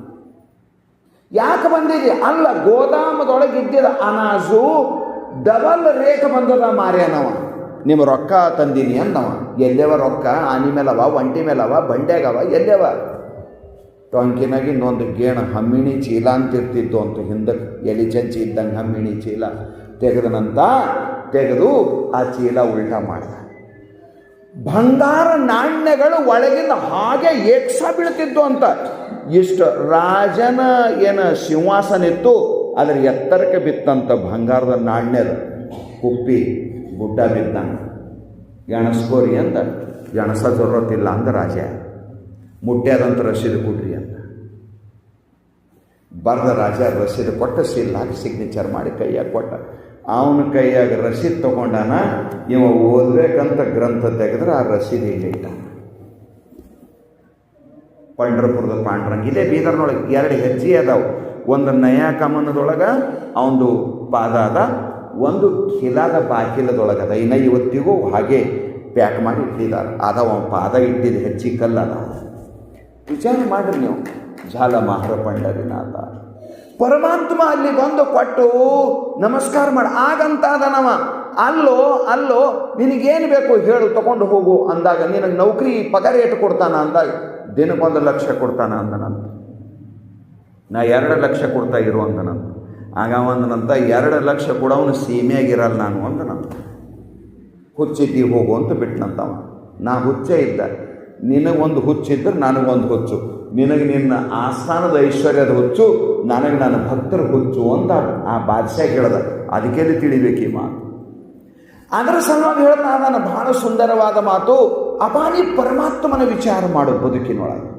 ಯಾಕೆ ಬಂದಿದ್ದೆ? ಅಲ್ಲ, ಗೋದಾಮದೊಳಗೆ ಇದ್ದಿದ್ದ ಅನಾಜು ಡಬಲ್ ರೇಟ್ ಬಂದದ ಮಾರ್ಯಾನವ. ನಿಮ್ಮ ರೊಕ್ಕ ತಂದೀನಿ ಅಂದವ. ಎಲ್ಲೆವ ರೊಕ್ಕ? ಆನಿ ಮೇಲವ, ಒಂಟಿ ಮೇಲವ, ಬಂಡ್ಯಾಗವ, ಎಲ್ಲೆವ? ಟೊಂಕಿನಾಗ ಇನ್ನೊಂದು ಗೇಣು ಹಮ್ಮಿಣಿ ಚೀಲ ಅಂತ ಇರ್ತಿತ್ತು ಅಂತ ಹಿಂದಕ್ಕೆ, ಎಲಿ ಚಂಚಿ ಇದ್ದಂಗೆ ಹಮ್ಮಿಣಿ ಚೀಲ ತೆಗೆದು ಆ ಚೀಲ ಉಲ್ಟಾ ಮಾಡ್ದ. ಬಂಗಾರ ನಾಣ್ಯಗಳು ಒಳಗಿಂದ ಹಾಗೆ ಏಕ್ಸ ಬೀಳ್ತಿದ್ದು ಅಂತ. ಇಷ್ಟು ರಾಜನ ಏನು ಸಿಂಹಾಸನ ಇತ್ತು, ಅದರ ಎತ್ತರಕ್ಕೆ ಬಿತ್ತಂತ ಬಂಗಾರದ ನಾಣ್ಯದ ಕುಪ್ಪಿ ಗುಡ್ಡ ಬಿದ್ದಂಗೆ. ಎಣಸ್ಕೋರಿ ಅಂತ, ಎಣಸ ಜರೂರತ್ತಿಲ್ಲ ಅಂದ ರಾಜ. ಮುಟ್ಟ್ಯಾದಂತ ರಸೀದು ಕೊಡ್ರಿ ಅಂತ ಬರ್ದ ರಾಜ. ರಸೀದು ಕೊಟ್ಟ, ಸೀಲ್ ಹಾಕಿ ಸಿಗ್ನೇಚರ್ ಮಾಡಿ ಕೈಯಾಗ ಕೊಟ್ಟ. ಅವನ ಕೈಯಾಗ ರಸೀದ್ ತಗೊಂಡಾನ. ಇವ ಓದ್ಬೇಕಂತ ಗ್ರಂಥ ತೆಗೆದ್ರೆ ಆ ರಸೀದ್ ಇಲ್ಲಿಟ್ಟ. ಪಂಢರಪುರದ ಪಾಂಡುರಂಗ. ಇದೇ ಬೀದರ್ನೊಳಗೆ 2 ಹೆಜ್ಜೆ ಅದಾವು. ಒಂದು ನಯಾ ಕಮನದೊಳಗೆ ಅವಂದು ಪಾದ ಅದ, ಒಂದು ಖಿಲಾದ ಬಾಕಿಲದೊಳಗದ. ಇನ್ನು ಇವತ್ತಿಗೂ ಹಾಗೆ ಪ್ಯಾಕ್ ಮಾಡಿ ಇಟ್ಟಿದ್ದಾರೆ. ಅದಾವ ಪಾದ ಇಟ್ಟಿದ್ದು ಹೆಜ್ಜೆ ಕಲ್ಲ ಅದಾವ. ವಿಚಾರ ಮಾಡ್ರಿ ನೀವು. ಝಾಲ ಮಹರ ಪಂಡರಿನಾಥ ಪರಮಾತ್ಮ ಅಲ್ಲಿ ಬಂದು ಕೊಟ್ಟು ನಮಸ್ಕಾರ ಮಾಡಿ. ಆಗಂತ ಅದನವ, ಅಲ್ಲೋ ನಿನಗೇನು ಬೇಕು ಹೇಳು ತಗೊಂಡು ಹೋಗು ಅಂದಾಗ, ನಿನಗೆ ನೌಕರಿ ಪಗಾರ ಏಟು ಕೊಡ್ತಾನ ಅಂದಾಗ, ದಿನಕ್ಕೆ 1 ಲಕ್ಷ ಕೊಡ್ತಾನ ಅಂದನಂತ. ನಾ 2 ಲಕ್ಷ ಕೊಡ್ತಾ ಇರು ಅಂದನಂತ. ಆಗ ಅಂದನಂತ 2 ಲಕ್ಷ ಕೊಡವನು ಸೀಮೆಯಾಗಿರಲ್ಲ ನಾನು ಅಂದನಂತ. ಹುಚ್ಚಿದ್ದಿ ಹೋಗು ಅಂತ ಬಿಟ್ಟನಂತವ. ನಾ ಹುಚ್ಚೇ ಇದ್ದ, ನಿನಗೊಂದು ಹುಚ್ಚಿದ್ರೆ ನನಗೊಂದು ಹುಚ್ಚು, ನಿನಗೆ ನಿನ್ನ ಆಸ್ಥಾನದ ಐಶ್ವರ್ಯದ ಹುಚ್ಚು, ನನಗೆ ನನ್ನ ಭಕ್ತರ ಹುಚ್ಚು ಅಂತ ಆ ಬಾದಶಾ ಹೇಳ್ದ. ಅದಕ್ಕೆ ತಿಳಿಬೇಕು ಈ ಮಾತು. ಅದರ ಸಲುವಾಗಿ ಹೇಳ್ತಾ ನಾನು ಬಹಳ ಸುಂದರವಾದ ಮಾತು. ಅಪಾನಿ ಪರಮಾತ್ಮನ ವಿಚಾರ ಮಾಡು ಬದುಕಿನೊಳಗೆ.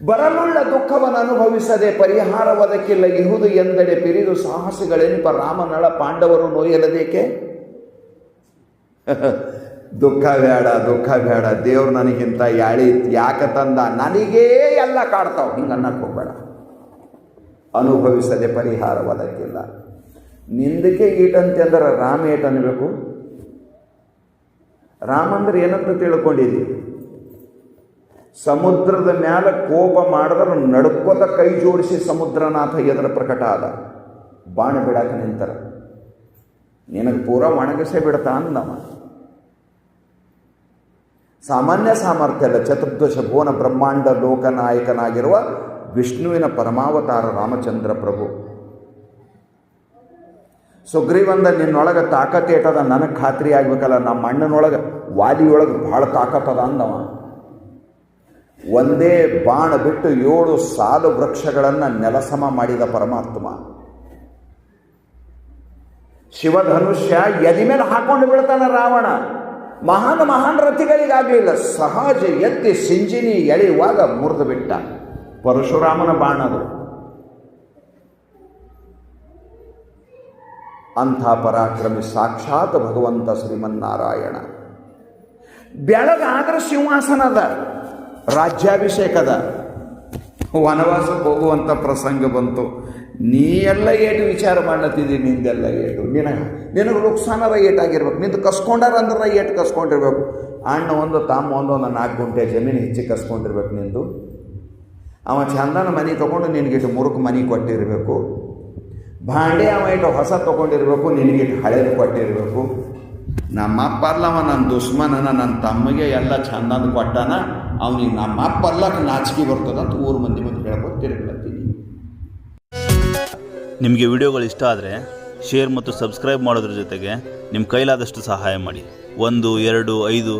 ಬರಲುಳ್ಳ ದುಃಖವನ್ನು ಅನುಭವಿಸದೆ ಪರಿಹಾರವದಕ್ಕಿಲ್ಲ ಇಹುದು ಎಂದೆಡೆ ಪಿರಿದು ಸಾಹಸಗಳೆನಿಪ ರಾಮನಳ ಪಾಂಡವರು ನೋಯಲದೇಕೆ. ದುಃಖ ಬೇಡ, ದೇವ್ರು ನನಗಿಂತ ಯಾಕೆ ತಂದ, ನನಗೇ ಎಲ್ಲ ಕಾಡ್ತಾವ, ಹಿಂಗೆ ಅನ್ನಕ್ಕೆ ಹೋಗಬೇಡ. ಅನುಭವಿಸದೆ ಪರಿಹಾರವದಕ್ಕಿಲ್ಲ. ನಿಂದಕ್ಕೆ ಈಟಂತೆ ಅಂದ್ರೆ ರಾಮ ಏಟ್ ಅನ್ನಬೇಕು. ರಾಮ ಅಂದ್ರೆ ಏನಂತ ತಿಳ್ಕೊಂಡಿದ್ದಿ? ಸಮುದ್ರದ ಮ್ಯಾಲ ಕೋಪ ಮಾಡಿದ್ರೆ ನಡ್ಕೋತ ಕೈ ಜೋಡಿಸಿ ಸಮುದ್ರನಾಥ ಎದುರ ಪ್ರಕಟ ಆದ. ಬಾಣ ಬಿಡಾಕ ನಿಂತರ ನಿನಗೆ ಪೂರ ಒಣಗಿಸೇ ಬಿಡ್ತಾ ಅಂದವ. ಸಾಮಾನ್ಯ ಸಾಮರ್ಥ್ಯ ಅಲ್ಲ. ಚತುರ್ದಶ ಭುವನ ಬ್ರಹ್ಮಾಂಡ ಲೋಕನಾಯಕನಾಗಿರುವ ವಿಷ್ಣುವಿನ ಪರಮಾವತಾರ ರಾಮಚಂದ್ರ ಪ್ರಭು. ಸುಗ್ರೀವಂದ ನಿನ್ನೊಳಗೆ ತಾಕತ್ತೇಟದ ನನಗೆ ಖಾತ್ರಿ ಆಗ್ಬೇಕಲ್ಲ. ನಮ್ಮ ಅಣ್ಣನೊಳಗೆ ವಾಲಿಯೊಳಗೆ ಭಾಳ ತಾಕತ್ತದ ಅಂದವ. ಒಂದೇ ಬಾಣ ಬಿಟ್ಟು 7 ಸಾಲು ವೃಕ್ಷಗಳನ್ನು ನೆಲಸಮ ಮಾಡಿದ ಪರಮಾತ್ಮ. ಶಿವಧನುಷ್ಯ ಎದಿ ಮೇಲೆ ಹಾಕೊಂಡು ಬೀಳ್ತಾನ ರಾವಣ. ಮಹಾನ್ ರಥಿಗಳಿಗಾಗಲಿಲ್ಲ. ಸಹಜ ಎತ್ತಿ ಸಿಂಜಿನಿ ಎಳೆಯುವಾಗ ಮುರಿದು ಬಿಟ್ಟ. ಪರಶುರಾಮನ ಬಾಣದು. ಅಂಥ ಪರಾಕ್ರಮಿ ಸಾಕ್ಷಾತ್ ಭಗವಂತ ಶ್ರೀಮನ್ನಾರಾಯಣ. ಬೆಳಗಾದ್ರೆ ಸಿಂಹಾಸನದ ರಾಜ್ಯಾಭಿಷೇಕದ ವನವಾಸಕ್ಕೆ ಹೋಗುವಂಥ ಪ್ರಸಂಗ ಬಂತು. ನೀ ಎಲ್ಲ ಏಟು ವಿಚಾರ ಮಾಡ್ಲತ್ತಿದ್ದೀನಿ. ನಿಂದೆಲ್ಲ ಏಟು ನಿನಗೆ ನುಕ್ಸಾನರ ಏಟಾಗಿರ್ಬೇಕು. ನಿಂದು ಕಸ್ಕೊಂಡಾರ ಅಂದ್ರೆ ಏಟು ಕಸ್ಕೊಂಡಿರ್ಬೇಕು. ಅಣ್ಣ ಒಂದು ತಾಮ ಒಂದು 4 ಗುಂಟೆ ಜಮೀನು ಹೆಚ್ಚಿಗೆ ಕಸ್ಕೊಂಡಿರ್ಬೇಕು ನಿಂದು. ಅವ ಚಂದನ ಮನೆ ತೊಗೊಂಡು ನಿನಗಿಟ್ಟು 3 ಮನೆ ಕೊಟ್ಟಿರಬೇಕು. ಭಾಂಡೆ ಅವ ಇಟ್ಟು ಹೊಸ ತೊಗೊಂಡಿರ್ಬೇಕು, ನಿನಗಿಟ್ಟು ಹಳೇದು ಕೊಟ್ಟಿರಬೇಕು. ನಮ್ಮಪ್ಪ ಅಲ್ಲವ ನನ್ನ ದುಶ್ಮನನ, ನನ್ನ ತಮ್ಮಗೆ ಎಲ್ಲ ಚಂದಂದು ಕೊಟ್ಟಾನ, ಅವನಿಗೆ ನಮ್ಮಪ್ಪ ಅಲ್ಲಕ್ಕೆ ನಾಚಿಕೆ ಬರ್ತದಂತ ಊರು ಮಂದಿ ಹೇಳ್ಬೋದು ತಿರುಗ್ಲತ್ತೀನಿ. ನಿಮಗೆ ವಿಡಿಯೋಗಳು ಇಷ್ಟ ಆದರೆ ಶೇರ್ ಮತ್ತು ಸಬ್ಸ್ಕ್ರೈಬ್ ಮಾಡೋದ್ರ ಜೊತೆಗೆ ನಿಮ್ಮ ಕೈಲಾದಷ್ಟು ಸಹಾಯ ಮಾಡಿ. 1, 2, 5